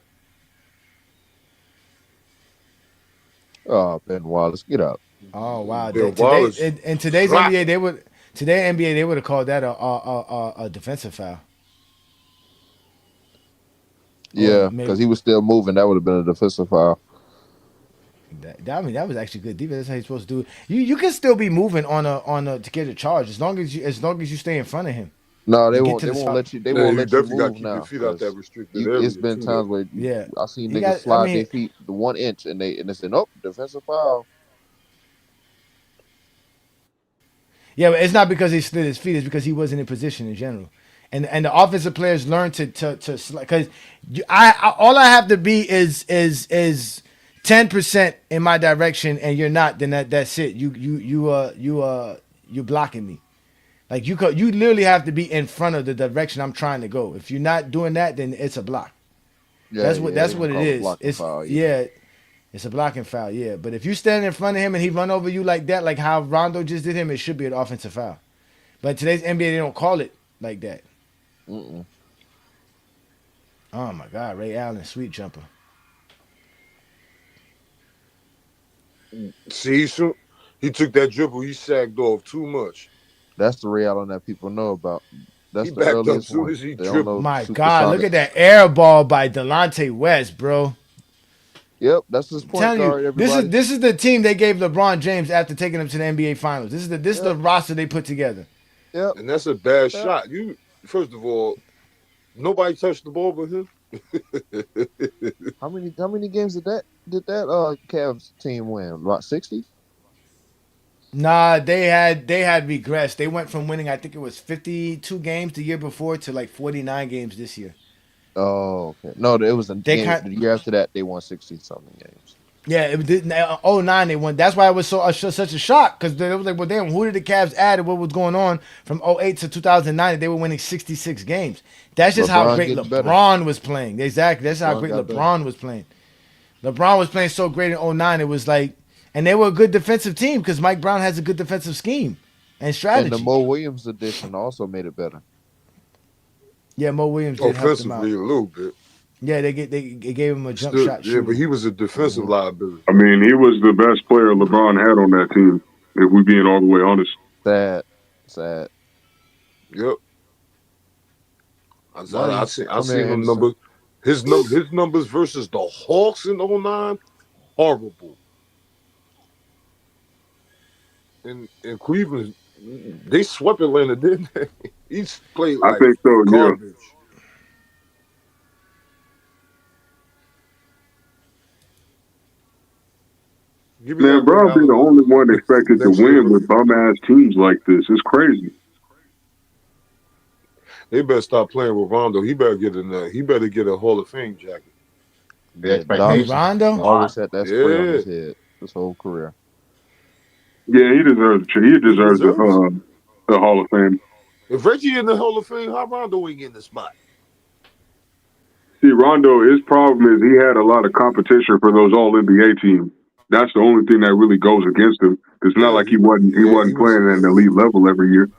Oh, Ben Wallace, get up. Oh wow! In today's NBA, they would have called that a defensive foul. Yeah, because he was still moving. That would have been a defensive foul. That was actually good defense. That's how you're supposed to do it. You can still be moving on a to get a charge as long as you stay in front of him. No, they won't let you. They won't let you move now. Your feet out that restricted area. It's been times where I seen niggas slide their feet the 1 inch and they said, nope, defensive foul. Yeah, but it's not because he slid his feet. It's because he wasn't in position in general. And the offensive players learn to because all I have to be is 10% in my direction and you're not, then that's it. You're blocking me. Like you literally have to be in front of the direction I'm trying to go. If you're not doing that, then it's a block. Yeah, That's what it is. It's foul, it's a blocking foul. Yeah, but if you stand in front of him and he run over you like that, like how Rondo just did him, it should be an offensive foul. But in today's NBA, they don't call it like that. Mm-mm. Oh my God, Ray Allen, sweet jumper. See, he took that dribble. He sagged off too much. That's the Ray Allen that people know about. That's He the backed up earliest as soon one. as he They don't dribbled. know My God, supersonic. look at that air ball by Delonte West, bro. Yep, that's his I'm point telling guard. you, Everybody. this is the team they gave LeBron James after taking him to the NBA Finals. This is the roster they put together. Yep. And that's a bad shot. You first of all, nobody touched the ball but him. How many games did that Cavs team win? About 60? Nah, they had regressed. They went from winning, I think it was 52 games the year before to like 49 games this year. Oh, okay. No, it was the year after that they won 60-something games. Yeah, it did. 09 they won. That's why it was such a shock because they was like, well, damn, who did the Cavs add and what was going on from 08 to 2009? They were winning 66 games. That's just how great LeBron was playing. Exactly. That's how great LeBron was playing. LeBron was playing so great in 09. It was like, and they were a good defensive team because Mike Brown has a good defensive scheme and strategy. And the Mo Williams addition also made it better. Yeah, Mo Williams did help them out. Offensively, a little bit. Yeah, they gave him a jump shot. Yeah, but he was a defensive liability. I mean, he was the best player LeBron had on that team, if we're being all the way honest. Sad. Yep. I seen him number. His numbers versus the Hawks in 09, horrible. In Cleveland, they swept Atlanta, didn't they? Each played like I think so, garbage. Yeah. Man, Brown be the only one expected to win with bum-ass teams like this. It's crazy. They better stop playing with Rondo. He better get a Hall of Fame jacket. The expectations. Rondo always had that spray on his head his whole career. Yeah, he deserves the Hall of Fame. If Reggie in the Hall of Fame, how Rondo ain't getting the spot? See, Rondo, his problem is he had a lot of competition for those All-NBA teams. That's the only thing that really goes against him. It's not like he wasn't playing at an elite level every year.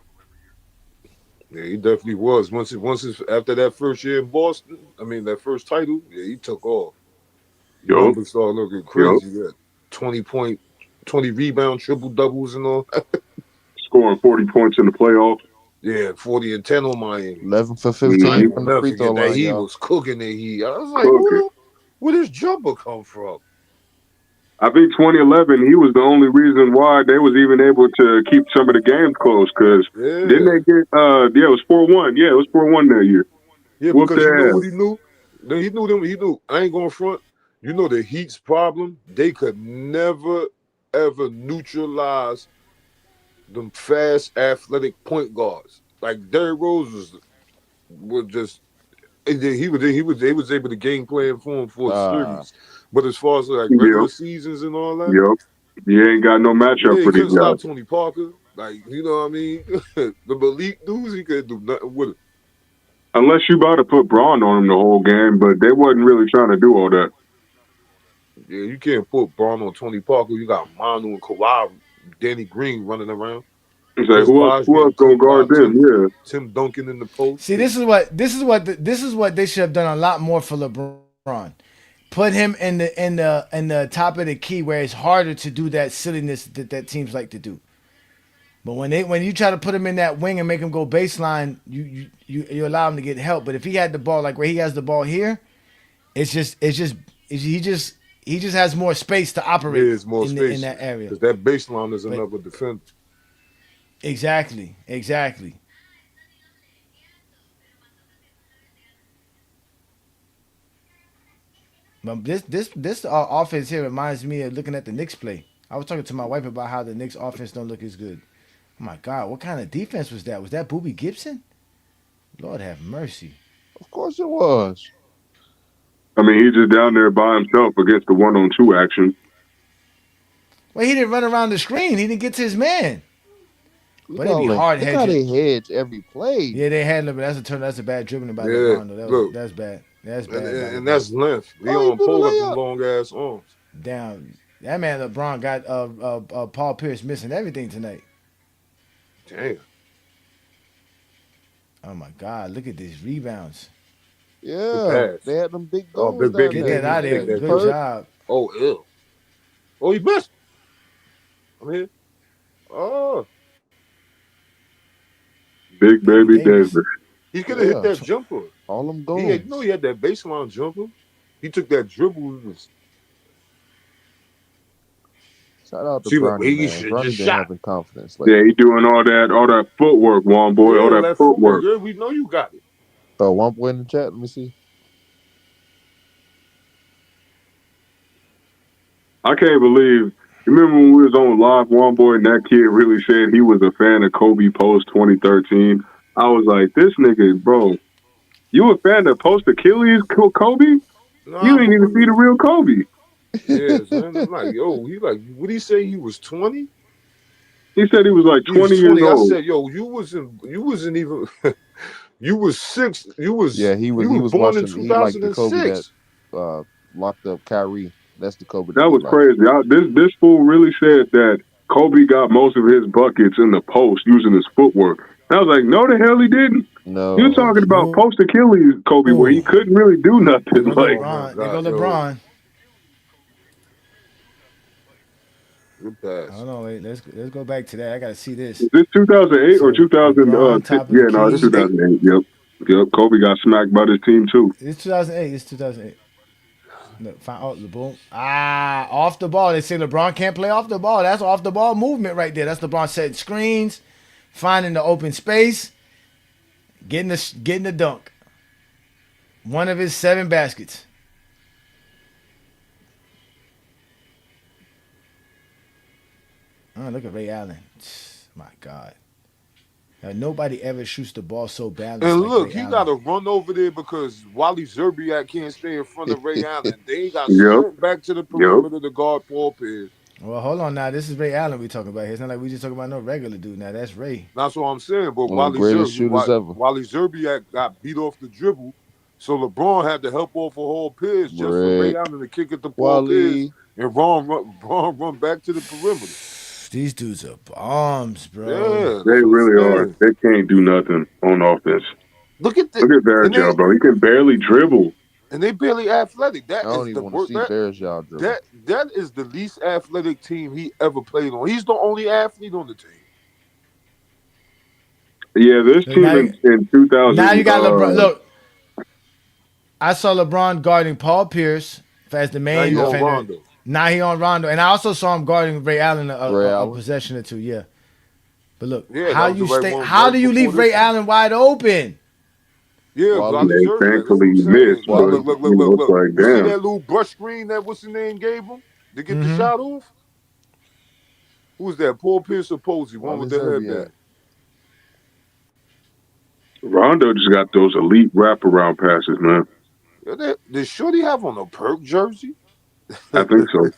Yeah, he definitely was. After that first year in Boston, that first title, yeah, he took off. Numbers started looking crazy. Yeah, 20 rebound, triple doubles and all. Scoring 40 points in the playoffs. Yeah, 40 and 10 on Miami. 11 for 15 from the free throw line. He was cooking the heat. I was like, where does jumper come from? I think 2011, he was the only reason why they was even able to keep some of the games close. Because didn't they get? It was 4-1. Yeah, it was 4-1 that year. Yeah, because you know what he knew. He knew them. He knew. I ain't going front. You know the Heat's problem. They could never ever neutralize them fast, athletic point guards. Like Derrick Rose was just. He was able to game plan for him for a series. But as far as like regular seasons and all that, you ain't got no matchup for these guys. Stop Tony Parker, like you know what I mean. The elite dudes, he couldn't do nothing with it. Unless you about to put Braun on him the whole game, but they wasn't really trying to do all that. Yeah, you can't put Braun on Tony Parker. You got Manu and Kawhi, Danny Green running around. It's like who else gonna guard them? Yeah, Tim Duncan in the post. See, this is what they should have done a lot more for LeBron. Put him in the top of the key where it's harder to do that silliness that teams like to do. But when you try to put him in that wing and make him go baseline, you allow him to get help. But if he had the ball like where he has the ball here, he just has more space to operate in that area. Because that baseline is another defender. Exactly. But this offense here reminds me of looking at the Knicks play. I was talking to my wife about how the Knicks offense don't look as good. Oh my God, what kind of defense was that? Was that Boobie Gibson? Lord have mercy. Of course it was. I mean, he's just down there by himself against the 1-on-2 action. Well, he didn't run around the screen. He didn't get to his man. But it'd be hard hedging. Look how they hedge every play. Yeah, they had LeBron. That's a bad dribbling by LeBron. That's bad. That's bad. And that's length. Leon Poole got the long ass arms. Damn, that man LeBron got Paul Pierce missing everything tonight. Damn. Oh my God! Look at these rebounds. Yeah, they had them big goals. Get that out of there. Good job. Oh, ill. Oh, he missed. I'm here. Oh. Big baby Davis. He could have hit that jumper. All them goals. He had that baseline jumper. He took that dribble. Shout out to Bronny, man. Bronny been having confidence. Yeah, he doing all that footwork, one boy. Yeah, all that footwork. Yeah, we know you got it. Oh, one boy in the chat. Let me see. I can't believe. Remember when we was on live, one boy, and that kid really said he was a fan of Kobe post 2013. I was like, this nigga, bro, you a fan of post Achilles Kobe? Nah, you ain't even see the real Kobe. Yeah, son. I'm like, yo, what did he say? He was 20? He said he was like 20 years old. I said, yo, you wasn't even. You was 6. You was. Yeah, he was born watching, in 2006. He liked the Kobe that locked up Kyrie. That's the Kobe. That was crazy. This fool really said that Kobe got most of his buckets in the post using his footwork. And I was like, no, the hell he didn't. No, you're talking about post Achilles Kobe, where he couldn't really do nothing. There go LeBron. Good pass. Hold on, wait. Let's go back to that. I gotta see this. Is this 2008 or 2010? Yeah, no, it's 2008. Yep. Kobe got smacked by this team too. It's 2008. Look, the boom. Off the ball. They say LeBron can't play off the ball. That's off the ball movement right there. That's LeBron setting screens, finding the open space, getting the dunk. One of his 7 baskets. Oh, look at Ray Allen. My God. Now, nobody ever shoots the ball so balanced. And like look, Ray he Allen. got to run over there because Wally Zerbiak can't stay in front of Ray Allen. They got sprint back to the perimeter to guard Paul Pierce. Well, hold on now. This is Ray Allen we talking about here. It's not like we just talking about no regular dude. Now that's Ray. That's what I'm saying. But Wally Zerbiak got beat off the dribble, so LeBron had to help off a whole Pierce just for Ray Allen to kick it to Paul Pierce and Ron run back to the perimeter. These dudes are bombs, bro. Yeah, they really are. They can't do nothing on offense. Look at Varejao, bro. He can barely dribble. And they barely athletic. I don't even want to see Varejao dribble. That is the least athletic team he ever played on. He's the only athlete on the team. Yeah, this team in 2000. Now you got LeBron. Look, I saw LeBron guarding Paul Pierce as the main defender. Now he on Rondo, and I also saw him guarding Ray Allen a possession or two. Yeah, but look, how do you leave Ray Allen wide open? Yeah, they thankfully missed. Look. Like, you see that little brush screen that what's the name gave him to get the shot off? Who was that? Paul Pierce or Posey? One with the headband. Rondo just got those elite wraparound passes, man. Did Shorty have on a Perk jersey? I think so.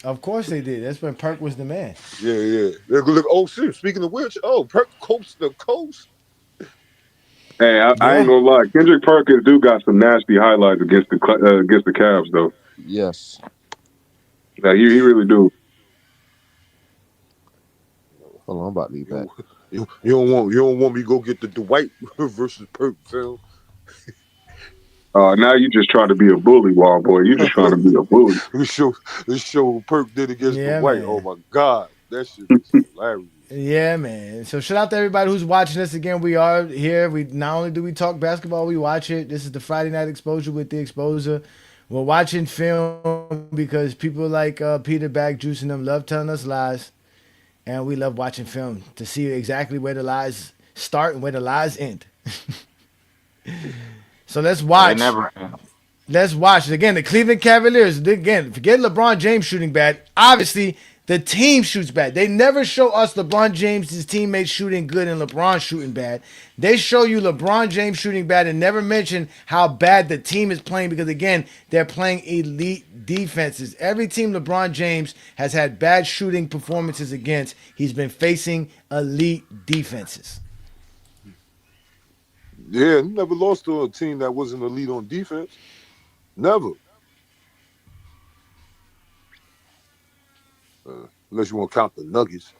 Of course they did. That's when Perk was the man. Yeah. Look, oh, shit. Speaking of which, Perk coasts the coast. Hey, I ain't gonna lie. Kendrick Perkins do got some nasty highlights against the Cavs, though. Yes. Like, he really do. Hold on, I'm about to leave that. You don't want me to go get the Dwight versus Perk film. Now you just trying to be a bully, wild boy. You just trying to be a bully. This show Perk did against Dwight. Man. Oh my God, that shit is hilarious. Yeah, man. So shout out to everybody who's watching us again. We are here. We not only do we talk basketball, we watch it. This is the Friday Night Exposure with the Exposer. We're watching film because people like Peter Backjuice and them love telling us lies, and we love watching film to see exactly where the lies start and where the lies end. So let's watch. Let's watch. Again, the Cleveland Cavaliers. Again, forget LeBron James shooting bad. Obviously, The team shoots bad. They never show us LeBron James' teammates shooting good and LeBron shooting bad. They show you LeBron James shooting bad and never mention how bad the team is playing because, again, they're playing elite defenses. Every team LeBron James has had bad shooting performances against, he's been facing elite defenses. Yeah, he never lost to a team that wasn't elite on defense. Never. Unless you want to count the Nuggets.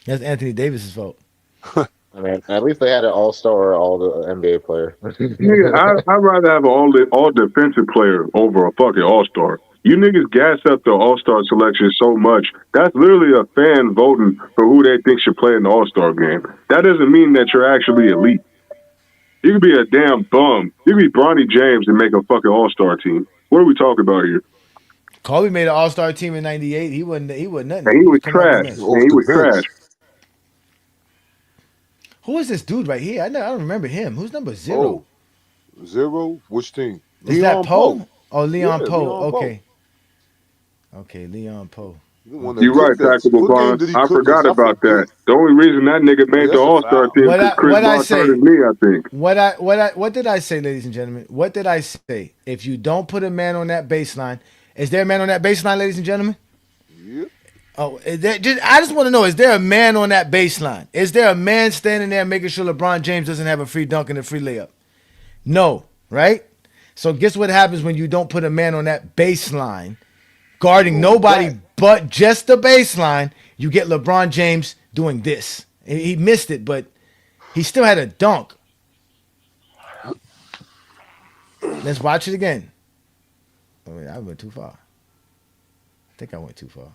That's Anthony Davis's fault. I mean, at least they had an all-star or all the NBA player. Yeah, I'd rather have an all defensive player over a fucking all-star. You niggas gas up the all-star selection so much. That's literally a fan voting for who they think should play in the all-star game. That doesn't mean that you're actually elite. You could be a damn bum. You could be Bronny James and make a fucking all-star team. What are we talking about here? Kobe made an all-star team in '98. He wasn't nothing. And he was trash. And he was trash. Who is this dude right here? I don't remember him. Who's number 0? Oh, 0? Which team? Is that Poe? Oh, Leon Yeah, Poe. Leon Okay. Okay, Leon Poe. You're right, Tactical Bond. I forgot about that. The only reason that nigga made the all-star team is Chris Paul turned me, I think. What did I say, ladies and gentlemen? What did I say? If you don't put a man on that baseline, is there a man on that baseline, ladies and gentlemen? Yeah. Oh, I just want to know, is there a man on that baseline? Is there a man standing there making sure LeBron James doesn't have a free dunk and a free layup? No, right? So guess what happens when you don't put a man on that baseline, guarding nobody but just the baseline? You get LeBron James doing this. He missed it, but he still had a dunk. Let's watch it again. Oh, wait, I went too far. I think I went too far.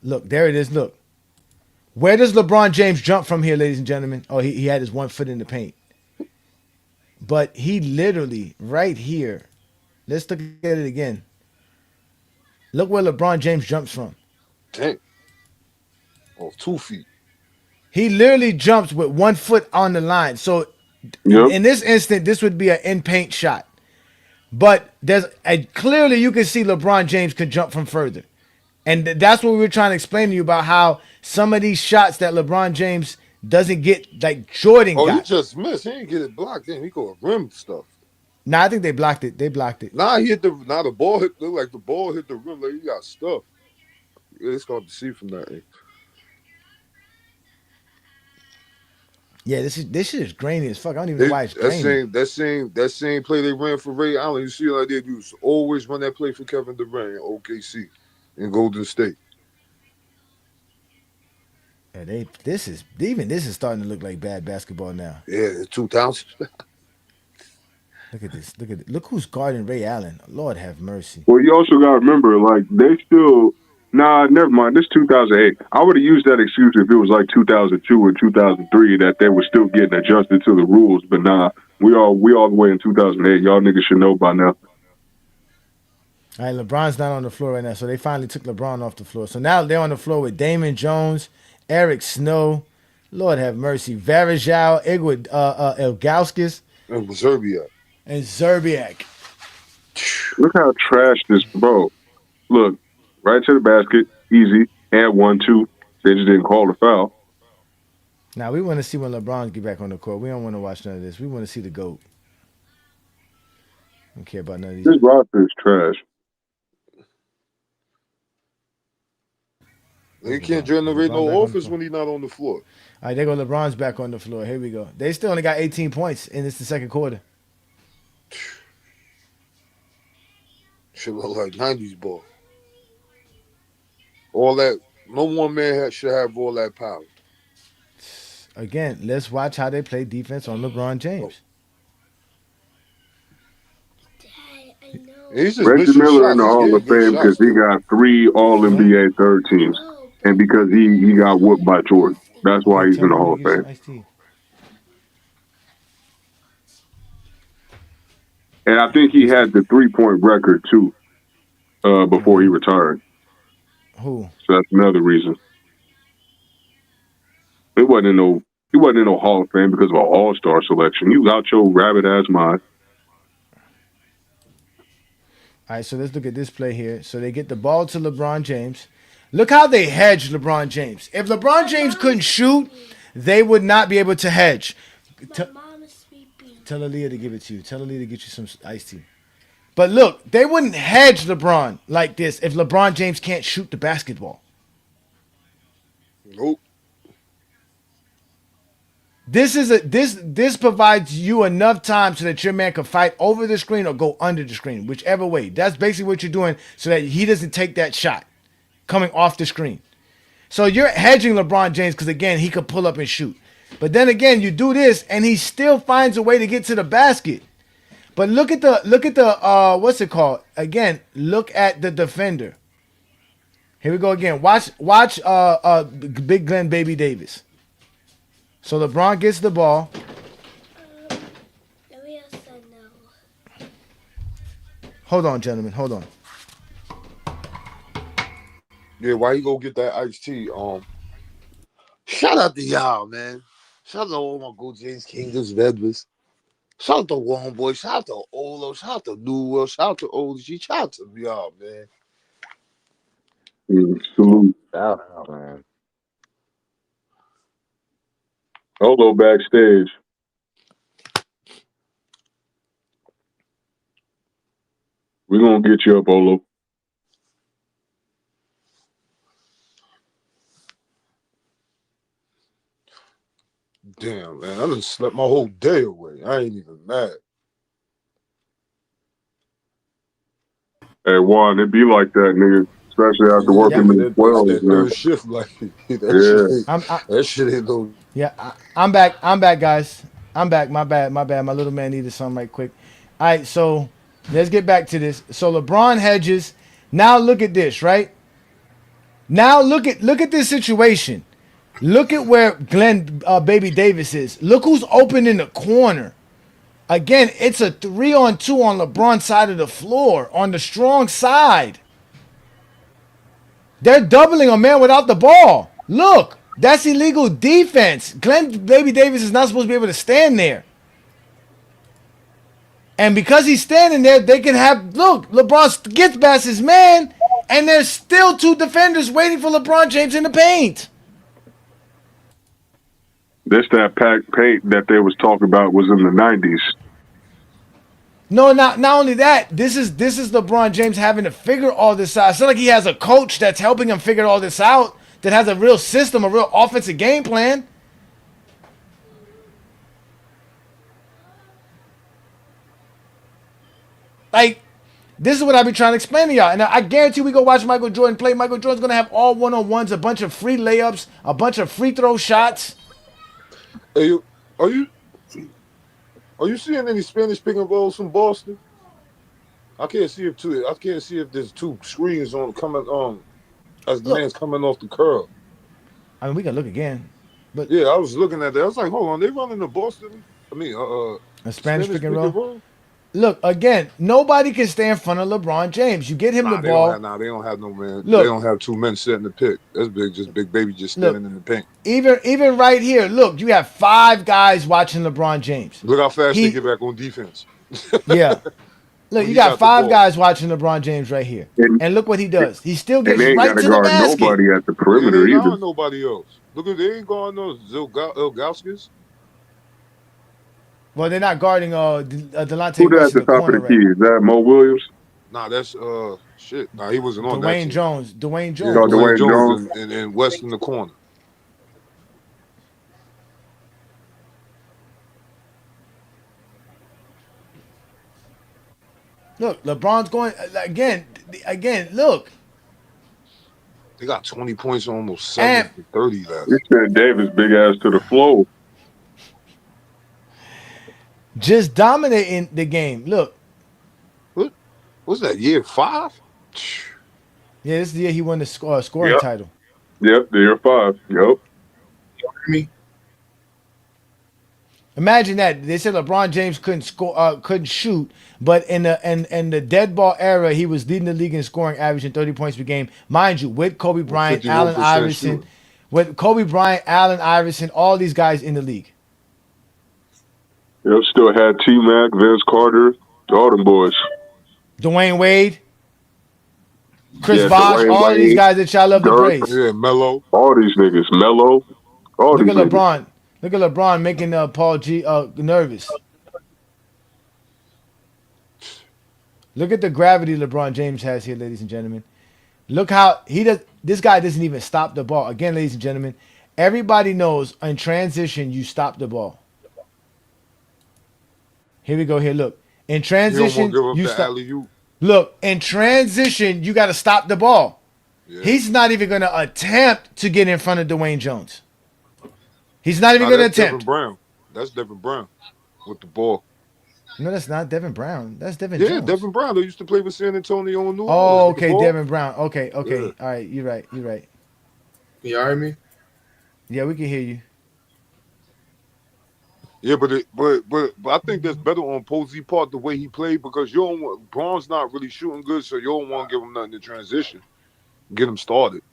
Look, there it is. Look. Where does LeBron James jump from here, ladies and gentlemen? Oh, he had his 1 foot in the paint. But he literally, right here, let's look at it again. Look where LeBron James jumps from. Dang. Oh, 2 feet. He literally jumps with 1 foot on the line. So in this instant, this would be an in-paint shot. But clearly you can see LeBron James could jump from further. And that's what we were trying to explain to you about how some of these shots that LeBron James doesn't get, like Jordan got. Oh, he just missed. He didn't get it blocked in. He go rim stuff. Nah, I think they blocked it. They blocked it. Nah, the ball looked like the ball hit the rim. Like he got stuff. Yeah, it's hard to see from that. Yeah, this shit is grainy as fuck. I don't even know why it's grainy. That same play they ran for Ray Allen. You see like they do. Always run that play for Kevin Durant in OKC in Golden State. Yeah, this is starting to look like bad basketball now. Yeah, 2000. Look at this. Look who's guarding Ray Allen. Lord have mercy. Well, you also got to remember, like, they still... Nah, never mind. This 2008. I would have used that excuse if it was like 2002 or 2003 that they were still getting adjusted to the rules. But nah, we all the way in 2008. Y'all niggas should know by now. All right, LeBron's not on the floor right now, so they finally took LeBron off the floor. So now they're on the floor with Damon Jones, Eric Snow, Lord have mercy, Varejao, Ilgauskas, and Zerbiak. Look how trash this, bro. Look, right to the basket, easy, and 1-2. They just didn't call the foul. Now we want to see when LeBron get back on the court. We don't want to watch none of this. We want to see the GOAT. I don't care about none of these. This roster is trash. He can't generate no offense when he's not on the floor. All right, there go LeBron's back on the floor. Here we go. They still only got 18 points, and it's the second quarter. Should look like 90s ball. All that, no one man should have all that power. Again, let's watch how they play defense on LeBron James. Reggie Miller in the Hall of Fame because he got 3 All-NBA third teams. And because he got whooped by Jordan. That's why he's in the Hall of Fame. And I think he had the 3-point record, too, before he retired. Who? So that's another reason. He wasn't in no Hall of Fame because of an all-star selection. He was out your rabbit-ass mind. All right, so let's look at this play here. So they get the ball to LeBron James. Look how they hedge LeBron James. If LeBron James couldn't shoot, they would not be able to hedge. Tell Aaliyah to give it to you. Tell Aaliyah to get you some iced tea. But look, they wouldn't hedge LeBron like this if LeBron James can't shoot the basketball. Nope. This provides you enough time so that your man can fight over the screen or go under the screen, whichever way. That's basically what you're doing so that he doesn't take that shot coming off the screen. So you're hedging LeBron James because, again, he could pull up and shoot. But then again, you do this and he still finds a way to get to the basket. But look at the what's it called? Again, look at the defender. Here we go again. Watch Big Glenn Baby Davis. So LeBron gets the ball. Hold on, gentlemen. Hold on. Yeah, why you go get that iced tea? Shout out to y'all, man. Shout out to all my Go James Kingdoms veterans. Shout out to Warm Boy. Shout out to Olo. Shout out to New World. Shout out to OG. Shout out to y'all, man. Salute. Shout out, man. Olo backstage. We're going to get you up, Olo. Damn, man. I done slept my whole day away. I ain't even mad. Hey, Juan, it be like that, nigga. Especially after working in 12, that man. third shift, like that shit ain't no. Yeah, I'm back. I'm back, guys. I'm back. My bad. My little man needed something right quick. All right, so let's get back to this. So LeBron hedges. Now look at this, right? Now look at this situation. Look at where Glenn Baby Davis is. Look who's open in the corner. Again, it's a 3-on-2 on LeBron's side of the floor, on the strong side. They're doubling a man without the ball. Look, that's illegal defense. Glenn Baby Davis is not supposed to be able to stand there. And because he's standing there, they can have, look, LeBron gets past his man, and there's still two defenders waiting for LeBron James in the paint. This that packed paint that they was talking about was in the 90s. No, not only that. This is LeBron James having to figure all this out. It's not like he has a coach that's helping him figure all this out, that has a real system, a real offensive game plan. Like, this is what I've been trying to explain to y'all. And I guarantee we go watch Michael Jordan play. Michael Jordan's going to have all one-on-ones, a bunch of free layups, a bunch of free throw shots. Hey, are you seeing any Spanish pick and rolls from Boston? I can't see if there's two screens on coming on as the man's coming off the curl. I mean, we can look again, but yeah, I was looking at that. I was like, hold on, they running the Boston? A Spanish pick and roll. Look, again, nobody can stay in front of LeBron James. You get him the ball. They don't have no man. Look, they don't have two men setting the pick. That's Big Baby just standing in the paint. Even right here, look, you have 5 guys watching LeBron James. Look how fast they get back on defense. Yeah. Look, you got 5 guys watching LeBron James right here. And look what he does. He still gets right to the basket. Nobody at the perimeter either. Not nobody else. Look, they ain't guarding those Ilgauskas. Well, they're not guarding Delonte. Who at the top of the key? Is that Mo Williams? Nah, that's shit. Nah, he wasn't on that. Dwayne Jones. Dwayne Jones and West in the corner. Look, LeBron's going again. Look, they got 20 points, almost 7 to 30 left. He sent Davis big ass to the floor. Just dominating the game. Look. What's that, year 5? Yeah, this is the year he won the scoring title. Yep, the year 5. Yep. Imagine that. They said LeBron James couldn't shoot, but in the dead ball era, he was leading the league in scoring, averaging 30 points per game. Mind you, with Kobe Bryant, Allen Iverson, all these guys in the league. Yep, still had T-Mac, Vince Carter, all them boys. Dwayne Wade. Chris Yeah, Bosh, Dwayne all of these Wade, guys that y'all love to Dirk, praise. Yeah, Melo. all these niggas, Melo, all Look these at niggas. LeBron. Look at LeBron making Paul G nervous. Look at the gravity LeBron James has here, ladies and gentlemen. Look how he does. This guy doesn't even stop the ball. Again, ladies and gentlemen, everybody knows in transition you stop the ball. Here we go. Here, look. In He don't want transition, to give up you the stop. alley-oop. Look, in transition, you got to stop the ball. Yeah. He's not even going to attempt to get in front of Dwayne Jones. He's not even Nah, going to that's Devin attempt. Brown. That's Devin Brown with the ball. No, that's not Devin Brown. That's Devin Yeah, Jones. Devin Brown. They used to play with San Antonio and New Orleans. Oh, with the okay, ball. Devin Brown. Okay. Yeah. All right, you're right. Can y'all hear me? Yeah, we can hear you. Yeah, but I think that's better on Posey's part the way he played because you don't want Braun's not really shooting good, so you don't want to give him nothing to transition. Get him started.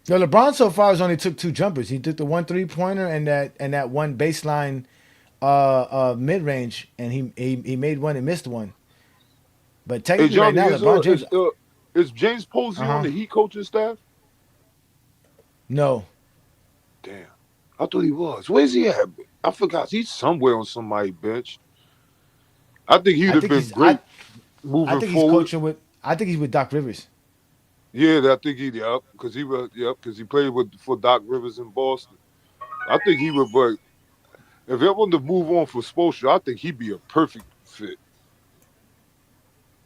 Yo, LeBron so far has only took 2 jumpers. He took the 1 3-pointer and that one baseline mid range, and he made one and missed one. But Hey, technically, right Johnny, now, LeBron James. is James Posey on the Heat coaching staff? No. Damn, I thought he was. Where's he at? I forgot. He's somewhere on somebody's bench. I think he'd have been great moving I think forward. he's coaching with. I think he's with Doc Rivers. Yeah, I think because he played for Doc Rivers in Boston. I think he would, but if they wanted to move on for Spoelstra, I think he'd be a perfect fit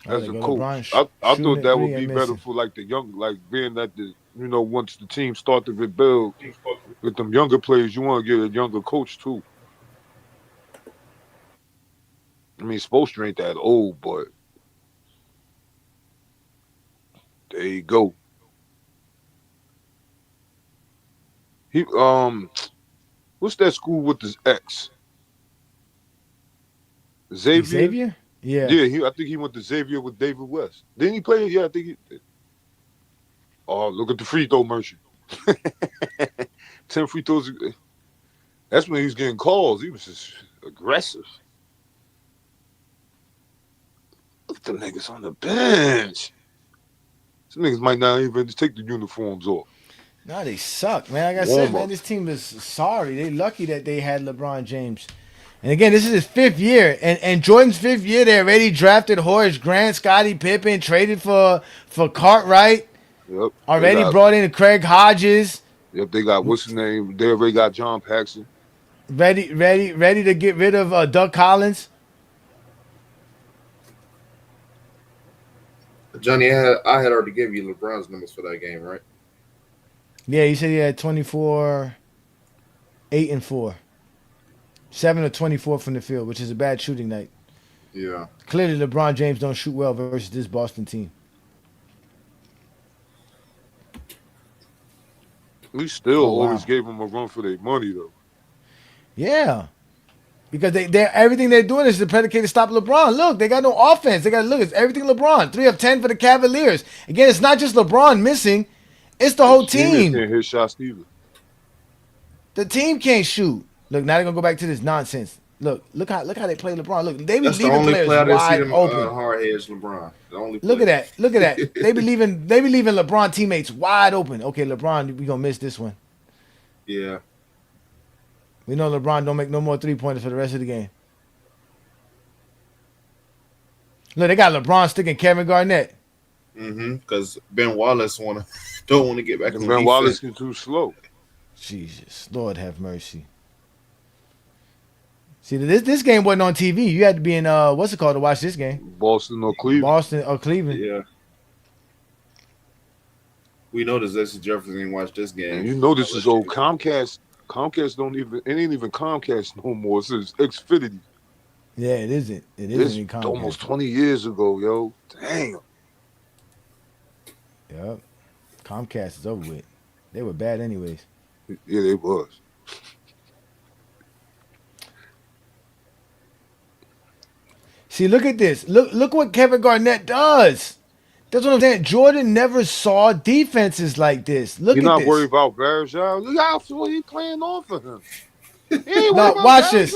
as a coach. I thought that would be better for like the young, like being that once the team start to rebuild with them younger players, you want to get a younger coach too. I mean, Spoelstra ain't that old, but there you go. He what's that school with his ex? Xavier? Yeah. Yeah, I think he went to Xavier with David West. Didn't he play? Yeah, I think he did. Oh, look at the free throw merchant. 10 free throws. That's when he was getting calls. He was just aggressive. Look at them niggas on the bench. Some niggas might not even take the uniforms off. No, they suck, man. Like I said, man, this team is sorry. They lucky that they had LeBron James. And again, this is his 5th year. And Jordan's 5th year, they already drafted Horace Grant, Scottie Pippen, traded for Cartwright. Yep. Already brought in Craig Hodges. Yep, they got what's his name? They already got John Paxson. Ready to get rid of Doug Collins. Johnny, I had already given you LeBron's numbers for that game, right? Yeah, you said he had 24, 8 and 4. 7 of 24 from the field, which is a bad shooting night. Yeah. Clearly, LeBron James don't shoot well versus this Boston team. We still always gave them a run for their money, though. Yeah. Because they everything they're doing is to predicate to stop LeBron. Look, they got no offense. They got to look. It's everything LeBron. 3 of 10 for the Cavaliers. Again, it's not just LeBron missing. It's the whole team. Can't hit shots either. The team can't shoot. Look, now they're gonna go back to this nonsense. Look how they play LeBron. Look, they be That's the leaving only players player that see wide them open. hard heads LeBron. The only Look at that. Look at that. They be leaving LeBron teammates wide open. Okay, LeBron, we gonna miss this one. Yeah. We know LeBron don't make no more 3-pointers for the rest of the game. Look, they got LeBron sticking Kevin Garnett. Because Ben Wallace don't want to get back on Ben Wallace is too slow. Jesus, Lord have mercy. See, this game wasn't on TV. You had to be in what's it called to watch this game? Boston or Cleveland. Boston or Cleveland. Yeah. We know that Zesty Jeffrey didn't watch this game. And you know this is old. Comcast it ain't even Comcast no more. It's Xfinity. Yeah, it isn't. It isn't Comcast. Almost 20 years ago, yo. Damn. Yep. Comcast is over with. They were bad anyways. Yeah, they was. See, look at this. Look what Kevin Garnett does. That's what I'm saying. Jordan never saw defenses like this. Look You're at not this. worried about Varejao. Look how he's playing off of him. Now, watch this.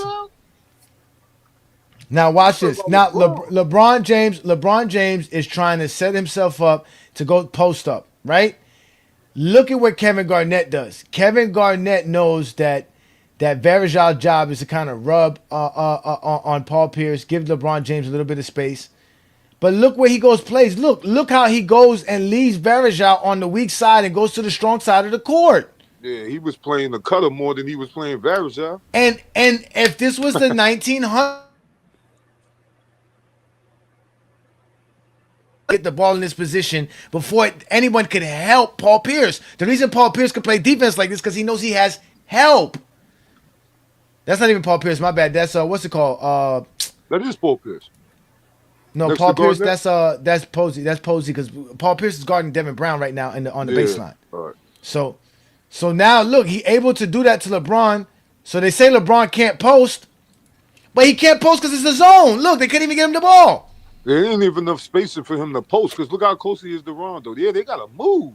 Now watch this. Now LeBron James is trying to set himself up to go post up, right? Look at what Kevin Garnett does. Kevin Garnett knows that Varejão's job is to kind of rub on Paul Pierce, give LeBron James a little bit of space. But look where he plays. Look how he goes and leaves Varejão on the weak side and goes to the strong side of the court. Yeah, he was playing the cutter more than he was playing Varejão. And if this was the 1900s, get the ball in this position before anyone could help Paul Pierce. The reason Paul Pierce could play defense like this because he knows he has help. That's not even Paul Pierce. My bad. That's what's it called? That is Paul Pierce. No, Next Paul to Pierce. Garnett? That's Posey. That's Posey because Paul Pierce is guarding Devin Brown right now on the baseline. All right. So now look, he able to do that to LeBron. So they say LeBron can't post, but he can't post because it's the zone. Look, they couldn't even get him the ball. There ain't even enough spacing for him to post because look how close he is to Rondo. Yeah, they gotta move.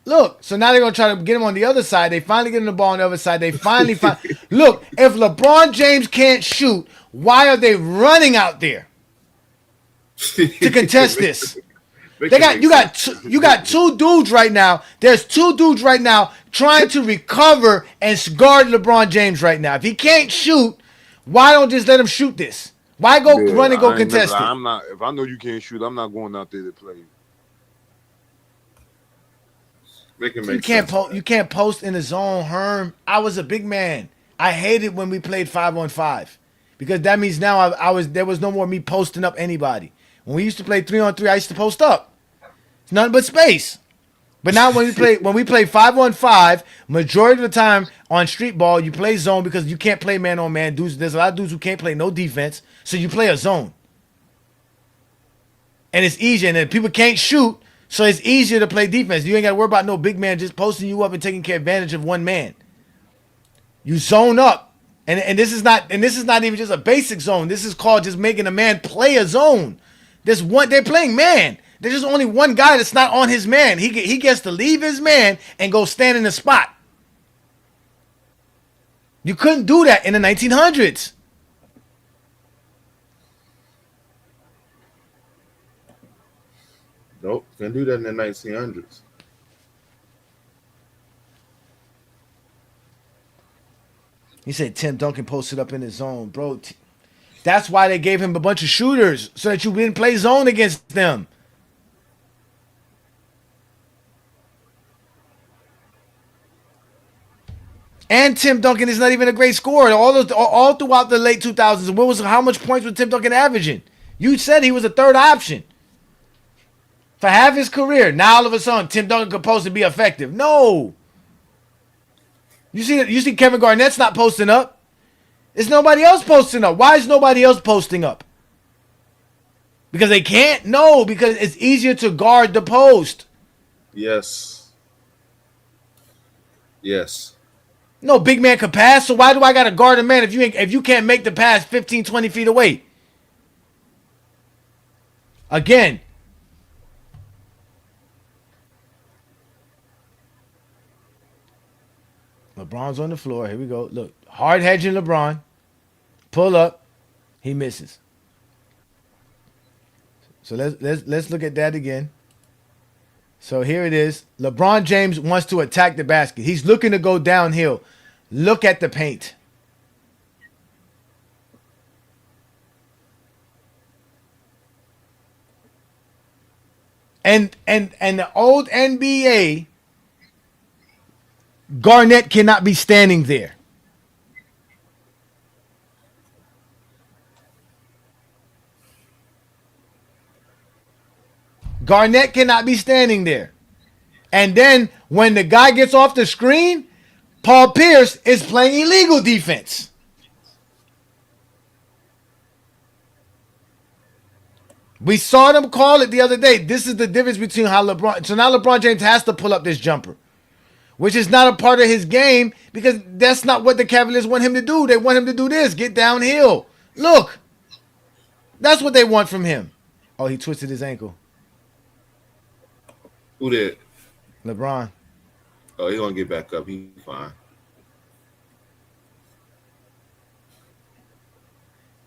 Look, so now they're gonna try to get him on the other side. They finally get him the ball on the other side. They finally find. Look, if LeBron James can't shoot, why are they running out there to contest this? You got two dudes right now. There's two dudes right now trying to recover and guard LeBron James right now. If he can't shoot, why don't just let him shoot this? Why go run and go contest it? I'm not. If I know you can't shoot, I'm not going out there to play. You can't post in the zone, Herm. I was a big man. I hated when we played 5-on-5 because that means now there was no more me posting up anybody. When we used to play 3-on-3, I used to post up. It's nothing but space. But now when we play 5-on-5, majority of the time on street ball, you play zone because you can't play man on man. There's a lot of dudes who can't play no defense, so you play a zone. And it's easier, and then people can't shoot, so it's easier to play defense. You ain't got to worry about no big man just posting you up and taking advantage of one man. You zone up, and this is not even just a basic zone. This is called just making a man play a zone. They're playing man. There's just only one guy that's not on his man. He gets to leave his man and go stand in the spot. You couldn't do that in the 1900s. Nope, can't do that in the 1900s. He said Tim Duncan posted up in his zone, bro. That's why they gave him a bunch of shooters so that you didn't play zone against them. And Tim Duncan is not even a great scorer. All throughout the late 2000s, how much points was Tim Duncan averaging? You said he was a third option for half his career. Now all of a sudden, Tim Duncan could post to be effective. No. You see Kevin Garnett's not posting up. It's nobody else posting up. Why is nobody else posting up? Because they can't? No, because it's easier to guard the post. Yes. No big man can pass, so why do I got to guard a man if you can't make the pass 15, 20 feet away? Again. LeBron's on the floor. Here we go. Look, hard hedging LeBron. Pull up. He misses. So let's look at that again. So here it is. LeBron James wants to attack the basket. He's looking to go downhill. Look at the paint. And the old NBA, Garnett cannot be standing there. Garnett cannot be standing there. And then when the guy gets off the screen, Paul Pierce is playing illegal defense. We saw them call it the other day. This is the difference between how LeBron... So now LeBron James has to pull up this jumper, which is not a part of his game because that's not what the Cavaliers want him to do. They want him to do this, get downhill. Look, that's what they want from him. Oh, he twisted his ankle. Who did? LeBron. Oh, he gonna get back up. He fine.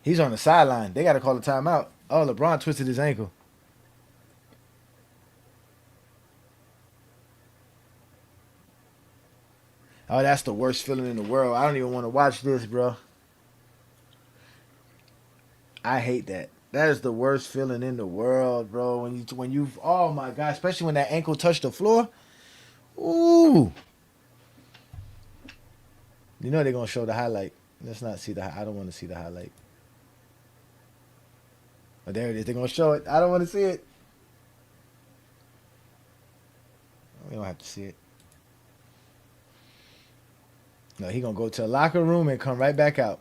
He's on the sideline. They got to call a timeout. Oh, LeBron twisted his ankle. Oh, that's the worst feeling in the world. I don't even want to watch this, bro. I hate that. That is the worst feeling in the world, bro. When you oh my God, especially when that ankle touched the floor. Ooh. You know they're gonna show the highlight. Let's not see the. I don't want to see the highlight. Oh, there it is. They're gonna show it. I don't want to see it. We don't have to see it. No, he gonna go to the locker room and come right back out.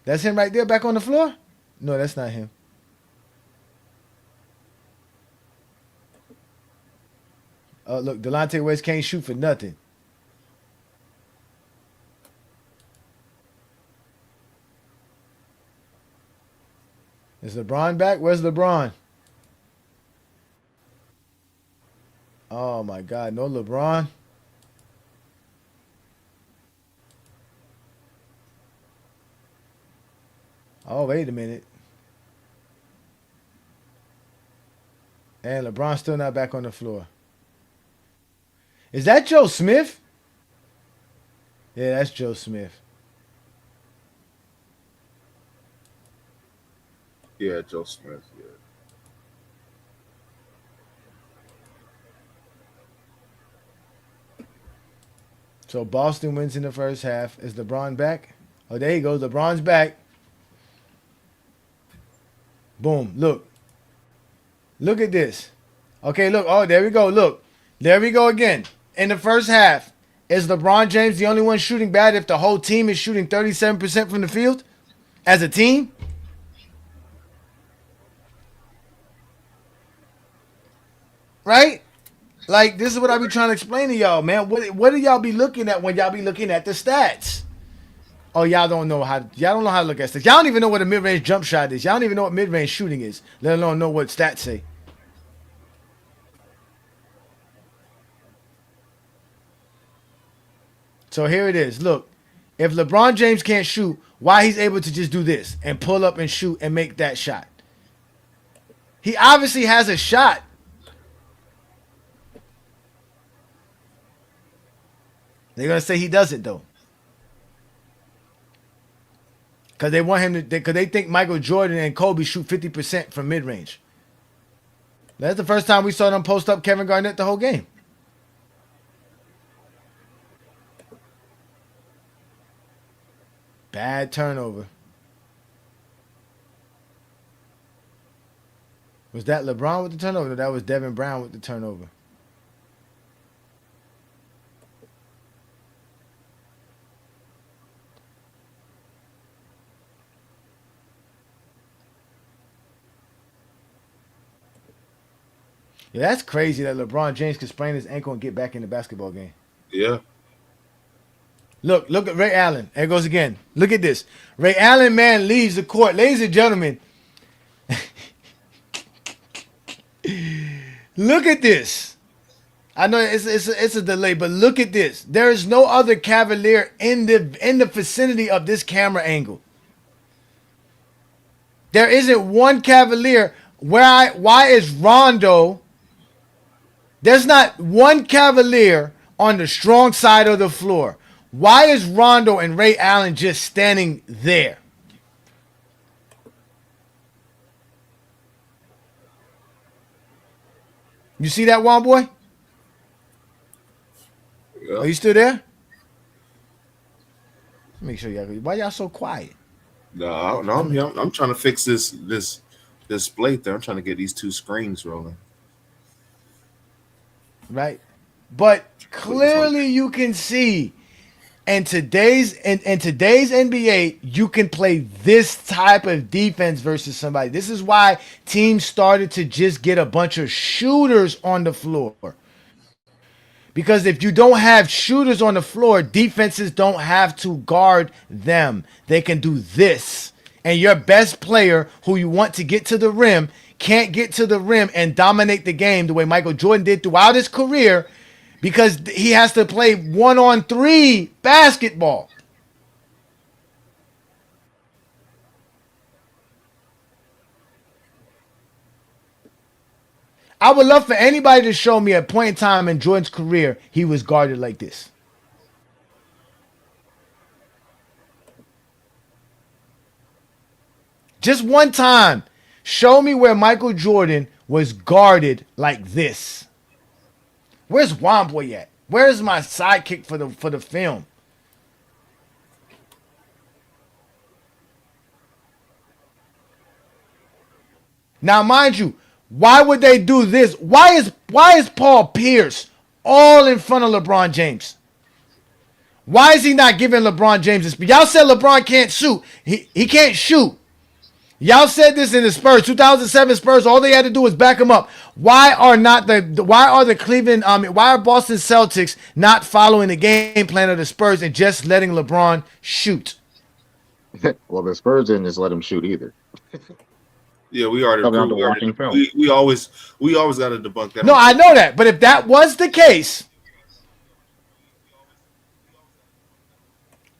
That's him right there, back on the floor? No, that's not him. Look, Delonte West can't shoot for nothing. Is LeBron back? Where's LeBron? Oh my God, no LeBron. Oh, wait a minute. And LeBron's still not back on the floor. Is that Joe Smith? Yeah, that's Joe Smith. Yeah, Joe Smith, yeah. So Boston wins in the first half. Is LeBron back? Oh, there he goes. LeBron's back. Boom. Look. Look at this. Okay, look. Oh, there we go. Look. There we go again. In the first half, is LeBron James the only one shooting bad if the whole team is shooting 37% from the field as a team? Right? Like, this is what I be trying to explain to y'all, man. What do y'all be looking at when y'all be looking at the stats? Oh, y'all don't know how to look at stats. Y'all don't even know what a mid-range jump shot is. Y'all don't even know what mid-range shooting is, let alone know what stats say. So here it is. Look, if LeBron James can't shoot, why he's able to just do this and pull up and shoot and make that shot? He obviously has a shot. They're going to say he doesn't, though. Because they want him to, because they think Michael Jordan and Kobe shoot 50% from mid-range. That's the first time we saw them post up Kevin Garnett the whole game. Bad turnover. Was that LeBron with the turnover? Or that was Devin Brown with the turnover? Yeah, that's crazy that LeBron James could sprain his ankle and get back in the basketball game. Yeah. Look at Ray Allen. There it goes again. Look at this. Ray Allen, man, leaves the court. Ladies and gentlemen, look at this. I know it's a delay, but look at this. There is no other Cavalier in the vicinity of this camera angle. There isn't one Cavalier. Why is Rondo? There's not one Cavalier on the strong side of the floor. Why is Rondo and Ray Allen just standing there? You see that, Juan boy? Yeah. Are you still there? Make sure y'all. Why y'all so quiet? No, I'm trying to fix this display there. I'm trying to get these two screens rolling. Right, but clearly you can see. In today's NBA, you can play this type of defense versus somebody. This is why teams started to just get a bunch of shooters on the floor. Because if you don't have shooters on the floor, defenses don't have to guard them. They can do this. And your best player who you want to get to the rim can't get to the rim and dominate the game the way Michael Jordan did throughout his career, because he has to play 1-on-3 basketball. I would love for anybody to show me a point in time in Jordan's career he was guarded like this. Just one time. Show me where Michael Jordan was guarded like this. Where's Womboy at? Where's my sidekick for the film? Now, mind you, why would they do this? Why is Paul Pierce all in front of LeBron James? Why is he not giving LeBron James this? Y'all said LeBron can't shoot. He can't shoot. Y'all said this in the Spurs, 2007 Spurs. All they had to do was back him up. Why are the Cleveland? Why are Boston Celtics not following the game plan of the Spurs and just letting LeBron shoot? Well, the Spurs didn't just let him shoot either. Yeah, we already we always got to debunk that. No, I know that, but if that was the case,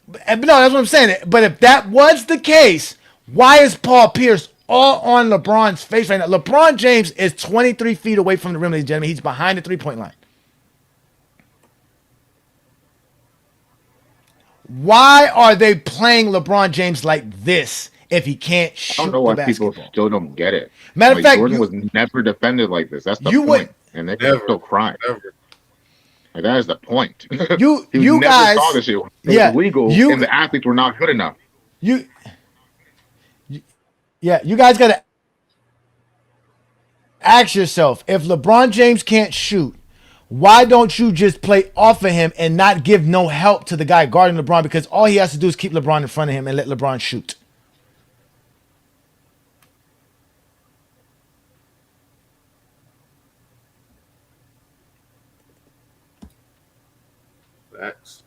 no, that's what I'm saying. But if that was the case, why is Paul Pierce all on LeBron's face right now? LeBron James is 23 feet away from the rim, ladies and gentlemen. He's behind the three-point line. Why are they playing LeBron James like this if he can't shoot? I don't know why people still don't get it. Matter of fact, Jordan was never defended like this. That's the point. And they're still crying. Like, that is the point. You never guys saw this shit. It was illegal, and the athletes were not good enough. You guys got to ask yourself, if LeBron James can't shoot, why don't you just play off of him and not give no help to the guy guarding LeBron? Because all he has to do is keep LeBron in front of him and let LeBron shoot. Facts.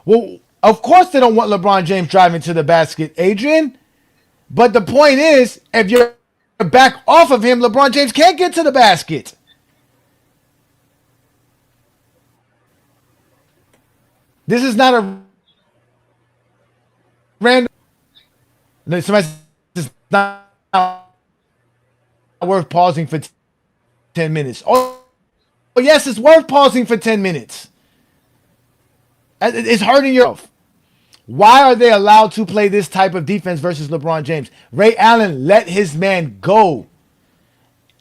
Well, of course they don't want LeBron James driving to the basket, Adrian. But the point is, if you're back off of him, LeBron James can't get to the basket. This is not a random. Somebody says it's not worth pausing for 10 minutes. Oh, yes, it's worth pausing for 10 minutes. It's hurting yourself. Why are they allowed to play this type of defense versus LeBron James? Ray Allen let his man go.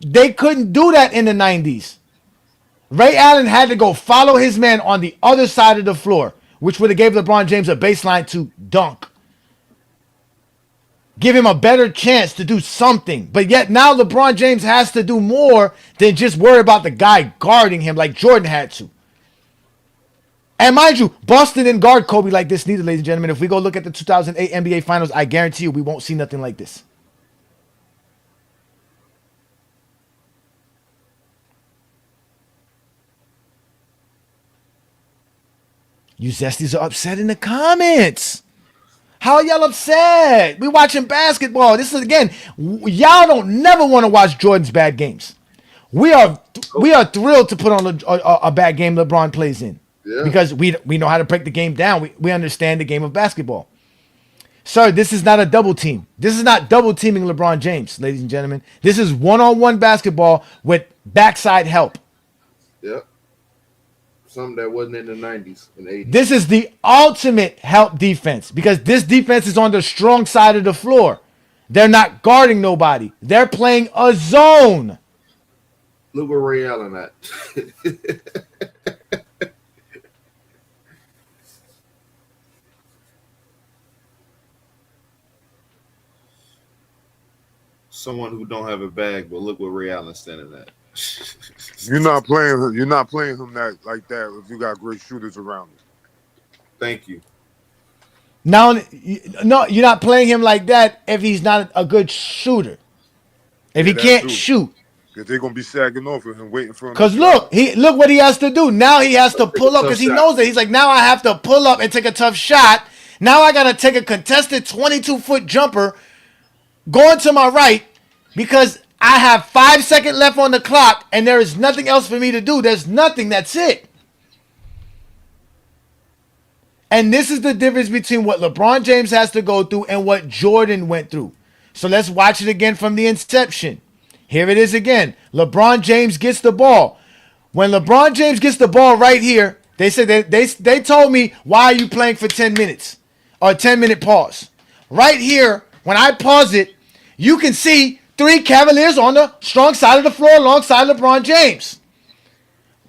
They couldn't do that in the 90s. Ray Allen had to go follow his man on the other side of the floor, which would have gave LeBron James a baseline to dunk. Give him a better chance to do something. But yet now LeBron James has to do more than just worry about the guy guarding him like Jordan had to. And mind you, Boston didn't guard Kobe like this neither, ladies and gentlemen. If we go look at the 2008 NBA Finals, I guarantee you we won't see nothing like this. You Zesties are upset in the comments. How are y'all upset? We watching basketball. This is, again, y'all don't never want to watch Jordan's bad games. We are thrilled to put on a bad game LeBron plays in. Yeah. Because we know how to break the game down. We understand the game of basketball. Sir, this is not a double team. This is not double teaming LeBron James, ladies and gentlemen. This is one-on-one basketball with backside help. Yep. Something that wasn't in the 90s and 80s. This is the ultimate help defense because this defense is on the strong side of the floor. They're not guarding nobody. They're playing a zone. Look where Ray Allen at. Someone who don't have a bag, but look where Ray Allen's standing at. You're not playing him like that if you got great shooters around him. Thank you. No, you're not playing him like that if he's not a good shooter. If he can't shoot. Because they're gonna be sagging off of him, waiting for him. Because look what he has to do. Now he has to pull up because he knows that. He's like, now I have to pull up and take a tough shot. Now I gotta take a contested 22-foot jumper going to my right because I have 5 seconds left on the clock and there is nothing else for me to do. There's nothing. That's it. And this is the difference between what LeBron James has to go through and what Jordan went through. So let's watch it again from the inception. Here it is again. LeBron James gets the ball. When LeBron James gets the ball right here, they said they told me, why are you playing for 10 minutes? Or a 10-minute pause. Right here, when I pause it, you can see 3 Cavaliers on the strong side of the floor alongside LeBron James.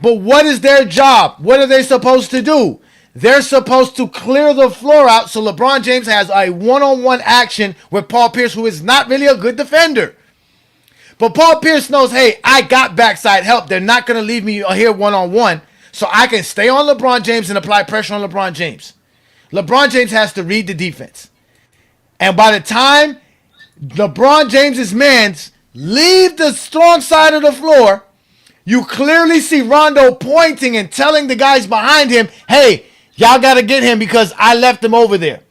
But what is their job? What are they supposed to do? They're supposed to clear the floor out so LeBron James has a one-on-one action with Paul Pierce, who is not really a good defender. But Paul Pierce knows, hey, I got backside help. They're not going to leave me here one-on-one, so I can stay on LeBron James and apply pressure on LeBron James. LeBron James has to read the defense. And by the time LeBron James's mans leave the strong side of the floor, you clearly see Rondo pointing and telling the guys behind him, hey, y'all got to get him because I left him over there.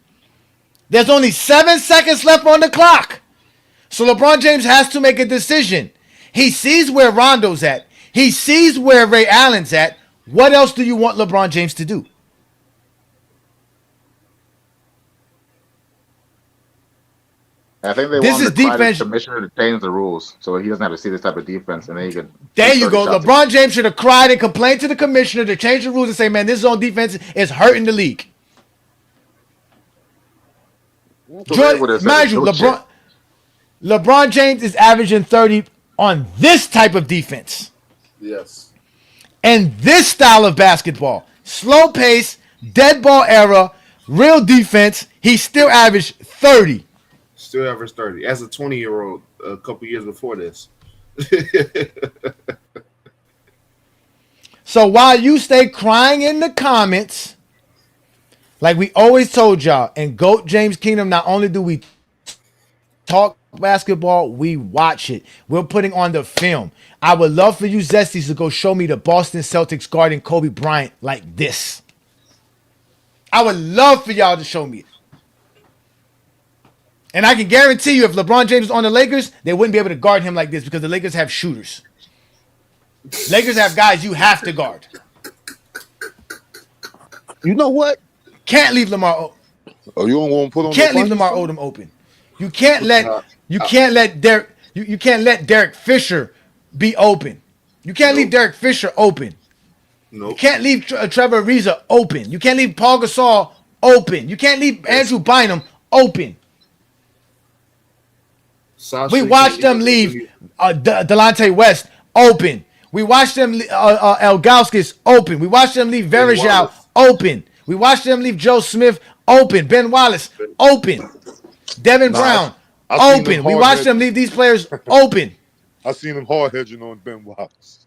There's only 7 seconds left on the clock. So LeBron James has to make a decision. He sees where Rondo's at. He sees where Ray Allen's at. What else do you want LeBron James to do? I think they want the commissioner to change the rules so he doesn't have to see this type of defense, and then he can. There you go. LeBron James should have cried and complained to the commissioner to change the rules and say, "Man, this zone defense is hurting the league." Mind you, LeBron James is averaging 30 on this type of defense. Yes. And this style of basketball, slow pace, dead ball era, real defense. He still averaged 30. Still averaged 30 as a 20-year-old a couple years before this. So while you stay crying in the comments, like we always told y'all, in GOAT James Kingdom, not only do we talk basketball, we watch it. We're putting on the film. I would love for you Zesties to go show me the Boston Celtics guarding Kobe Bryant like this. I would love for y'all to show me it. And I can guarantee you, if LeBron James was on the Lakers, they wouldn't be able to guard him like this because the Lakers have shooters. Lakers have guys you have to guard. You know what? Can't leave Lamar open. Oh, you don't want to put on? Can't leave Lamar Odom open. You can't let Derek Fisher be open. You can't leave Derek Fisher open. Nope. You can't leave Trevor Ariza open. You can't leave Paul Gasol open. You can't leave Andrew Bynum open. We watched them leave Delonte West open. We watched them leave Ilgauskas open. We watched them leave Verjao open. We watched them leave Joe Smith open. Ben Wallace open. Devin Brown open. We watched them leave these players open. I seen them hard hedging on Ben Wallace.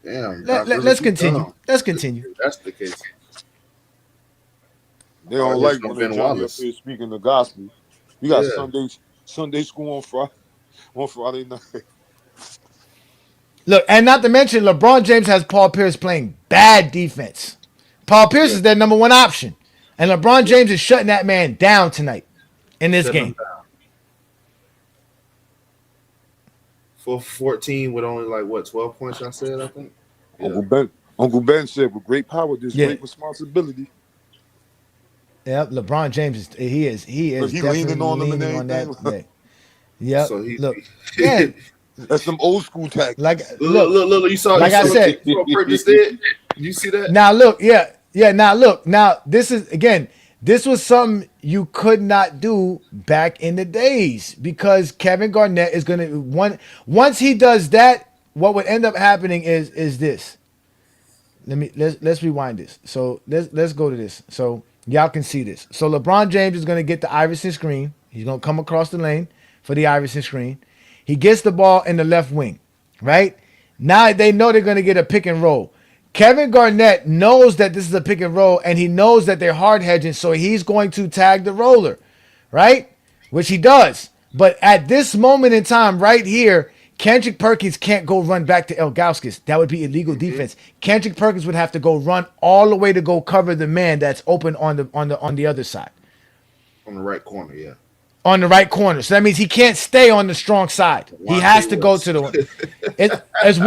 Damn. Let's continue. Let's continue. That's the case. They don't like when Ben Wallace speaking the gospel. You got Sunday school on Friday night. Look, and not to mention, LeBron James has Paul Pierce playing bad defense. Paul Pierce is their number one option. And LeBron James is shutting that man down tonight in this game. For 14 with only 12 points, I said, I think. Yeah. Uncle Ben said, with great power, there's great responsibility. Yep, LeBron James is definitely leaning on that. Yep. So that's some old school tactics. Look, you saw. Like I said, did you see that? Now look, Now this was something you could not do back in the days because Kevin Garnett is gonna once he does that. What would end up happening is this. Let's rewind this. So let's go to this. So y'all can see this. So LeBron James is gonna get the Iverson screen. He's gonna come across the lane for the Iverson screen. He gets the ball in the left wing, right? Now they know they're going to get a pick and roll. Kevin Garnett knows that this is a pick and roll, and he knows that they're hard hedging, so he's going to tag the roller, right? Which he does. But at this moment in time right here, Kendrick Perkins can't go run back to Ilgauskas. That would be illegal defense. Kendrick Perkins would have to go run all the way to go cover the man that's open on the other side. On the right corner, yeah. on the right corner. So that means he can't stay on the strong side. He has to go to the one. It's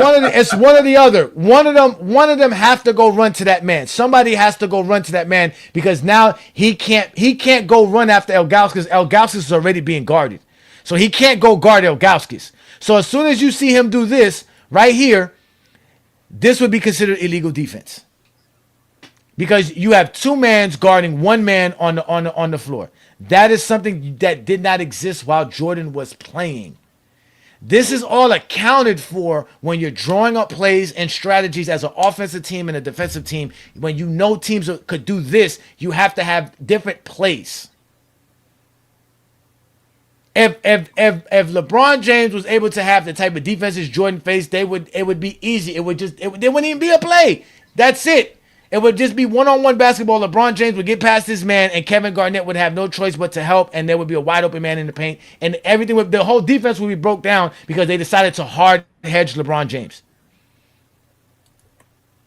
one or the other. One of them have to go run to that man. Somebody has to go run to that man because now he can't go run after Ilgauskas because Ilgauskas is already being guarded. So he can't go guard Ilgauskas. So as soon as you see him do this right here, this would be considered illegal defense. Because you have two mans guarding one man on the floor. That is something that did not exist while Jordan was playing. This is all accounted for when you're drawing up plays and strategies as an offensive team and a defensive team. When you know teams could do this, you have to have different plays. If LeBron James was able to have the type of defenses Jordan faced, it would be easy. There wouldn't even be a play. That's it. It would just be one-on-one basketball. LeBron James would get past this man, and Kevin Garnett would have no choice but to help, and there would be a wide-open man in the paint, and the whole defense would be broke down because they decided to hard hedge LeBron James.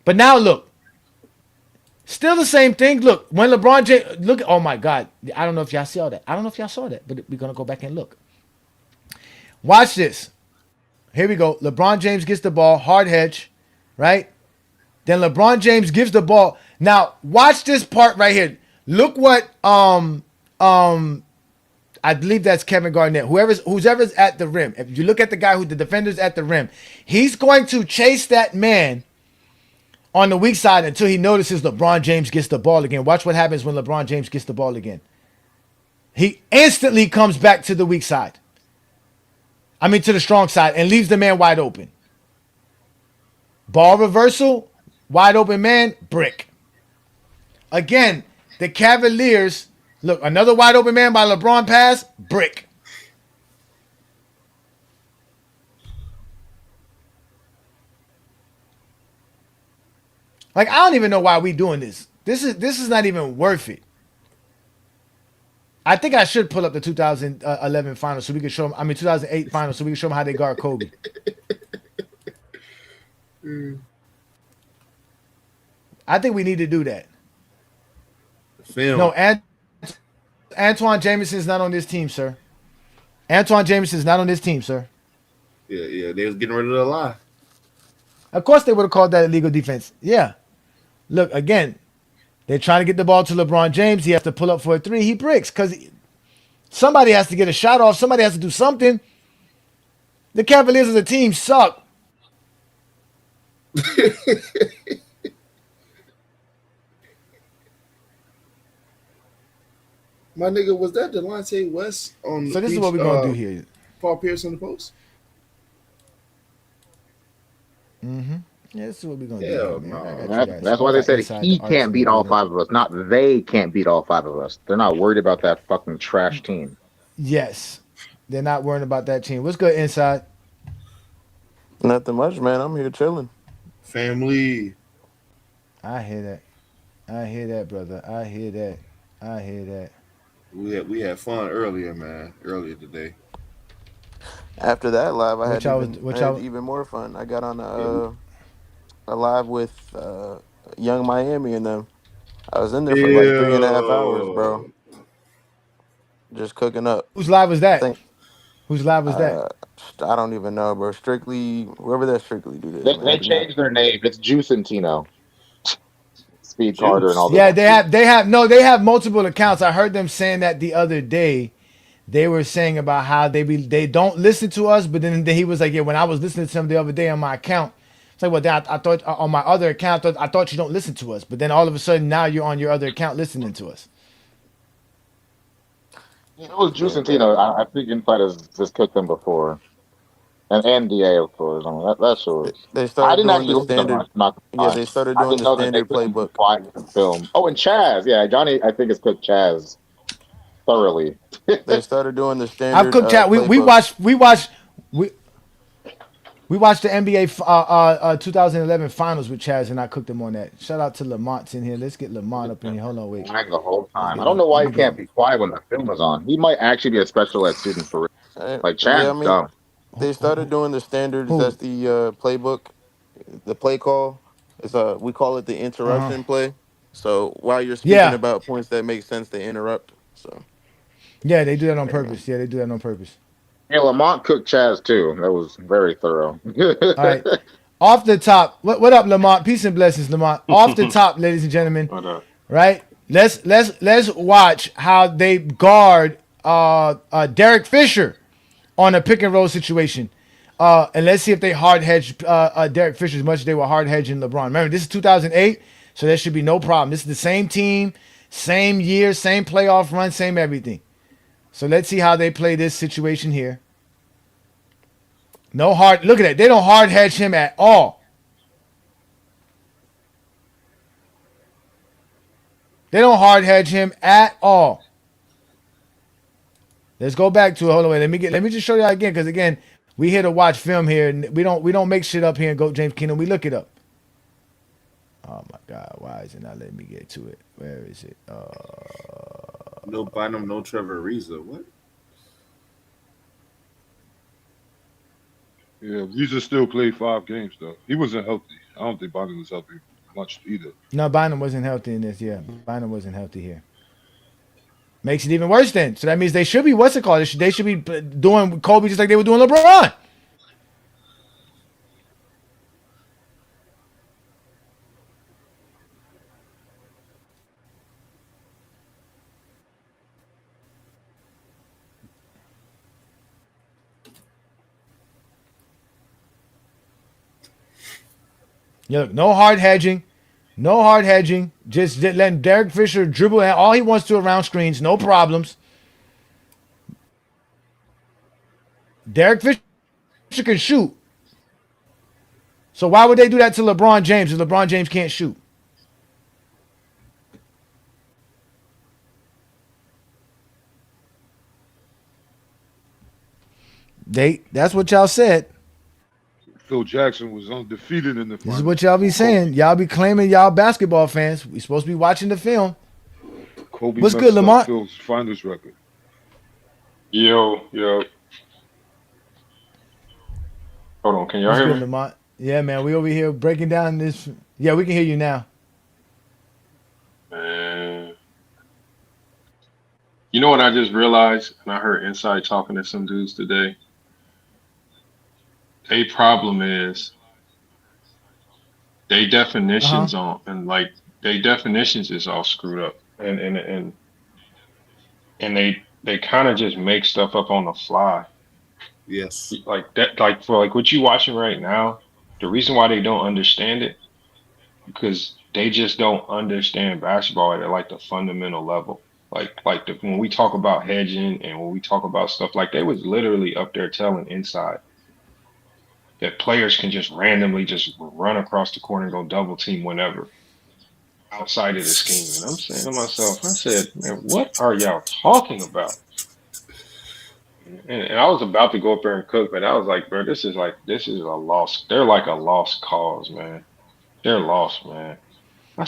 But now look, still the same thing. Look, when LeBron James, oh my God, I don't know if y'all saw that. But we're gonna go back and look. Watch this. Here we go. LeBron James gets the ball, hard hedge, right? Then LeBron James gives the ball. Now, watch this part right here. Look what I believe that's Kevin Garnett. Whoever's at the rim. If you look at the guy the defender's at the rim, he's going to chase that man on the weak side until he notices LeBron James gets the ball again. Watch what happens when LeBron James gets the ball again. He instantly comes back to the weak side. To the strong side and leaves the man wide open. Ball reversal. Wide open man, brick. Again, the Cavaliers, look, another wide open man by LeBron pass, brick. I don't even know why we doing this. This is not even worth it. I think I should pull up the 2011 finals so we can show them. 2008 finals so we can show them how they guard Kobe. I think we need to do that. Film. No, Antoine Jameson's not on this team, sir. Antoine Jameson's not on this team, sir. Yeah, they was getting rid of the lie. Of course they would have called that illegal defense. Yeah. Look, again, they're trying to get the ball to LeBron James. He has to pull up for a three. He bricks because somebody has to get a shot off. Somebody has to do something. The Cavaliers as a team suck. My nigga, was that Delonte West on the So this is what we're going to do here. Paul Pierce on the post? Mm-hmm. Yeah, this is what we're going to do. No. That's why they said he can't beat all five of us, not they can't beat all five of us. They're not worried about that fucking trash team. Yes. They're not worried about that team. What's good, Inside? Nothing much, man. I'm here chilling. Family. I hear that, brother. I hear that. We had fun earlier, man. Earlier today. After that live, I had even more fun. I got on a live with Young Miami and them. I was in there for like 3.5 hours, bro. Just cooking up. Whose live was that? Whose live was that? I don't even know, bro. Strictly, whoever that Strictly dude is. They changed their name. It's Juice and Tino. Speed Carter and all that. Yeah, they have multiple accounts. I heard them saying that the other day. They were saying about how they don't listen to us, but then he was like, yeah, when I was listening to them the other day on my account, it's like, well, I thought on my other account, I thought you don't listen to us, but then all of a sudden now you're on your other account listening to us. It was Juice and Tino. I think Insiders just cooked them before. And DA, of course. That show is. They started doing the standard. They started doing the standard playbook. Film. Oh, and Chaz. Yeah, Johnny, I think, has cooked Chaz thoroughly. They started doing the standard. I've cooked Chaz. We watched the NBA 2011 finals with Chaz, and I cooked him on that. Shout out to Lamont's in here. Let's get Lamont up in here. Hold on, wait. The whole time. I don't know why he can't be quiet when the film is on. He might actually be a special ed student for real. Like Chaz. Yeah, they started doing the standards. That's the playbook, the play call. It's we call it the interruption play. So while you're speaking about points that make sense, they interrupt. So Yeah, they do that on purpose. Yeah, they do that on purpose. Yeah, Lamont cooked Chaz too. That was very thorough. All right. Off the top, what up, Lamont? Peace and blessings, Lamont. Off the top, ladies and gentlemen. What up? Right? Let's watch how they guard Derek Fisher on a pick and roll situation. And let's see if they hard hedge Derek Fisher as much as they were hard hedging LeBron. Remember, this is 2008, so there should be no problem. This is the same team, same year, same playoff run, same everything. So let's see how they play this situation here. No hard. Look at that. They don't hard hedge him at all. They don't hard hedge him at all. Let's go back to it. Hold on, wait. Let me just show you again, because again, we here to watch film here, and we don't make shit up here and go James Kingdom. We look it up. Oh my God, why is it not letting me get to it? Where is it? No Bynum, no Trevor Ariza. What? Yeah, Ariza still played 5 games though. He wasn't healthy. I don't think Bynum was healthy much either. No, Bynum wasn't healthy in this. Yeah, Bynum wasn't healthy here. Makes it even worse then. So that means they should be, what's it called? They should be doing Kobe just like they were doing LeBron. Yeah, look, no hard hedging. No hard hedging. Just letting Derek Fisher dribble all he wants to around screens. No problems. Derek Fisher can shoot. So why would they do that to LeBron James if LeBron James can't shoot? That's what y'all said. Phil Jackson was undefeated in the finals. This is what y'all be saying. Y'all be claiming y'all basketball fans. We supposed to be watching the film. Kobe What's good, Lamont? Phil's finals record. Yo. Hold on, can y'all hear me? Lamont? Yeah, man. We over here breaking down this. Yeah, we can hear you now. Man. You know what I just realized? And I heard Inside talking to some dudes today. A problem is they definitions they definitions is all screwed up, and they kind of just make stuff up on the fly. Yes, like that, like for like what you watching right now. The reason why they don't understand it because they just don't understand basketball at like the fundamental level. When we talk about hedging and when we talk about stuff, like they was literally up there telling Inside that players can just randomly just run across the corner and go double team whenever outside of the scheme. And I'm saying to myself, I said, man, what are y'all talking about? And I was about to go up there and cook, but I was like, bro, this is a lost. They're like a lost cause, man. They're lost, man.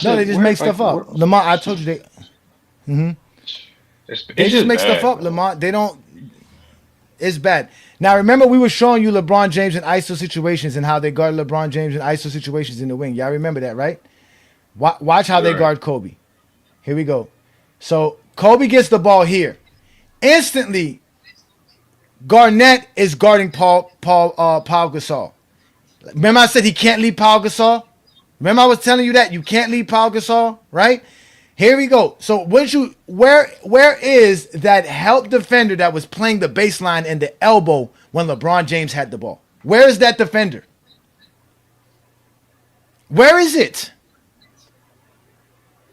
No, they just make stuff up. Lamont, I told you they. They just make stuff up, Lamont. They don't. It's bad. Now, remember, we were showing you LeBron James in ISO situations and how they guard LeBron James in ISO situations in the wing. Y'all remember that, right? Watch how they guard Kobe. Here we go. So Kobe gets the ball here. Instantly, Garnett is guarding Paul Gasol. Remember I said he can't leave Paul Gasol? Remember I was telling you that? You can't leave Paul Gasol, right? Here we go. So where is that help defender that was playing the baseline and the elbow when LeBron James had the ball? Where is that defender? Where is it?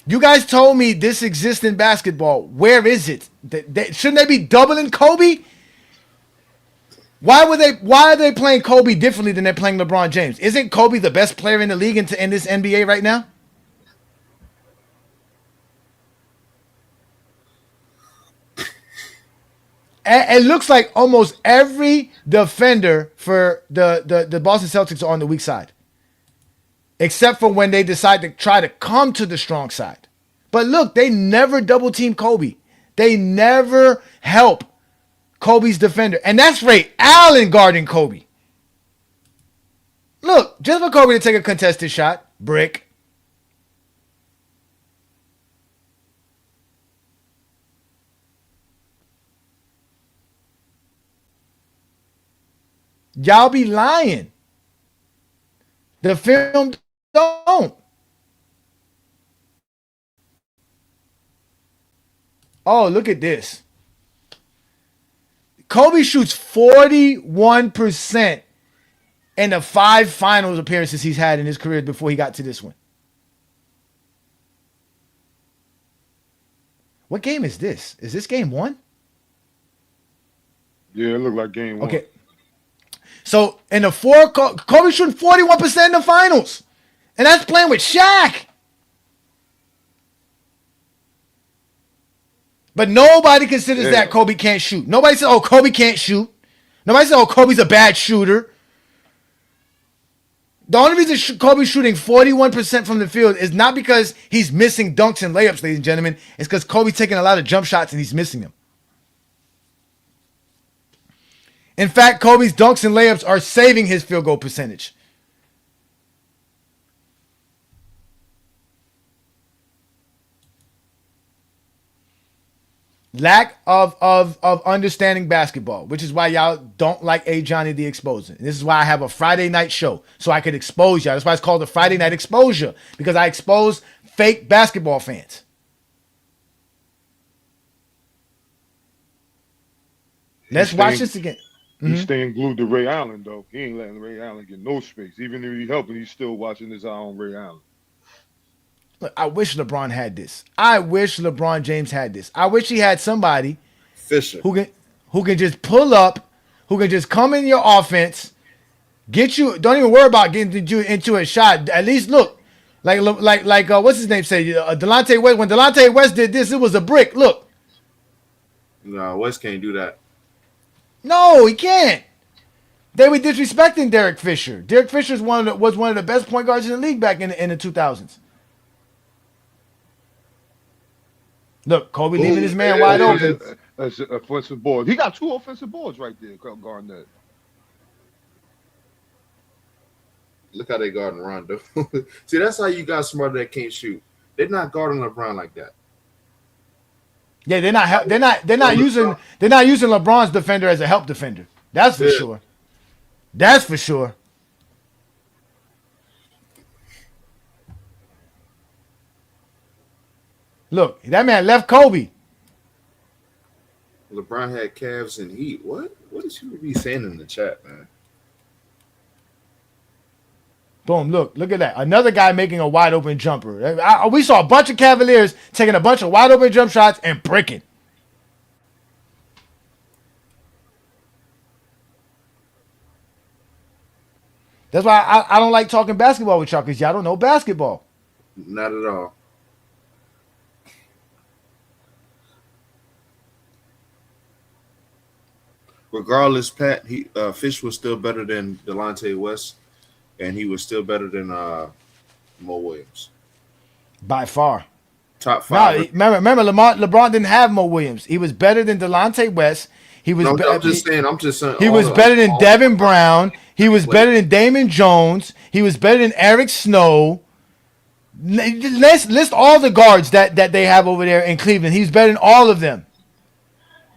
You guys told me this exists in basketball. Where is it? Shouldn't they be doubling Kobe? Why are they playing Kobe differently than they're playing LeBron James? Isn't Kobe the best player in the league in this NBA right now? It looks like almost every defender for the Boston Celtics are on the weak side. Except for when they decide to try to come to the strong side. But look, they never double team Kobe. They never help Kobe's defender. And that's Ray Allen guarding Kobe. Look, just for Kobe to take a contested shot, brick. Y'all be lying. The film don't. Oh, look at this. Kobe shoots 41% in the 5 finals appearances he's had in his career before he got to this one. What game is this? Is this game 1? Yeah, it looked like game 1. Okay. So in the 4, Kobe shooting 41% in the finals. And that's playing with Shaq. But nobody considers that Kobe can't shoot. Nobody says, oh, Kobe can't shoot. Nobody says, oh, Kobe's a bad shooter. The only reason Kobe's shooting 41% from the field is not because he's missing dunks and layups, ladies and gentlemen. It's because Kobe's taking a lot of jump shots and he's missing them. In fact, Kobe's dunks and layups are saving his field goal percentage. Lack of understanding basketball, which is why y'all don't like A. Johnny the Exposer. And this is why I have a Friday night show, so I could expose y'all. That's why it's called the Friday Night Exposure, because I expose fake basketball fans. Let's watch this again. He's staying glued to Ray Allen, though. He ain't letting Ray Allen get no space. Even if he's helping, he's still watching his eye on Ray Allen. Look, I wish LeBron had this. I wish LeBron James had this. I wish he had somebody Fisher who can just pull up, who can just come in your offense, get you. Don't even worry about getting you into a shot. At least look like what's his name say? Delonte West. When Delonte West did this, it was a brick. Look. No, West can't do that. No, he can't. They were disrespecting Derek Fisher. Derek Fisher was one of the best point guards in the league back in the 2000s. Look, Kobe leaving his man wide open. That's an offensive board. He got 2 offensive boards right there, Garnett. Look how they guarding Rondo. See, that's how you got somebody that can't shoot. They're not guarding LeBron like that. Yeah, they're not using LeBron's defender as a help defender. That's for sure. That's for sure. Look, that man left Kobe. LeBron had Cavs and Heat. What is he be saying in the chat, man? Boom, look at that. Another guy making a wide open jumper. We saw a bunch of Cavaliers taking a bunch of wide open jump shots and bricking. That's why I don't like talking basketball with y'all, because y'all don't know basketball. Not at all. Regardless, Pat, Fish was still better than Delonte West, and he was still better than Mo Williams. By far. Top 5. No, remember LeBron didn't have Mo Williams. He was better than Delonte West. He was. I'm just saying. He was better than Devin Brown. He was better than Damon Jones. He was better than Eric Snow. List all the guards that they have over there in Cleveland. He's better than all of them.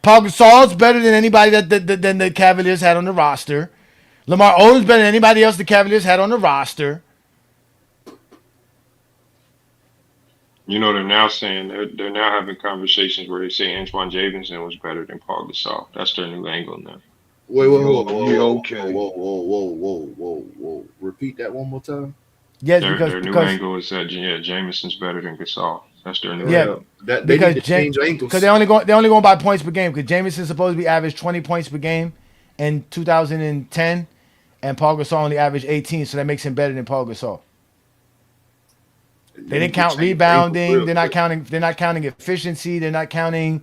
Paul Gasol's better than anybody than the Cavaliers had on the roster. Lamar Odom's better than anybody else the Cavaliers had on the roster. You know, they're now saying they're now having conversations where they say Antoine Jameson was better than Paul Gasol. That's their new angle now. Wait, whoa. Repeat that one more time. Yes, their new angle is that Jameson's better than Gasol. That's their new angle. Because they're only going by points per game, because Jameson's supposed to be averaged 20 points per game in 2010, and Paul Gasol only averaged 18, so that makes him better than Paul Gasol. They didn't count rebounding. They're not counting efficiency. They're not counting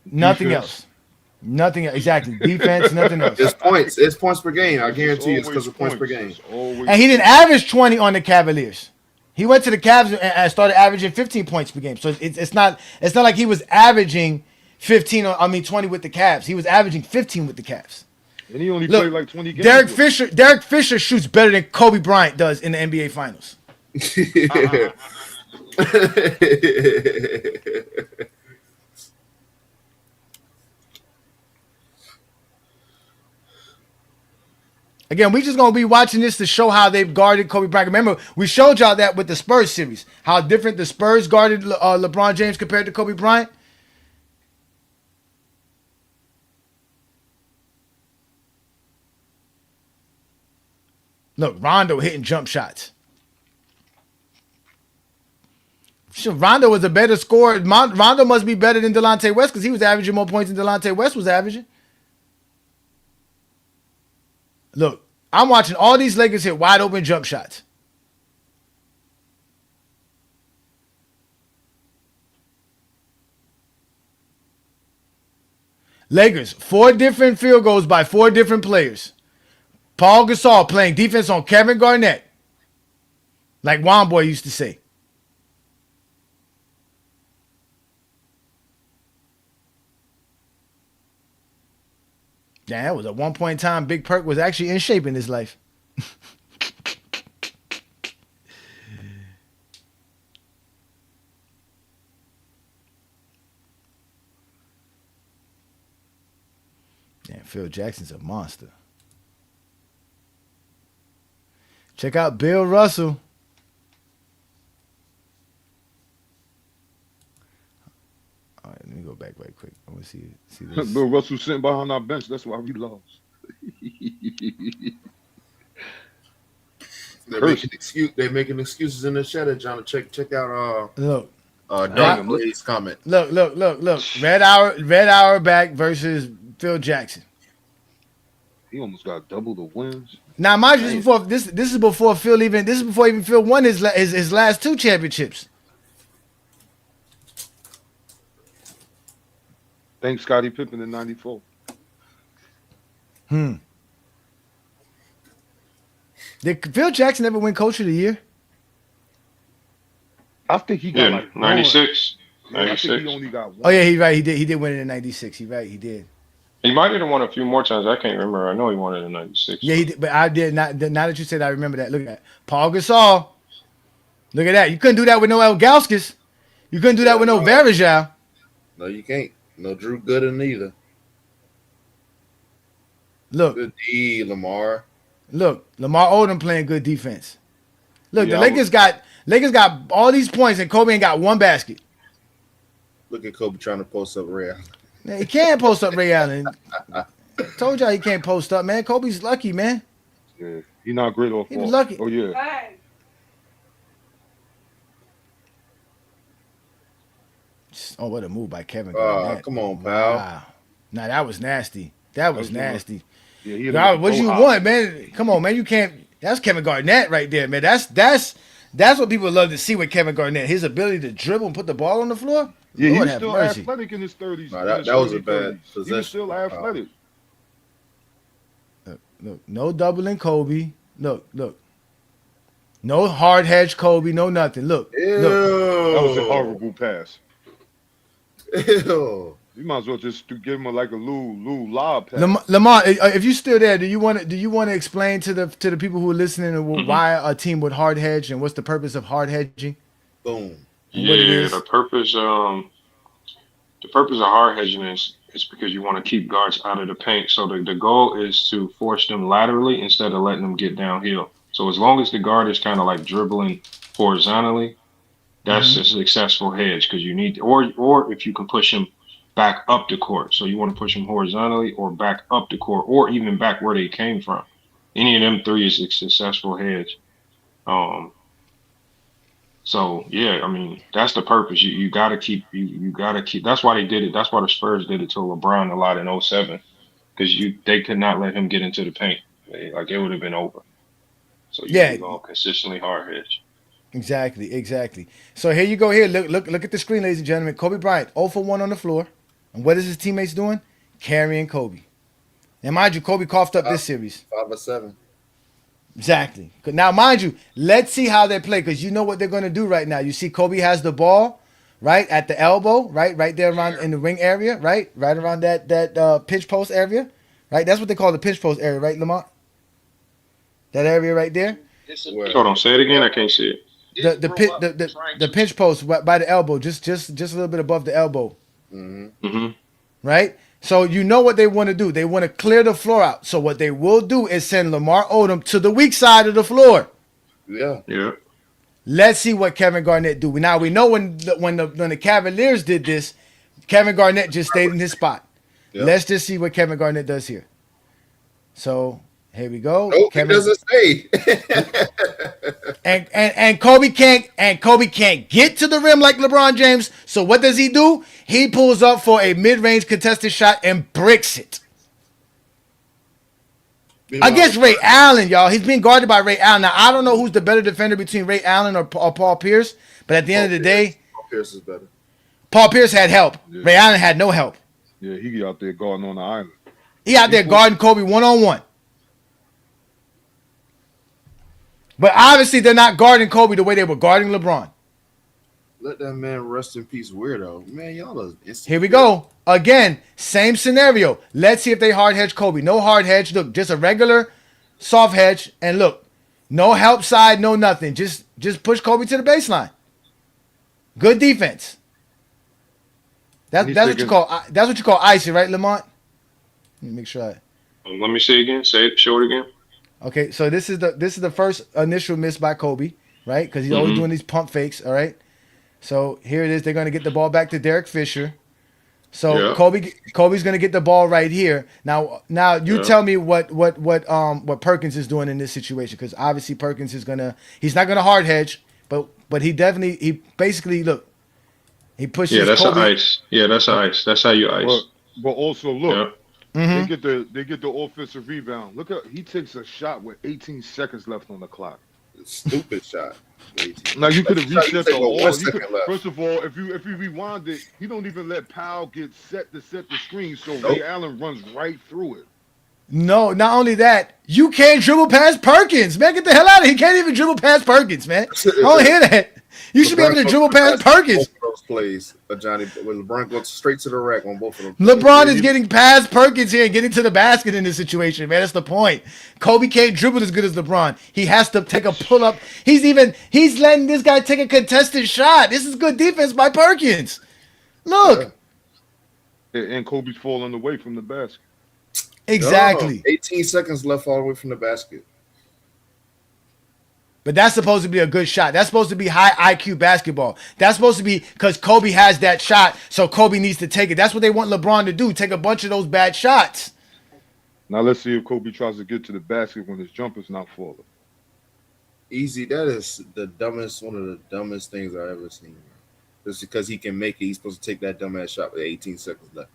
nothing else. Nothing exactly. Defense, nothing else. It's points. It's points per game. I guarantee you it's because of points per game. And he didn't average 20 on the Cavaliers. He went to the Cavs and started averaging 15 points per game. So it's not like he was averaging 20 with the Cavs. He was averaging 15 with the Cavs. And he only played like 20 games. Derek Fisher shoots better than Kobe Bryant does in the NBA Finals. Again, we just gonna be watching this to show how they've guarded Kobe Bryant. Remember, we showed y'all that with the Spurs series, how different the Spurs guarded LeBron James compared to Kobe Bryant. Look, Rondo hitting jump shots. Rondo was a better scorer. Rondo must be better than Delonte West because he was averaging more points than Delonte West was averaging. Look, I'm watching all these Lakers hit wide open jump shots. Lakers, 4 different field goals by 4 different players. Paul Gasol playing defense on Kevin Garnett. Like Juan Boy used to say. Yeah, that was at one point in time, Big Perk was actually in shape in his life. Yeah, Phil Jackson's a monster. Check out Bill Russell. All right, let me go back right quick. I want to see this. Bill Russell sitting behind our bench. That's why we lost. They're making excuses in the chat, John. Check out look. Dark Blade's comment. Look. Red Hour back versus Phil Jackson. He almost got double the wins. Now, mind you, this is before Phil even Phil won his last 2 championships. Thanks, Scottie Pippen in '94. Did Phil Jackson ever win Coach of the Year? I think he got like 96. I think he only got 1. Oh yeah, he's right. He did win it in '96. He's right. He did. He might have won a few more times. I can't remember. I know he won it in '96. Yeah, he did, but I did not. Now that you said, I remember that. Look at that, Paul Gasol. Look at that. You couldn't do that with no Elgauskas. You couldn't do that with no Varejao. No, you can't. No Drew Gooden either. Look, good D, Lamar. Look, Lamar Odom playing good defense. Look, the Lakers got all these points and Kobe ain't got 1 basket. Look at Kobe trying to post up Ray Allen. Man, he can't post up Ray Allen. Told y'all he can't post up, man. Kobe's lucky, man. Yeah, he's not great off. He was lucky. Oh yeah. Hey. Oh, what a move by Kevin Garnett. Come on, pal. Wow. Nah, that was nasty. That was nasty. Yeah, what you want, man? Come on, man. You can't. That's Kevin Garnett right there, man. That's what people love to see with Kevin Garnett. His ability to dribble and put the ball on the floor. Yeah, Lord he's still athletic in his 30s. No, that was a bad possession. He was still athletic. Look, no doubling Kobe. Look. No hard hedge Kobe. No nothing. Look. Ew. That was a horrible pass. Ew. You might as well just give him like a Lou lob pass. Lamar, if you're still there, do you want to explain to the people who are listening why a team would hard hedge and what's the purpose of hard hedging? Boom. Yeah, the purpose of hard hedging is because you want to keep guards out of the paint. So the goal is to force them laterally instead of letting them get downhill. So as long as the guard is kind of like dribbling horizontally, that's a successful hedge because you need or if you can push them back up the court. So you want to push them horizontally or back up the court or even back where they came from. Any of them 3 is a successful hedge. So yeah, I mean that's the purpose. You gotta keep that's why they did it. That's why the Spurs did it to LeBron a lot in 07. Because they could not let him get into the paint. It would have been over. So you go consistently hard hedge. Exactly. So here you go. Here, look at the screen, ladies and gentlemen. Kobe Bryant, 0 for 1 on the floor. And what is his teammates doing? Carrying Kobe. And mind you, Kobe coughed up this series. 5 or 7. Exactly. Now, mind you, let's see how they play because you know what they're going to do right now. You see Kobe has the ball, right, at the elbow, right there around in the ring area, right around that pinch post area, right? That's what they call the pinch post area, right, Lamont? That area right there. Hold on, say it again. I can't see it. The pinch post by the elbow, just a little bit above the elbow. Mm-hmm. Right? So you know what they want to do. They want to clear the floor out. So what they will do is send Lamar Odom to the weak side of the floor. Yeah. Let's see what Kevin Garnett do. Now we know when the Cavaliers did this, Kevin Garnett just stayed in his spot. Yep. Let's just see what Kevin Garnett does here. So here we go. Nope, Kevin it doesn't stay. and Kobe can't get to the rim like LeBron James. So what does he do? He pulls up for a mid-range contested shot and bricks it. Against Ray Allen, y'all. He's being guarded by Ray Allen. Now, I don't know who's the better defender between Ray Allen or Paul Pierce, but at the end of the day, Paul Pierce is better. Paul Pierce had help. Yeah. Ray Allen had no help. Yeah, he out there guarding on the island. He out there guarding Kobe one-on-one. But obviously, they're not guarding Kobe the way they were guarding LeBron. Let that man rest in peace, weirdo. Man, y'all are insecure. Here we go. Again, same scenario. Let's see if they hard hedge Kobe. No hard hedge. Look, just a regular soft hedge. And look, no help side, no nothing. Just push Kobe to the baseline. Good defense. That's what you call icy, right, Lamont? Let me make sure. Let me see again. Show it again. Okay, so this is the first initial miss by Kobe, right? Because he's always doing these pump fakes. All right. So here it is. They're going to get the ball back to Derek Fisher. So Kobe's going to get the ball right here. Now you tell me what Perkins is doing in this situation, because obviously Perkins he's not gonna hard hedge, but he basically he pushes. Yeah, that's Kobe. an ice. Yeah, that's ice. That's how you ice. But also look, Yeah. they get the offensive rebound. Look at he takes a shot with 18 seconds left on the clock. Stupid shot. Like you could have reset the all. First of all, if you rewind it, he don't even let Powell get set the screen, so Ray Allen runs right through it. No, not only that, you can't dribble past Perkins, man. Get the hell out of here. He can't even dribble past Perkins, man. I don't hear that. You should be able to dribble past Perkins. Both of those plays, Johnny, when LeBron goes straight to the rack on both of them. LeBron is getting past Perkins here and getting to the basket in this situation, man. That's the point. Kobe can't dribble as good as LeBron. He has to take a pull up. He's letting this guy take a contested shot. This is good defense by Perkins. Look. And Kobe's falling away from the basket. Exactly. 18 seconds left all the way from the basket. But that's supposed to be a good shot. That's supposed to be high IQ basketball. That's supposed to be because Kobe has that shot, so Kobe needs to take it. That's what they want LeBron to do, take a bunch of those bad shots. Now let's see if Kobe tries to get to the basket when his jumper's not falling. Easy. That is one of the dumbest things I've ever seen. Just because he can make it, he's supposed to take that dumbass shot with 18 seconds left.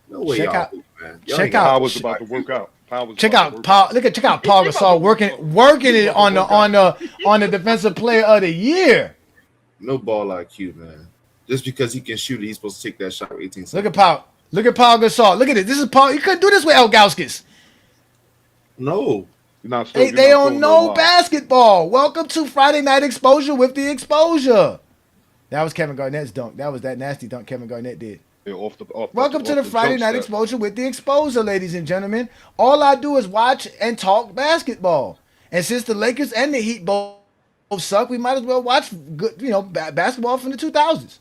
No way, y'all do, man. Powell's about to work out. Check out Paul Gasol working it on the defensive player of the year. No ball IQ, man. Just because he can shoot it, he's supposed to take that shot with 18 seconds. Look at Paul Gasol. Look at it. This is Paul. You couldn't do this with Elgauskas. No. They don't know basketball. Welcome to Friday Night Exposure with the Exposure. That was Kevin Garnett's dunk. That was that nasty dunk Kevin Garnett did. Yeah, Welcome to the Friday Night Exposure with the Exposure, ladies and gentlemen. All I do is watch and talk basketball. And since the Lakers and the Heat both suck, we might as well watch good, basketball from the 2000s.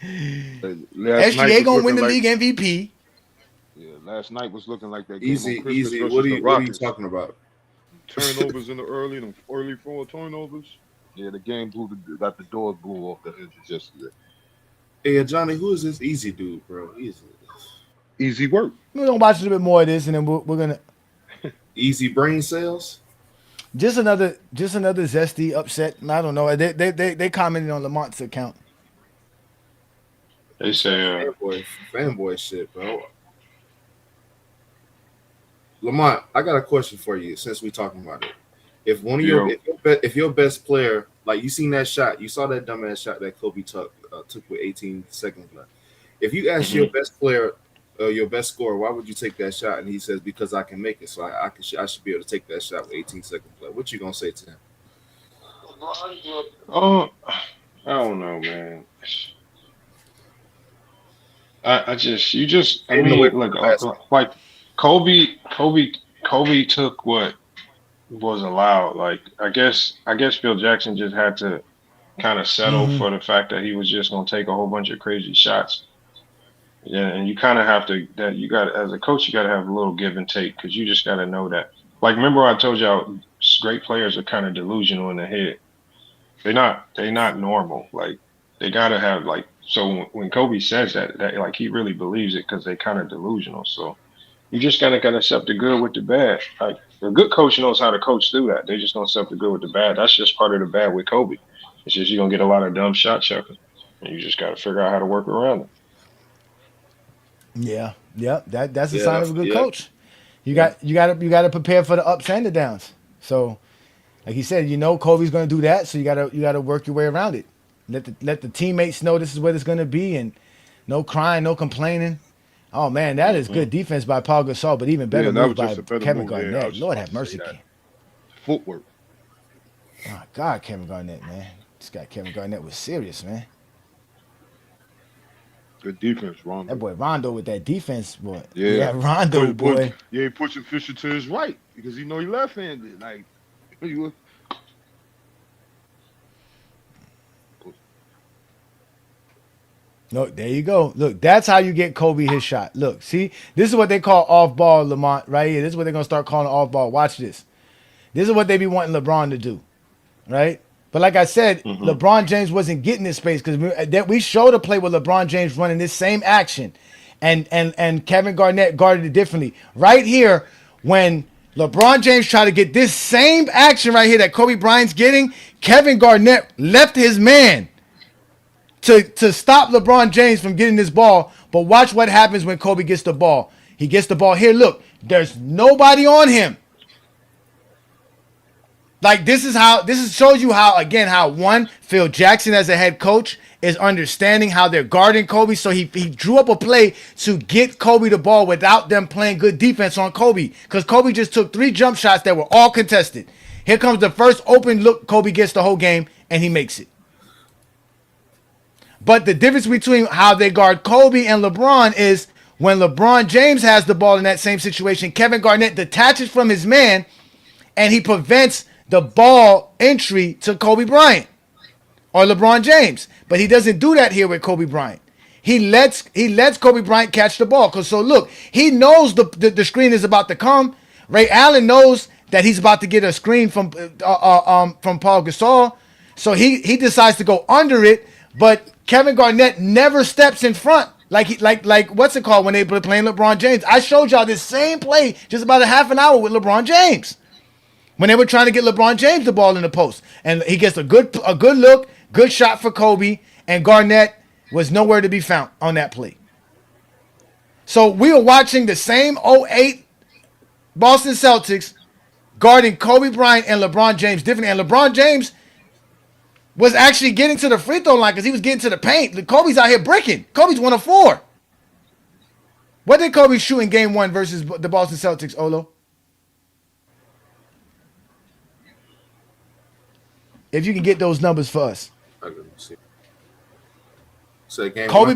SGA gonna win the league MVP. Yeah, last night was looking like that game. Easy. What are you talking about? Turnovers in the early four turnovers. Yeah, the game got the doors blew off the hinges yesterday. Hey, Johnny, who is this Easy dude, bro? Easy work. We're gonna watch a little bit more of this, and then we're gonna Easy brain cells. Just another Zesty upset. I don't know. They commented on Lamont's account. They say fanboy shit, bro. Lamont, I got a question for you since we're talking about it. If if your best player, like you seen that shot, you saw that dumbass shot that Kobe took with 18 seconds left. If you ask your best player, your best scorer, why would you take that shot? And he says, because I can make it, so I should be able to take that shot with 18 seconds left. What you gonna say to him? I don't know, man. Like Kobe took what was allowed. Like I guess Phil Jackson just had to kind of settle for the fact that he was just gonna take a whole bunch of crazy shots. Yeah, and you kind of have to that you got as a coach, you got to have a little give and take because you just got to know that. Like, remember I told y'all, great players are kind of delusional in the head. They're not normal. Like, they got to have like. So when Kobe says that like he really believes it because they kind of delusional. So you just gotta accept the good with the bad. Like a good coach knows how to coach through that. They just gonna accept the good with the bad. That's just part of the bad with Kobe. It's just you're gonna get a lot of dumb shot chuckers, and you just gotta figure out how to work around it. Yeah, that's a sign of a good coach. You got to prepare for the ups and the downs. So, like he said, Kobe's gonna do that. So you gotta work your way around it. Let the teammates know this is what it's gonna be, and no crying, no complaining. Oh man, that is good defense by Paul Gasol, but even better move by Kevin Garnett. Lord have mercy. Footwork. Oh my God, Kevin Garnett, man. This guy Kevin Garnett was serious, man. Good defense, Rondo. That boy Rondo with that defense, boy. Yeah, Rondo, boy. Yeah, he pushing Fisher to his right because he left-handed. Like, No, there you go. Look, that's how you get Kobe his shot. Look, see, this is what they call off-ball, Lamont, right here. This is what they're going to start calling off-ball. Watch this. This is what they be wanting LeBron to do, right? But like I said, LeBron James wasn't getting this space because we showed a play with LeBron James running this same action, and Kevin Garnett guarded it differently. Right here, when LeBron James tried to get this same action right here that Kobe Bryant's getting, Kevin Garnett left his man to stop LeBron James from getting this ball. But watch what happens when Kobe gets the ball. He gets the ball here. Look, there's nobody on him. Like, this shows you how Phil Jackson as a head coach is understanding how they're guarding Kobe. So he drew up a play to get Kobe the ball without them playing good defense on Kobe. Because Kobe just took 3 jump shots that were all contested. Here comes the first open look Kobe gets the whole game, and he makes it. But the difference between how they guard Kobe and LeBron is when LeBron James has the ball in that same situation, Kevin Garnett detaches from his man, and he prevents the ball entry to Kobe Bryant or LeBron James. But he doesn't do that here with Kobe Bryant. He lets Kobe Bryant catch the ball. Because so look, he knows the screen is about to come. Ray Allen knows that he's about to get a screen from Paul Gasol. So he decides to go under it, but Kevin Garnett never steps in front. Like what's it called when they were playing LeBron James? I showed y'all this same play just about a half an hour with LeBron James. When they were trying to get LeBron James the ball in the post. And he gets a good look, good shot for Kobe, and Garnett was nowhere to be found on that play. So we were watching the same 08 Boston Celtics guarding Kobe Bryant and LeBron James differently. And LeBron James was actually getting to the free throw line because he was getting to the paint. Kobe's out here bricking. Kobe's 1 of 4. What did Kobe shoot in game 1 versus the Boston Celtics, Olo? If you can get those numbers for us. So game Kobe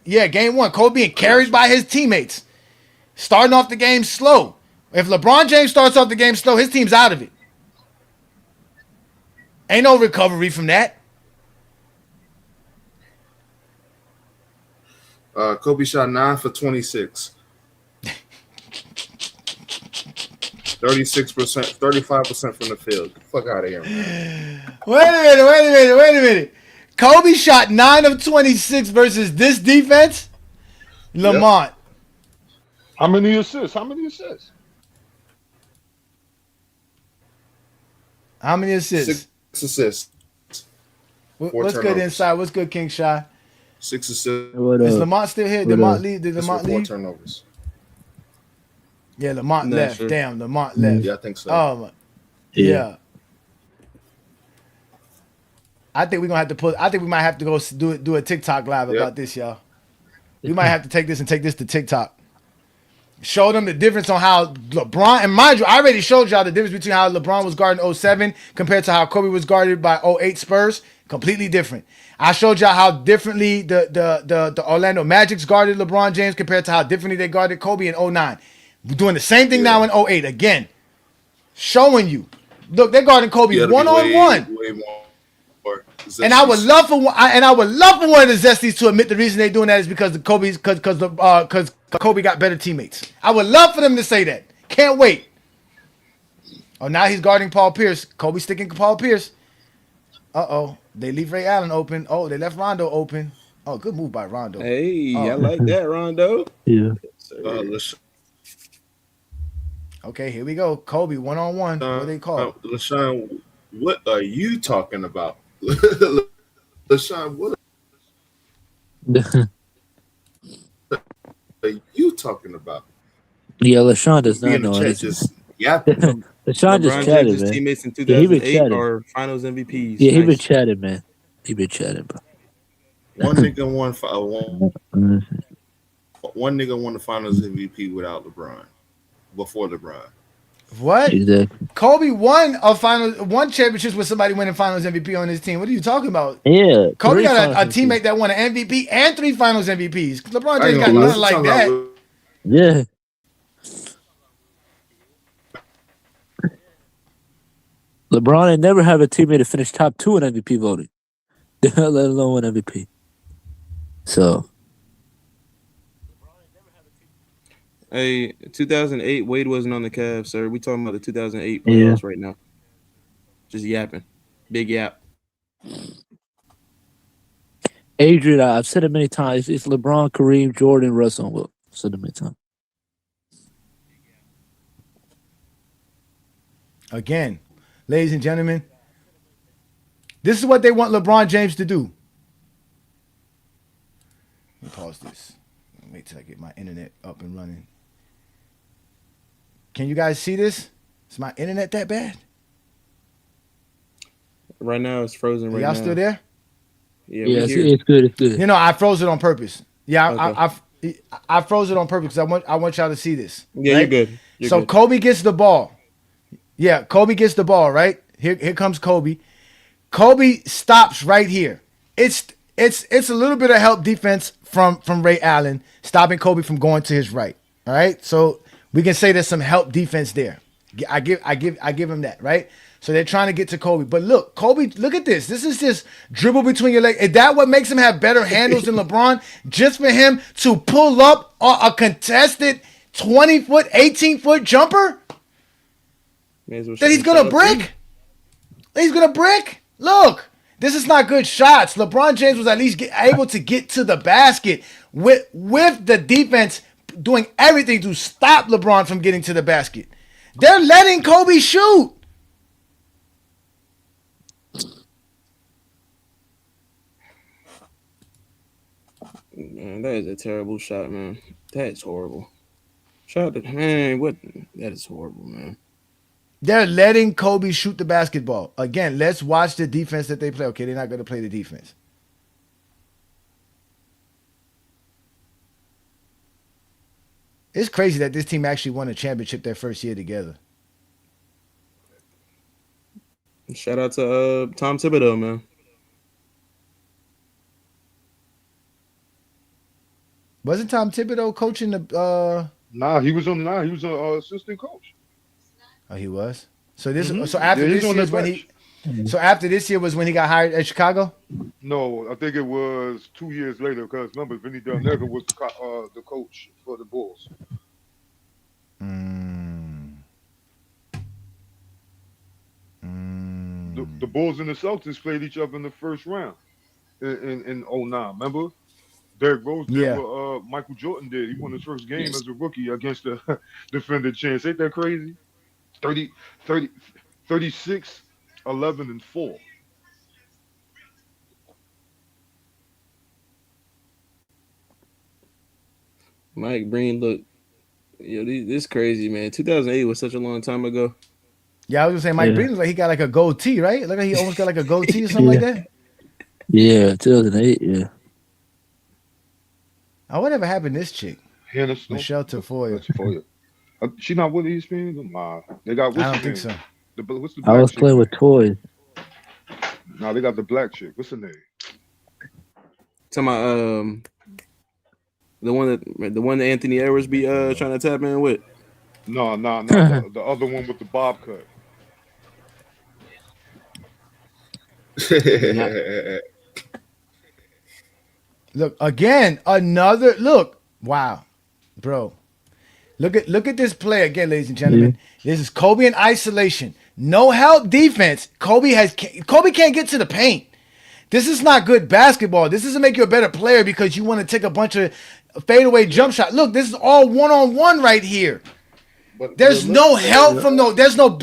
1? Game 1. Kobe being carried by his teammates. Starting off the game slow. If LeBron James starts off the game slow, his team's out of it. Ain't no recovery from that. Kobe shot 9 for 26. 36%, 35% from the field. Get the fuck out of here, man. Wait a minute. Kobe shot 9 of 26 versus this defense? Lamont. Yep. How many assists? How many assists? 6 assists. What's good inside? What's good, King Shai? 6 assists. Is Lamont still here? Did Lamont leave? Did Lamont leave? 4 turnovers. Yeah, Lamont left. Sure. Damn, Lamont left. Yeah, I think so. Oh, yeah. I think we're gonna have to put. I think we might have to go do a TikTok live about this, y'all. We might have to take this to TikTok. Show them the difference on how LeBron, and mind you, I already showed y'all the difference between how LeBron was guarding 07 compared to how Kobe was guarded by 08 Spurs. Completely different. I showed y'all how differently the Orlando Magic's guarded LeBron James compared to how differently they guarded Kobe in 09. We're doing the same thing now in 08 again. Showing you. Look, they're guarding Kobe one-on-one. And I would love for one of the Zesties to admit the reason they're doing that is because Kobe got better teammates. I would love for them to say that. Can't wait. Oh, now he's guarding Paul Pierce. Kobe sticking Paul Pierce. Uh-oh. They leave Ray Allen open. Oh, they left Rondo open. Oh, good move by Rondo. Hey, I like that, Rondo. Yeah. Okay, here we go. Kobe, one-on-one. What do they call it? LaShawn, what are you talking about? LaShawn, what are you talking about? Yeah, LaShawn does not know anything. Just yapping. LaShawn just chatted, man. Teammates in 2008 are Finals MVPs. Yeah, he been chatting, man. He been chatting, bro. One nigga won the Finals MVP without LeBron. Before LeBron. What? Exactly. Kobe won championships with somebody winning Finals MVP on his team. What are you talking about? Yeah. Kobe got a teammate that won an MVP and 3 Finals MVPs. LeBron James got nothing like that. Yeah. LeBron ain't never have a teammate to finish top 2 in MVP voting, let alone win MVP. So. Hey, 2008, Wade wasn't on the Cavs, sir. We talking about the 2008 playoffs right now. Just yapping. Big yap. Adrian, I've said it many times. It's LeBron, Kareem, Jordan, Russell, and Wilt. I've said it many times. Again, ladies and gentlemen, this is what they want LeBron James to do. Let me pause this. Wait till I get my internet up and running. Can you guys see this? Is my internet that bad? Right now, it's frozen right now. Y'all still there? Yeah, it's good. It's good. You know, I froze it on purpose. Yeah, Okay. I froze it on purpose because I want y'all to see this. Yeah, right? you're good. You're good. Kobe gets the ball. Yeah, Kobe gets the ball, right? Here comes Kobe. Kobe stops right here. It's a little bit of help defense from Ray Allen, stopping Kobe from going to his right. All right? So we can say there's some help defense there. I give him that, right? So they're trying to get to Kobe. But look, Kobe, look at this. This is just dribble between your legs. Is that what makes him have better handles than LeBron? Just for him to pull up a contested 20-foot, 18-foot jumper? That he's going to brick? He's going to brick? Look, this is not good shots. LeBron James was at least able to get to the basket with the defense doing everything to stop LeBron from getting to the basket. They're letting Kobe shoot. Man, that is a terrible shot, man. That's horrible. That is horrible, man. They're letting Kobe shoot the basketball. Again, let's watch the defense that they play. Okay, they're not going to play the defense. It's crazy that this team actually won a championship their first year together. Shout out to Tom Thibodeau, man. Wasn't Tom Thibodeau coaching the? Nah, he was an assistant coach. Oh, he was. So this. So after this year was when he. So after this year was when he got hired at Chicago. No, I think it was 2 years later because remember Vinny Del Negro was the coach for the Bulls. The Bulls and the Celtics played each other in the first round in 09. Remember? Derrick Rose did what Michael Jordan did. He won his first game as a rookie against the defending champs. Ain't that crazy? 36, 11, and 4. Mike Breen, look, this crazy, man. 2008 was such a long time ago. Yeah, I was gonna say Mike Breen was like he got like a goatee, right? Look like he almost got like a goatee or something like that. Yeah, 2008. Yeah. Oh, whatever happened to this chick? Hannah Michelle Tafoya. She not with ESPN? Nah, they got. I don't think so. What's the I was playing with toys. Nah, they got the black chick. What's her name? Talking about the one that Anthony Edwards be trying to tap in with. No, the other one with the bob cut. Look again, another look. Wow, bro. Look at this play again, ladies and gentlemen. This is Kobe in isolation. No help defense. Kobe can't get to the paint. This is not good basketball. This doesn't make you a better player because you want to take a bunch of fadeaway jump shot. Look, this is all one-on-one right here. There's no help from there's no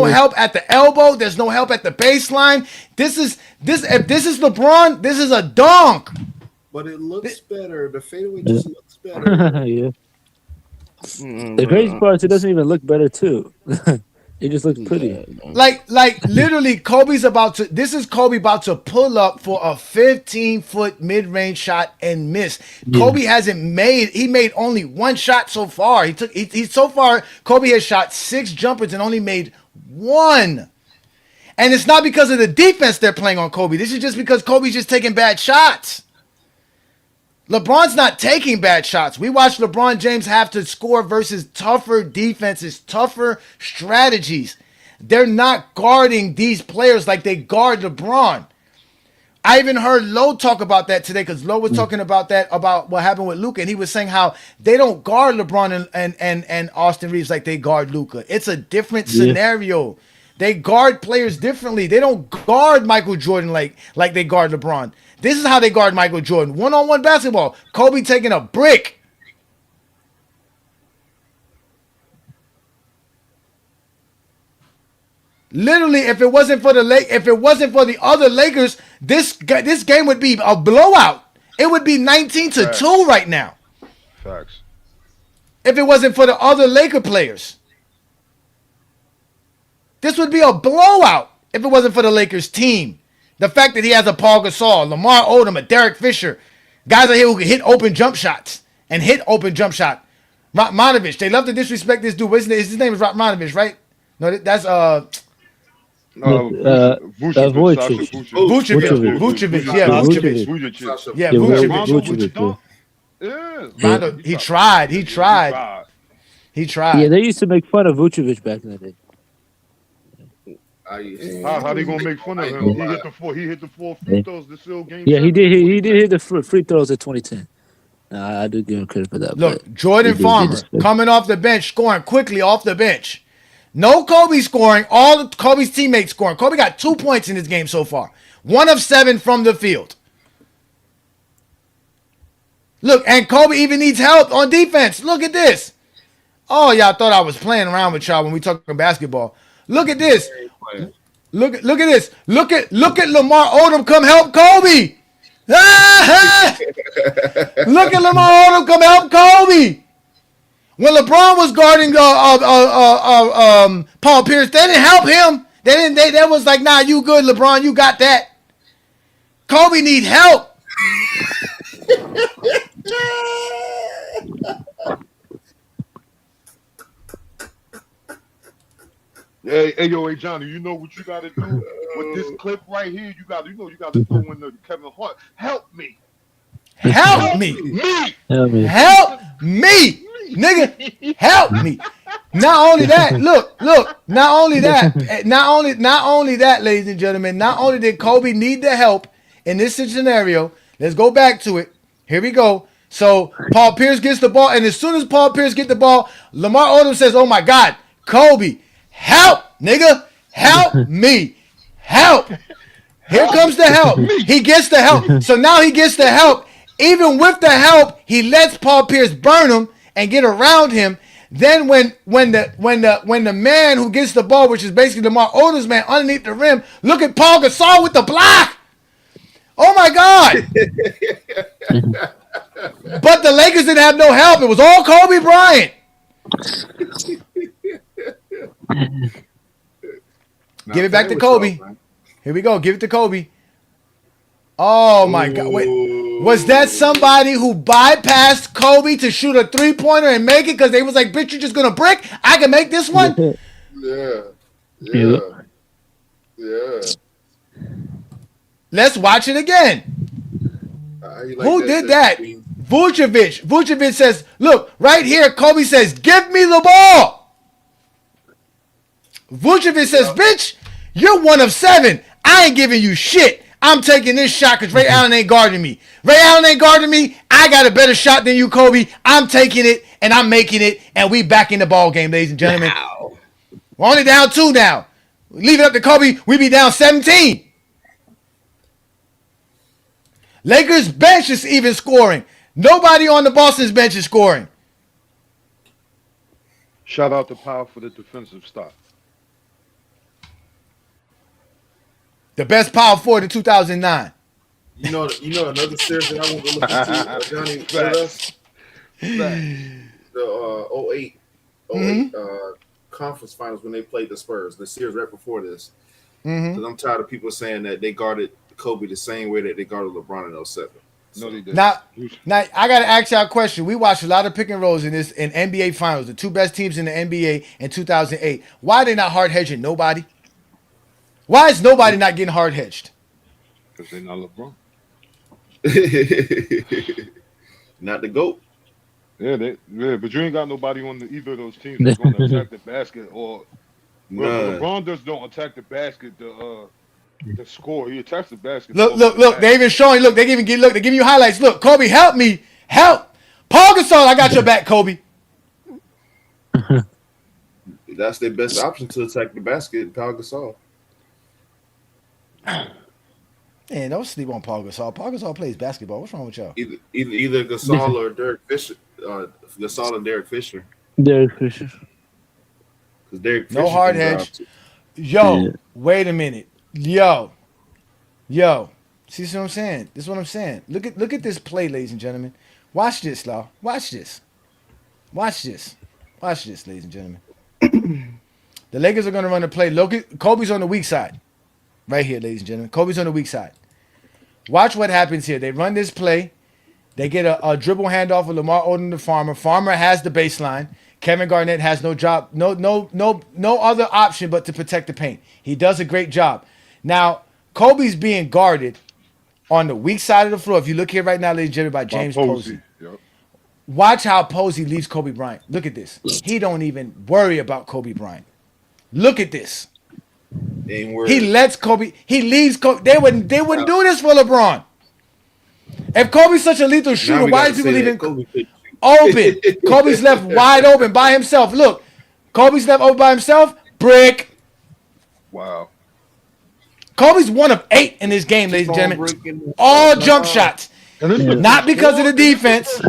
help at the elbow. There's no help at the baseline. If this is LeBron, this is a dunk. But it looks better. The fadeaway just looks better. Yeah. The crazy part is it doesn't even look better too. It just looks pretty. Like literally, this is Kobe about to pull up for a 15-foot mid-range shot and miss. Yeah. Kobe made only one shot so far. Kobe has shot 6 jumpers and only made 1. And it's not because of the defense they're playing on Kobe. This is just because Kobe's just taking bad shots. LeBron's not taking bad shots. We watched LeBron James have to score versus tougher defenses, tougher strategies. They're not guarding these players like they guard LeBron. I even heard Lowe talk about that today because Lowe was talking about what happened with Luka, and he was saying how they don't guard LeBron and Austin Reeves like they guard Luka. It's a different scenario. They guard players differently. They don't guard Michael Jordan like they guard LeBron. This is how they guard Michael Jordan. One-on-one basketball. Kobe taking a brick. Literally, if it wasn't for the other Lakers, this game would be a blowout. It would be 19-2 right now. Facts. If it wasn't for the other Laker players. This would be a blowout if it wasn't for the Lakers team. The fact that he has a Paul Gasol, Lamar Odom, a Derek Fisher, guys out here who can hit open jump shots and hit open jump shot. Ratmanovich, they love to disrespect this dude. His name is Ratmanovich, right? No, that's Vucevic. Vucevic. He tried. Yeah, they used to make fun of Vucevic back in the day. How they gonna make fun of him? He hit the 4 free throws to seal game. Yeah, he did hit the free throws at 2010. I do give him credit for that. Look, Jordan Farmer coming off the bench, scoring quickly off the bench. No Kobe scoring, all Kobe's teammates scoring. Kobe got 2 points in this game so far. 1 of 7 from the field. Look, and Kobe even needs help on defense. Look at this. Oh, y'all thought I was playing around with y'all when we talking basketball. Look at this. Look at this. Look at Lamar Odom come help Kobe. Look at Lamar Odom come help Kobe. When LeBron was guarding Paul Pierce, they didn't help him. They was like, nah, you good, LeBron, you got that. Kobe need help. Hey, Johnny, you know what you got to do with this clip right here? You got to throw in the Kevin Hart. Help me. Help me. Help me. Nigga, help me. Not only that, look, not only that, ladies and gentlemen, not only did Kobe need the help in this scenario, let's go back to it. Here we go. So Paul Pierce gets the ball, and as soon as Paul Pierce gets the ball, Lamar Odom says, oh my God, Kobe, help, nigga, help me, help. Here comes the help. He gets the help. So now he gets the help. Even with the help, he lets Paul Pierce burn him and get around him. Then when the man who gets the ball, which is basically Lamar Odom's man underneath the rim, look at Paul Gasol with the block. Oh my God. But the Lakers didn't have no help. It was all Kobe Bryant. Give it back to Kobe. Here we go. Give it to Kobe. Oh my God. Wait. Was that somebody who bypassed Kobe to shoot a 3-pointer and make it because they was like, bitch, you just going to brick? I can make this one? Yeah. Let's watch it again. Who did that? Vucevic. Vucevic says, look, right here, Kobe says, give me the ball. Vucevic says, bitch, you're 1 of 7. I ain't giving you shit. I'm taking this shot because Ray Allen ain't guarding me. Ray Allen ain't guarding me. I got a better shot than you, Kobe. I'm taking it, and I'm making it, and we back in the ball game, ladies and gentlemen. Wow. We're only down 2 now. Leave it up to Kobe. We be down 17. Lakers bench is even scoring. Nobody on the Boston's bench is scoring. Shout out to Powell for the defensive stop. The best power forward in 2009. You know another series that I want to look into, Johnny, with us? The 08 conference finals when they played the Spurs, the series right before this. Because I'm tired of people saying that they guarded Kobe the same way that they guarded LeBron in 07. No, they did. Now I got to ask y'all a question. We watched a lot of pick and rolls in NBA finals, the 2 best teams in the NBA in 2008. Why are they not hard hedging nobody? Why is nobody not getting hard hedged? Because they're not LeBron. Not the GOAT. Yeah, but you ain't got nobody on either of those teams that's going to attack the basket or LeBron just don't attack the basket to score. He attacks the basket. Look. They even showing. Look, they give you highlights. Look, Kobe, help me, help. Paul Gasol, I got your back, Kobe. That's their best option to attack the basket. Paul Gasol. Man, don't sleep on Paul Gasol. Paul Gasol plays basketball. What's wrong with y'all? Either Gasol or Derek Fisher. Gasol and Derek Fisher. Derek Fisher. Because Derek Fisher no hard hedge. Yo, wait a minute. Yo. See what I'm saying? This is what I'm saying. Look at this play, ladies and gentlemen. Watch this, Law. Watch this, ladies and gentlemen. The Lakers are going to run a play. Look, Kobe's on the weak side. Right here, ladies and gentlemen. Kobe's on the weak side. Watch what happens here. They run this play. They get a dribble handoff with Lamar Odom to Farmer. Farmer has the baseline. Kevin Garnett has no job, no other option but to protect the paint. He does a great job. Now, Kobe's being guarded on the weak side of the floor. If you look here right now, ladies and gentlemen, by James Posey. Yep. Watch how Posey leaves Kobe Bryant. Look at this. He don't even worry about Kobe Bryant. Look at this. He lets Kobe. He leaves Kobe. They wouldn't do this for LeBron. If Kobe's such a lethal shooter, why is people leaving open? Kobe's left wide open by himself. Look, Kobe's left open by himself. Brick. Wow. Kobe's 1 of 8 in this game, ladies and gentlemen. All jump shots. Not because of the defense.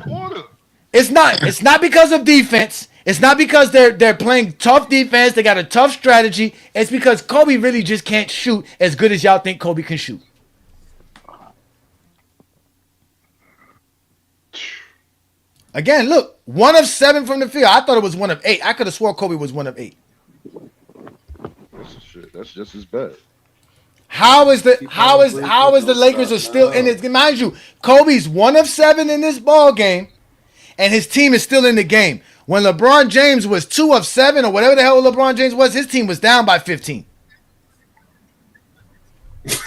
It's not because of defense. It's not because they're playing tough defense. They got a tough strategy. It's because Kobe really just can't shoot as good as y'all think Kobe can shoot. Again, look, 1 of 7 from the field. I thought it was 1 of 8. I could have swore Kobe was 1 of 8. That's just as bad. How is the Lakers are still in it? Mind you, Kobe's 1 of 7 in this ball game, and his team is still in the game. When LeBron James was 2 of 7 or whatever the hell LeBron James was, his team was down by 15.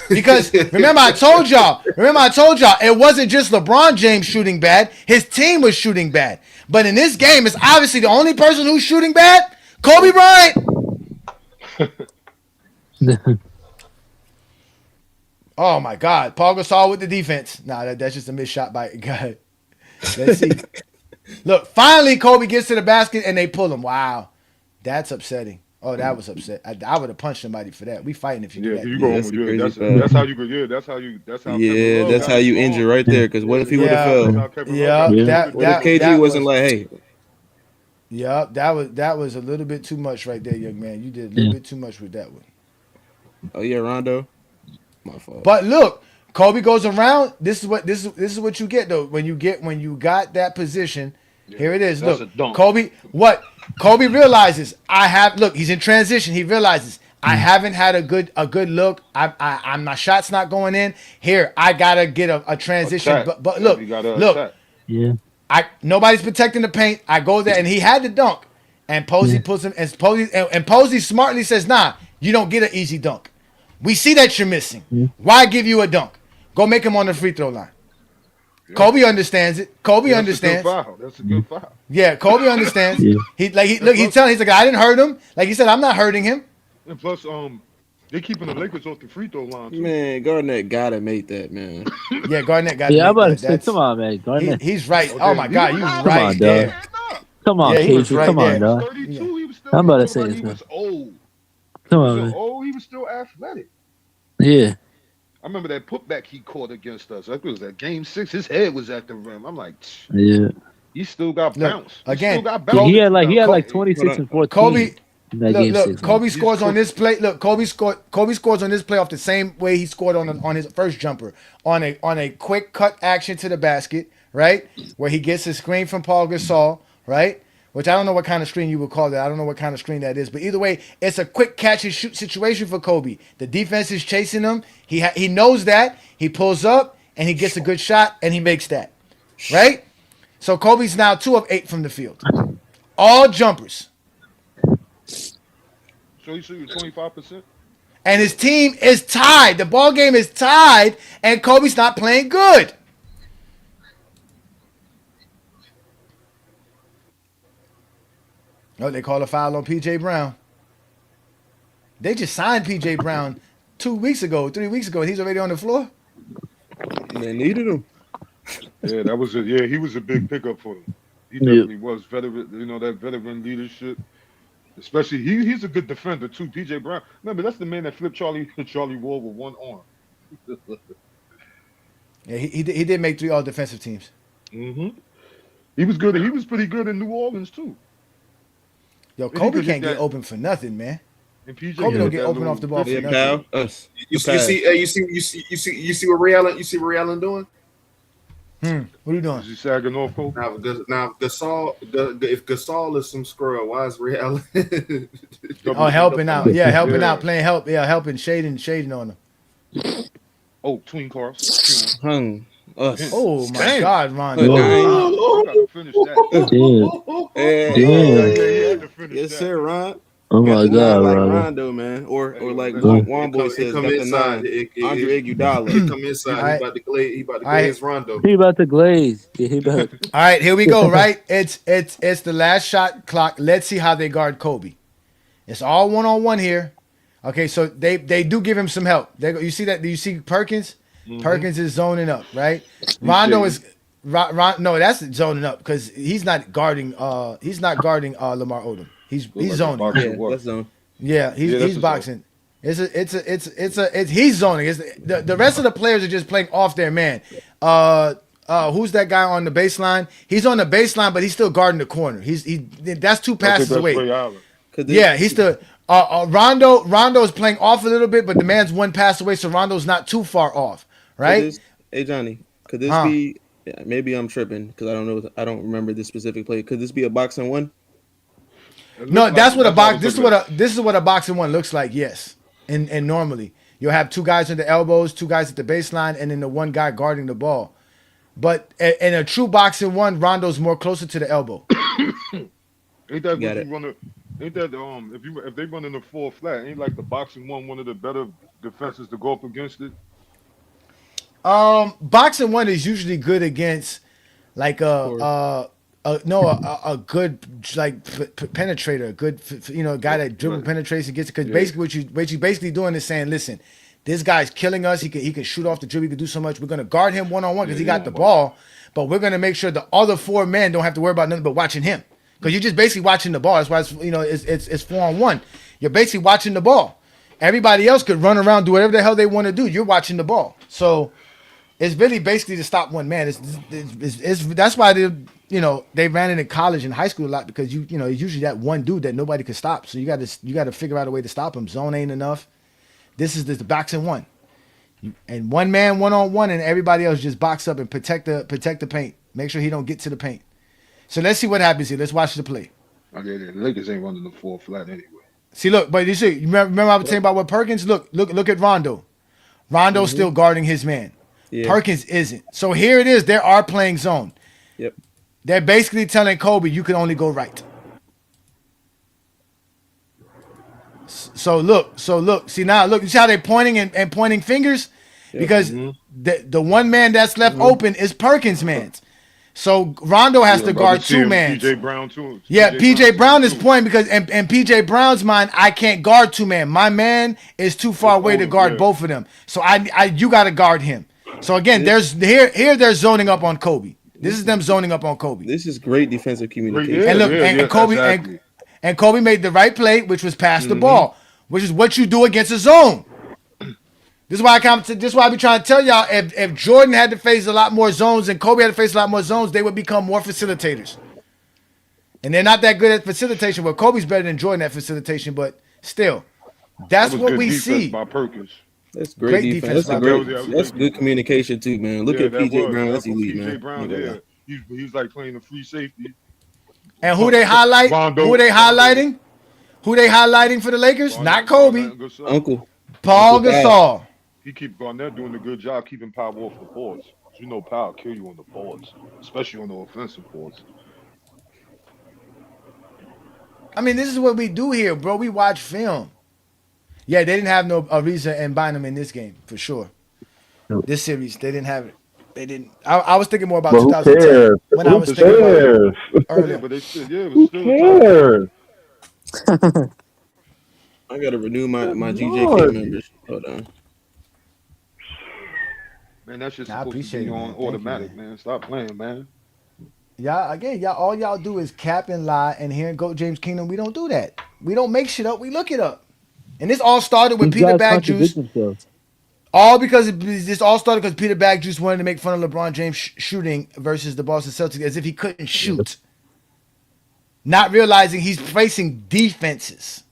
Because remember I told y'all, it wasn't just LeBron James shooting bad. His team was shooting bad. But in this game, it's obviously the only person who's shooting bad, Kobe Bryant. Oh my God. Paul Gasol with the defense. Nah, that's just a missed shot by God. Let's see. Look, finally Kobe gets to the basket and they pull him. Wow. That's upsetting. Oh, that was upset. I would have punched somebody for that. We fighting if you do that. That's how you injure right there. Because what if he would have fell? What if KG wasn't like, hey? Yeah, that was a little bit too much right there, young man. You did a little bit too much with that one. Oh yeah, Rondo. My fault. But look, Kobe goes around. This is what you get though. When you got that position, here it is. Look, Kobe. What Kobe realizes, he's in transition. He realizes I haven't had a good look. I'm my shot's not going in. Here, I gotta get a transition. But look. Yeah. Nobody's protecting the paint. I go there and he had to dunk. And Posey puts him and Posey smartly says, nah, you don't get an easy dunk. We see that you're missing. Why give you a dunk? Go make him on the free throw line. Yeah. Kobe understands it. Kobe understands. That's a good foul. Yeah, Kobe understands. He's like, I didn't hurt him. Like he said, I'm not hurting him. And plus, They keeping the Lakers off the free throw line too. Man, Garnett gotta make that, man. Yeah, Garnett got to Yeah, I'm make about to that. say, come on, man. Garnett. He's right. Okay, Oh my God, you Come right on, there. dog. Come on, Yeah, he was KG. right Come on, there. dog. 32. He was still. I'm about to He say was this, man. old. Come He on, was man. old. He was still athletic. Yeah. I remember that putback he caught against us. I think it was that game 6. His head was at the rim. I'm like, Yeah. he still got bounce. He again, still got Yeah, bounce. he had like 26 and 14. Kobe. In that game Look, 6. Kobe scores on this play. Look, Kobe scores on this play off the same way he scored on his first jumper, on a quick cut action to the basket, right? Where he gets a screen from Paul Gasol, right? Which I don't know what kind of screen you would call that. I don't know what kind of screen that is, but either way, it's a quick catch and shoot situation for Kobe. The defense is chasing him. He knows that. He pulls up and he gets a good shot and he makes that, right? So Kobe's now 2 of 8 from the field, all jumpers. So he's shooting 25%. And his team is tied. The ball game is tied, and Kobe's not playing good. Oh, they call a foul on P.J. Brown. They just signed P.J. Brown 2 weeks ago, 3 weeks ago, and he's already on the floor. They needed him. Yeah, that was yeah, he was a big pickup for them. He definitely was veteran. You know, that veteran leadership. Especially he's a good defender too. P.J. Brown. Remember, that's the man that flipped Charlie Wall with one arm. Yeah, he did make 3 all defensive teams. Mm-hmm. He was good. He was pretty good in New Orleans too. Yo, Kobe can't get open for nothing, man. And PJ Kobe don't get open off the ball for nothing. You see what Ray Allen doing? What are you doing? Is he sagging off, Kobe? Now Gasol, if Gasol is some scrub, why is Ray Allen? Helping out. Yeah, helping out, playing help. Yeah, helping, shading on them. Oh, twin cars. Hung us. Oh my Damn. God, Ron. Oh, gotta finish that. Yes, sir, Ron. Oh my God, like Ron. Rondo, man, or like Womboy says, got the 9. Andre Iguodala. He come inside. He about to glaze Rondo. He about to glaze. Yeah, he about. All right, here we go. Right, it's the last shot clock. Let's see how they guard Kobe. It's all 1-on-1 here. Okay, so they do give him some help. You see that? Do you see Perkins? Mm-hmm. Perkins is zoning up, right? Rondo is. No, that's zoning up because he's not guarding. He's not guarding Lamar Odom. He's zoning. Yeah, that's zone. Yeah, he's boxing. He's zoning. The rest of the players are just playing off their man. Who's that guy on the baseline? He's on the baseline, but he's still guarding the corner. That's 2 passes away. Yeah, he's still. Rondo is playing off a little bit, but the man's 1 pass away, so Rondo's not too far off, right? Hey Johnny, could this be? Yeah, maybe I'm tripping because I don't know. I don't remember this specific play. Could this be a boxing 1? No, that's what a box. This is what a boxing 1 looks like. Yes, and normally you'll have 2 guys on the elbows, 2 guys at the baseline, and then the 1 guy guarding the ball. But in a true boxing 1, Rondo's more closer to the elbow. Ain't that what you run? Ain't that if they run in the 4 flat? Ain't like the boxing one of the better defenses to go up against it? Boxing 1 is usually good against like a good like penetrator, a good guy that dribble penetrates and gets it. Because basically what you basically doing is saying, listen, this guy's killing us. He can shoot off the dribble. He can do so much. We're gonna guard him 1-on-1 because he got the ball, but we're gonna make sure the other 4 men don't have to worry about nothing but watching him. Because you're just basically watching the ball. That's why it's 4-on-1. You're basically watching the ball. Everybody else could run around, do whatever the hell they want to do. You're watching the ball. So it's really basically to stop one man. It's that's why they ran it in college and high school a lot because it's usually that one dude that nobody could stop. So you got to figure out a way to stop him. Zone ain't enough. This is the boxing 1, and 1 man 1-on-1, and everybody else just box up and protect the paint. Make sure he don't get to the paint. So let's see what happens here. Let's watch the play. Okay, the Lakers ain't running the 4 flat anyway. See, look, but you see, remember I was saying about what Perkins? Look at Rondo. Rondo's still guarding his man. Yeah. Perkins isn't. So here it is. They are playing zone. Yep. They're basically telling Kobe, you can only go right. So look. See now, look. You see how they're pointing and pointing fingers? Yep. Because the 1 man that's left open is Perkins' man's. So Rondo has to guard two man. PJ Brown too. Yeah, PJ Brown is point because in PJ Brown's mind, I can't guard two man. My man is too far away to guard both of them. So you got to guard him. So again, there's they're zoning up on Kobe. This is them zoning up on Kobe. This is great defensive communication. And look, Kobe exactly. and Kobe made the right play, which was pass the ball, which is what you do against a zone. This is why I be trying to tell y'all, if Jordan had to face a lot more zones and Kobe had to face a lot more zones, they would become more facilitators. And they're not that good at facilitation. Well, Kobe's better than Jordan at facilitation, but still, that's what we see. By Perkins. That's great defense. That's good communication too, man. Look at PJ Brown. That's elite, man. PJ Brown, he's like playing a free safety. And who they highlight? Who they highlighting? Who they highlighting for the Lakers? Not Kobe. Uncle Paul Gasol. He keep Garnett doing a good job keeping power off the boards. You know, power kill you on the boards, especially on the offensive boards. I mean, this is what we do here, bro. We watch film. Yeah, they didn't have no Ariza and Bynum in this game for sure. This series, they didn't have it. They didn't. I was thinking more about 2010 when I was thinking about it earlier. But they still, Who cares? I gotta renew my GJK membership. Hold on. Man, that shit's supposed to be on automatic, man. Stop playing, man. All y'all do is cap and lie, and here in Goat James Kingdom, we don't do that. We don't make shit up. We look it up. And this all started with Peter Bagjuice. All because this all started because Peter Bagjuice wanted to make fun of LeBron James shooting versus the Boston Celtics as if he couldn't shoot. Not realizing he's facing defenses.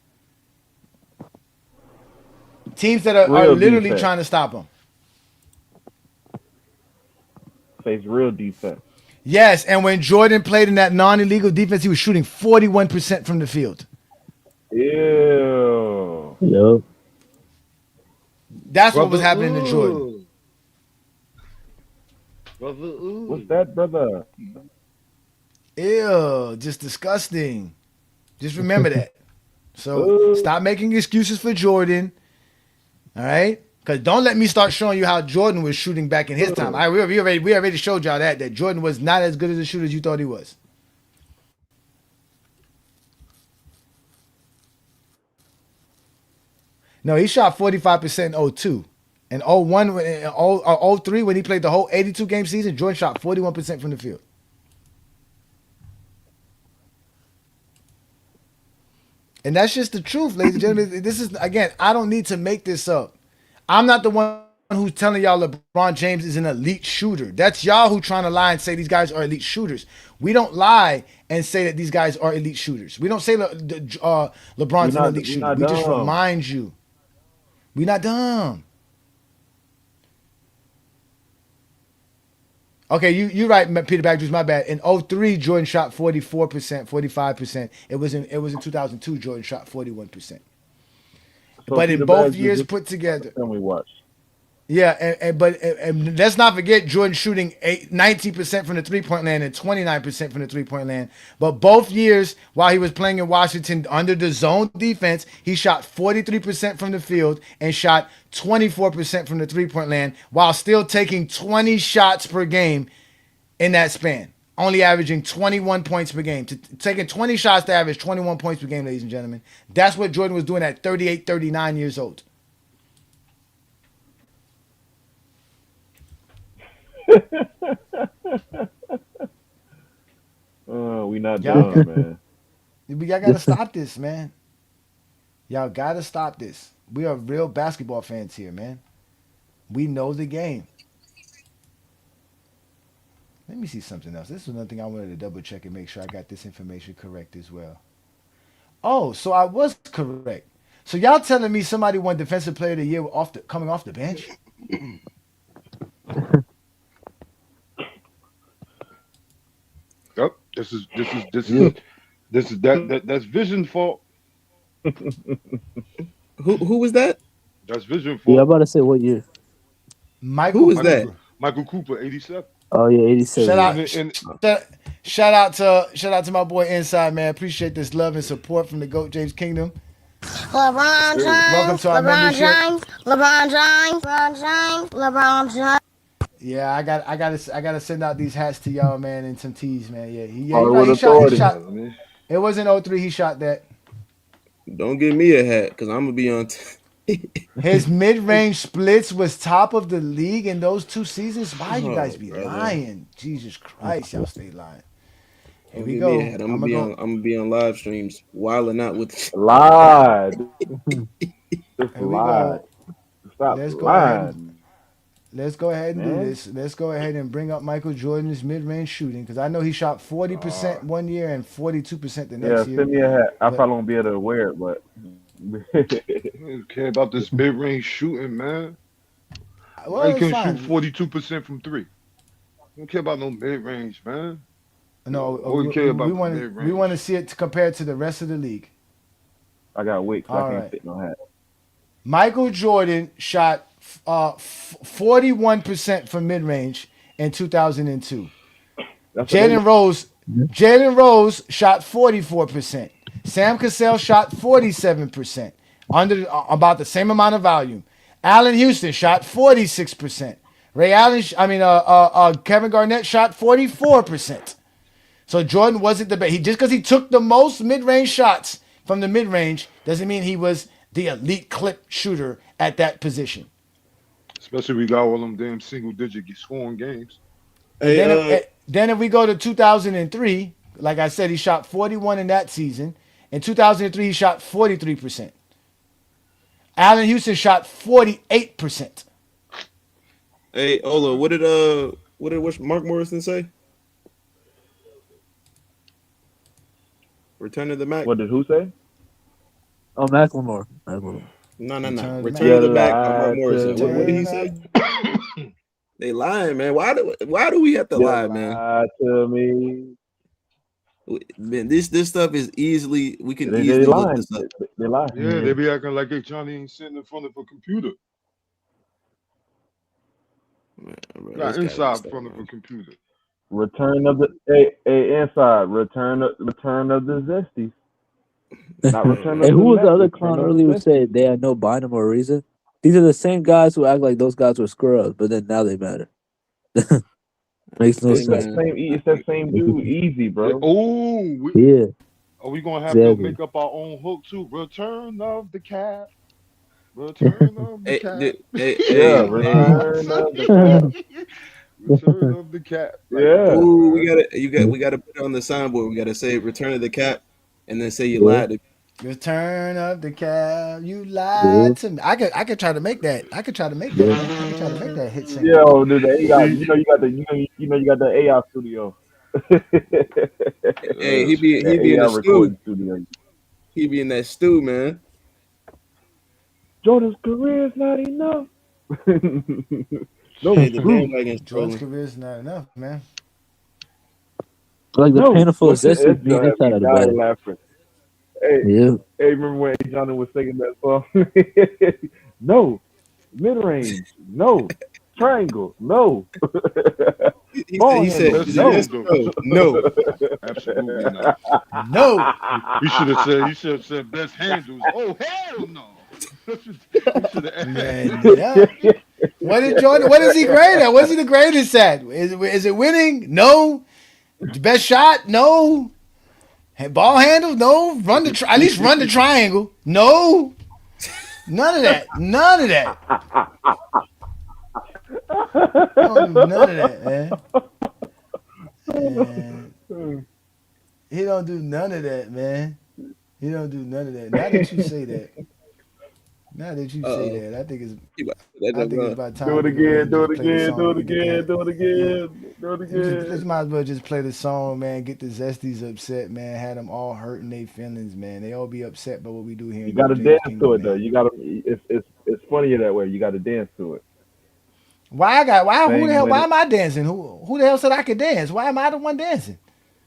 Teams that are literally trying to stop him. Face real defense. Yes, and when Jordan played in that non-illegal defense, he was shooting 41% from the field. Ew. Yep. That's what was happening to Jordan. What's that, brother? Ew, just disgusting. Just remember that. So stop making excuses for Jordan. All right? Because don't let me start showing you how Jordan was shooting back in his time. We already showed y'all that Jordan was not as good as a shooter as you thought he was. No, he shot 45% in 02. In 01, in 03, when he played the whole 82-game season, Jordan shot 41% from the field. And that's just the truth, ladies and gentlemen. This is, again, I don't need to make this up. I'm not the one who's telling y'all LeBron James is an elite shooter. That's y'all who trying to lie and say these guys are elite shooters. We don't lie and say that these guys are elite shooters. We don't say LeBron's an elite shooter. We just remind you. We're not dumb. Okay, you're right, Peter Bagjuice, my bad. In 03, Jordan shot 44%, 45%. It was in 2002, Jordan shot 41%. So but Peter in both Bagjuice years put together. Tell me what. Yeah, but let's not forget Jordan shooting 19% from the three-point land and 29% from the three-point land. But both years, while he was playing in Washington under the zone defense, he shot 43% from the field and shot 24% from the three-point land while still taking 20 shots per game in that span, only averaging 21 points per game. Taking 20 shots to average 21 points per game, ladies and gentlemen. That's what Jordan was doing at 38, 39 years old. We not dumb, man. Y'all gotta stop this, man. Y'all gotta stop this. We are real basketball fans here, man. We know the game. Let me see something else. This is another thing I wanted to double check and make sure I got this information correct as well. Oh, so I was correct. So y'all telling me somebody won Defensive Player of the Year coming off the bench? Yep. That's Vision fault. Who was that? That's Vision fault. Yeah, I'm about to say what year. Michael. Who was that? Michael Cooper, 87. Oh yeah, 87. Shout out to my boy Inside, man. Appreciate this love and support from the GOAT James Kingdom. LeBron James. Welcome to our membership. LeBron James. LeBron James. LeBron James. LeBron James. Yeah, I gotta send out these hats to y'all, man, and some tees, man. Yeah, Hardwood he authority. shot. It wasn't 03. He shot that. Don't give me a hat because I'm gonna be on. His mid-range splits was top of the league in those 2 seasons. Why you guys Oh, be brother. lying? Jesus Christ, y'all stay lying. Here we Give go. me a hat. I'm gonna be on live streams, wilding out with Lied. Just Here we lied. go. Stop Let's lying. go ahead and do man. this. Let's go ahead and bring up Michael Jordan's mid-range shooting because I know he shot 40% one year and 42% the next year. Send me a hat. I But- probably won't be able to wear it, but I don't care about this mid-range shooting, man. Well, I it's can fine. shoot 42% from 3. I don't care about no mid-range, man. No, All we care about we the want to mid-range. see it compared to the rest of the league. I got wicks. All I can't right. fit no hat. Michael Jordan shot 41% from mid-range in 2002. Jalen Rose shot 44%. Sam Cassell shot 47%, under about the same amount of volume. Allen Houston shot 46%. Kevin Garnett shot 44%. So Jordan wasn't the best. Just because he took the most mid-range shots from the mid-range doesn't mean he was the elite clip shooter at that position. Especially we got all them damn single-digit scoring games. And then if we go to 2003, like I said, he shot 41 in that season. In 2003, he shot 43%. Allen Houston shot 48%. Hey, Ola, what did Mark Morrison say? Return of the Mac. What did who say? Oh, Macklemore. No. Return Return of the Mac by Mark to Morrison. What did he say? They lying, man. Why do we have to lie, man? Lie to me. Man, this stuff is easily we can They easily look lying. this up. They lie. Yeah, they be acting like Johnny ain't sitting in front of a computer. Not inside in front of a computer. Return of the inside. Return of the Zesties. Not return of Hey, who was the Zesties, other return clown of the earlier who Zesties. said they had no binding or reason? These are the same guys who act like those guys were scrubs, but then now they matter. Makes no sense. It's that same dude, easy, bro. Yeah. Are we gonna have Exactly. to make up our own hook too? Return of the cat. Return of the cat. Return of the cat. Return of the cat. Yeah. Ooh, we gotta put it on the signboard. We gotta say "Return of the Cat," and then say you lied to. Return of the Cap, you lied to me. I could try to make that. I could try to make that hit single. Yo, dude, the AI, you got the AI studio. Hey, he be in the stew. Studio. He be in that stew, man. Jordan's career is not enough. Hey, the bandwagon's Jordan's trolling. career is not enough, man. Like the painful Zesty being inside of the bed. Laughing. Hey, remember when Johnny was singing that song? No, mid range, no, triangle, no. He said no. Absolutely not. No. You should have said best handles. Oh hell no. Man, yeah. What is he great at? What's he the greatest at? Is it winning? No. Best shot? No. Ball handle? No. At least run the triangle? No. None of that. None of that. Don't do none of that, man. He don't do none of that, man. He don't do none of that. Now that you say that. I think it's about time. Do it again. Let's might as well just play the song, man. Get the Zesties upset, man. Had them all hurting their feelings, man. They all be upset by what we do here. You got to dance to it, though. You got to. It's funnier that way. You got to dance to it. Why am I dancing? Who the hell said I could dance? Why am I the one dancing?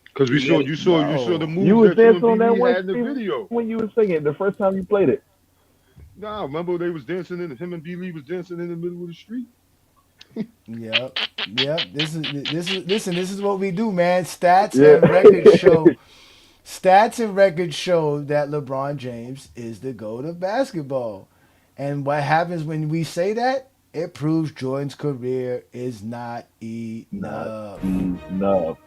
Because you saw the moves you was dancing on that one had in the video when you were singing the first time you played it. Nah, remember they was dancing him and B Lee was dancing in the middle of the street. Yep. This is what we do, man. Stats and records show that LeBron James is the GOAT of basketball. And what happens when we say that? It proves Jordan's career is not enough. No.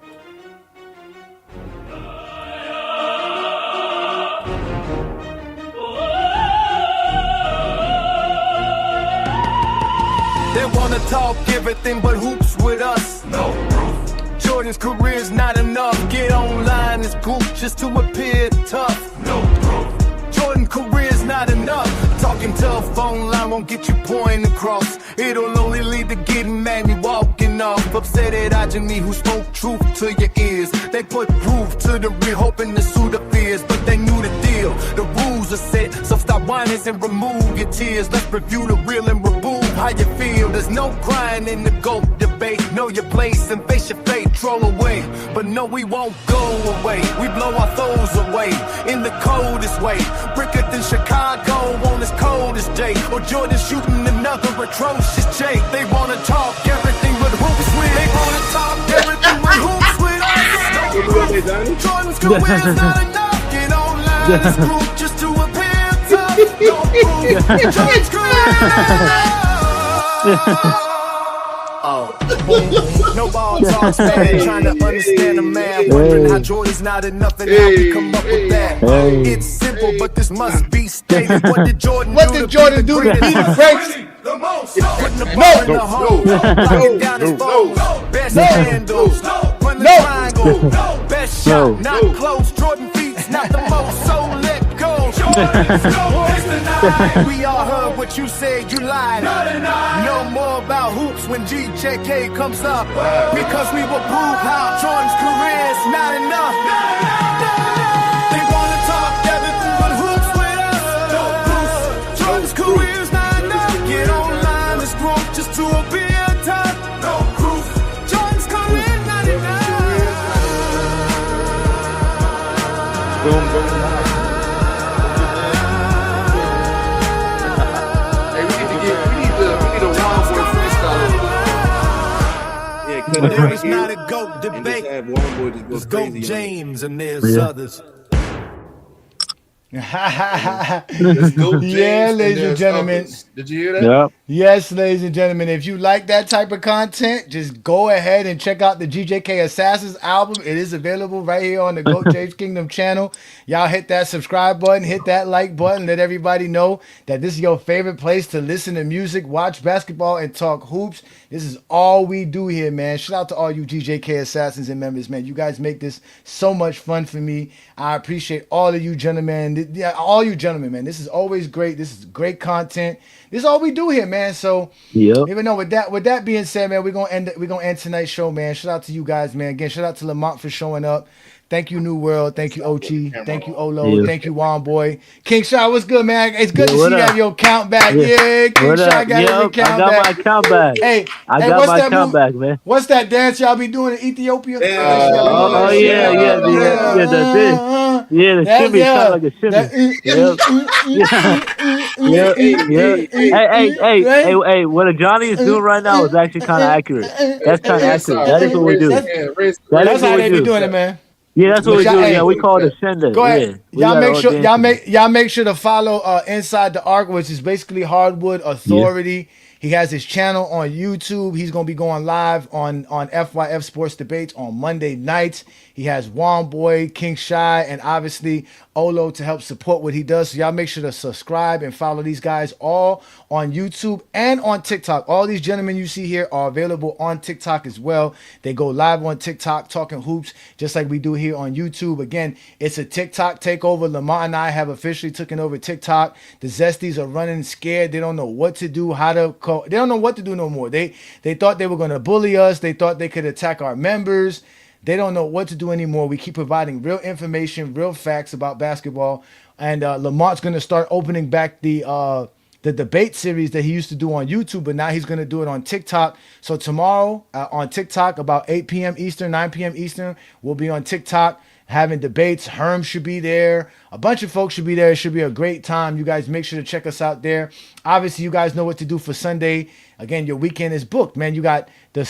They wanna talk everything but hoops with us. No proof. Jordan's career's not enough. Get online, this group just to appear tough. No proof. Jordan's career's not enough. Talking telephone line won't get you pointing across. It'll only lead to getting mad and walking off. Upset at Ajani who spoke truth to your ears. They put proof to the real, hoping to soothe the fears, but they knew the deal. The rules are set, so stop whining and remove your tears. Let's review the real and remove how you feel. There's no crying in the GOAT debate. Know your place and face your fate. Troll away, but no, we won't go away. We blow our foes away in the coldest way. Bricker than Chicago on this coldest day. Or Jordan shooting another atrocious Jake. They wanna talk everything but hoops with. They wanna talk everything but hoops with us. Jordan's career's not enough. Get online, this group just to appear tough. No proof. Jordan's career. No ball talks, man. Trying to understand the man. Wondering how Jordan's not enough and how we come up with that. It's simple, but this must be stated. What did Jordan do to be the greatest? The most. Putting the ball in the hole. Knocking down his foes. Best handles. Run the triangle. Best shot, not close. Jordan feet's not the most, so let go. We all heard what you said, you lied. No more about hoops when GJK comes up. Because we will prove how Jordan's career is not enough. They wanna talk everything but hoops with us. No proof. Jordan's career is not enough. Get online, this group just to appear tough. No proof. Jordan's career is not enough. Boom, boom. There is not a GOAT debate. There's GOAT James and there's others. Let's go, James, yeah, ladies and gentlemen. Did you hear that? Yep. Yes, ladies and gentlemen. If you like that type of content, just go ahead and check out the GJK Assassins album. It is available right here on the Go James Kingdom channel. Y'all hit that subscribe button, hit that like button, let everybody know that this is your favorite place to listen to music, watch basketball, and talk hoops. This is all we do here, man. Shout out to all you GJK Assassins and members, man. You guys make this so much fun for me. I appreciate all of you gentlemen. Yeah, all you gentlemen, man. This is always great. This is great content. This is all we do here, man. So, even though with that being said, man, we're gonna end tonight's show, man. Shout out to you guys, man. Again, shout out to Lamont for showing up. Thank you, New World. Thank you, Ochi. Thank you, Olo. Yeah. Thank you, Juan Boy. King Shai, what's good, man? It's good to see you have your count back. Yeah, King Shai got his account back. I got my count back. Hey, I got my count back, man. What's that dance y'all be doing in Ethiopia? The shimmy sound like a shimmy. Hey, what Johnny is doing right now is actually kind of accurate. That's kind of accurate. That is what we do. That's how they be doing it, man. Yeah, that's what we do. Yeah, we call it a sender. Go ahead. Yeah. Y'all make sure to follow Inside the Arc, which is basically Hardwood Authority. Yeah. He has his channel on YouTube. He's gonna be going live on FYF Sports Debates on Monday nights. He has Juan Boy, King Shai, and obviously Olo to help support what he does. So y'all make sure to subscribe and follow these guys all on YouTube and on TikTok. All these gentlemen you see here are available on TikTok as well. They go live on TikTok talking hoops just like we do here on YouTube. Again, it's a TikTok takeover. Lamont and I have officially taken over TikTok. The Zesties are running scared. They don't know what to do, they don't know what to do no more. They thought they were going to bully us. They thought they could attack our members. They don't know what to do anymore. We keep providing real information, real facts about basketball. And Lamont's going to start opening back the debate series that he used to do on YouTube, but now he's going to do it on TikTok. So tomorrow on TikTok, about 8 p.m. Eastern, 9 p.m. Eastern, we'll be on TikTok having debates. Herm should be there. A bunch of folks should be there. It should be a great time. You guys make sure to check us out there. Obviously, you guys know what to do for Sunday. again, your weekend is booked, man. You got the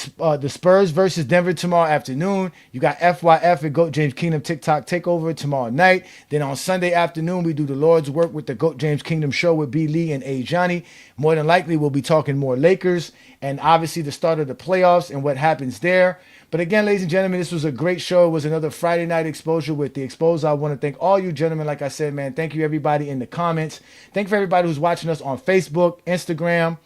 Spurs versus Denver tomorrow afternoon. You got FYF at GOAT James Kingdom TikTok Takeover tomorrow night. Then on Sunday afternoon, we do the Lord's work with the GOAT James Kingdom show with B. Lee and A. Johnny. More than likely, we'll be talking more Lakers and obviously the start of the playoffs and what happens there. But again, ladies and gentlemen, this was a great show. It was another Friday night exposure with The Exposed. I want to thank all you gentlemen. Like I said, man, thank you everybody in the comments. Thank you for everybody who's watching us on Facebook, Instagram,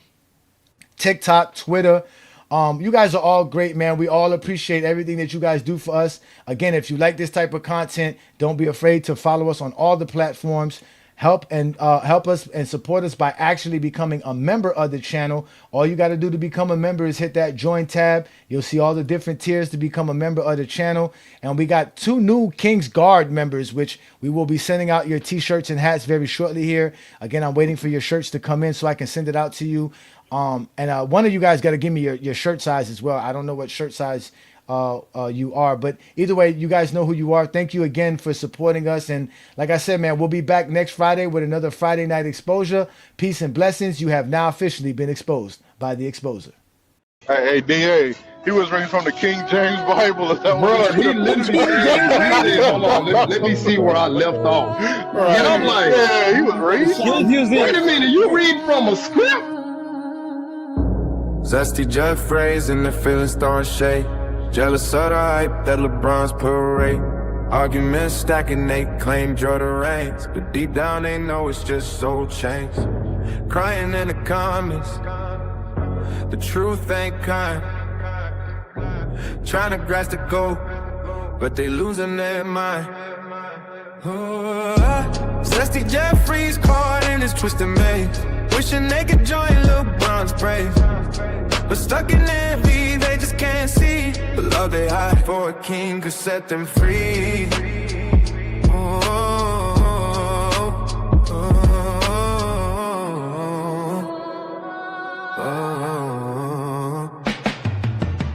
TikTok, Twitter. You guys are all great, man. We all appreciate everything that you guys do for us. Again, if you like this type of content, don't be afraid to follow us on all the platforms. Help us and support us by actually becoming a member of the channel. All you got to do to become a member is hit that join tab. You'll see all the different tiers to become a member of the channel. And we got 2 new King's Guard members, which we will be sending out your t-shirts and hats very shortly here. Again, I'm waiting for your shirts to come in so I can send it out to you. And one of you guys got to give me your shirt size as well. I don't know what shirt size you are, but either way, you guys know who you are. Thank you again for supporting us. And like I said, man, we'll be back next Friday with another Friday night exposure. Peace and blessings. You have now officially been exposed by the Exposer. Hey, DA, he was reading from the King James Bible. Bro, he literally hold on, let me see where I left off. Right. And I'm like, yeah, he was reading. Wait a minute, you reading from a script? Zesty Jeffrey's in the feelings throwing shade. Jealous of the hype that LeBron's parade. Arguments stacking, they claim Jordan reigns, but deep down they know it's just soul change. Crying in the comments, the truth ain't kind. Trying to grasp the goal, but they losing their mind. Zesty Jeffrey's caught in this twisted maze, wishing they could join LeBron's praise, but stuck in envy, they just can't see the love they hide for a king could set them free.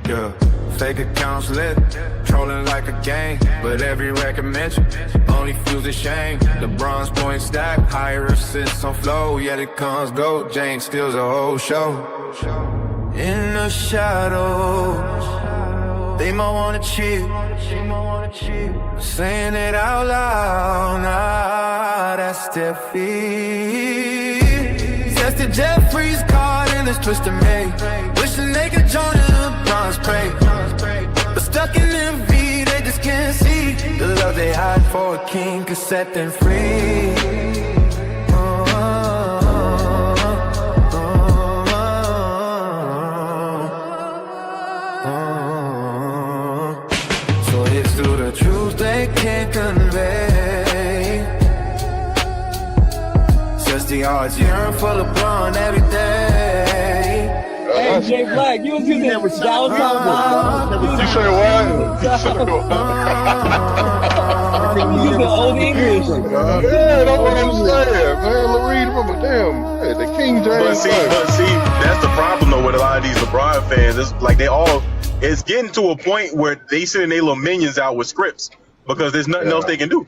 Yeah, fake accounts lit, trolling like a gang, but every record mention only fuels the shame. LeBron's point stack, higher assists on flow, yet it comes GOAT James steals the whole show. In the shadows, they might wanna cheat, saying it out loud, nah, that's their feet. Zesty Jeffrey's caught in this twisted maze, wishing they could join LeBron's praise, but stuck in envy, they just can't see the love they hide for a king could set them free. Can't convey. Zesty hearts yearn for LeBron every day. Hey, Jay Black, you was using that with Showtime. You say what? You using old English. Yeah, that's what I'm saying, man. Read from a damn, hey, the King James. But see, that's the problem though with a lot of these LeBron fans. It's like it's getting to a point where they sending their little minions out with scripts because there's nothing else they can do.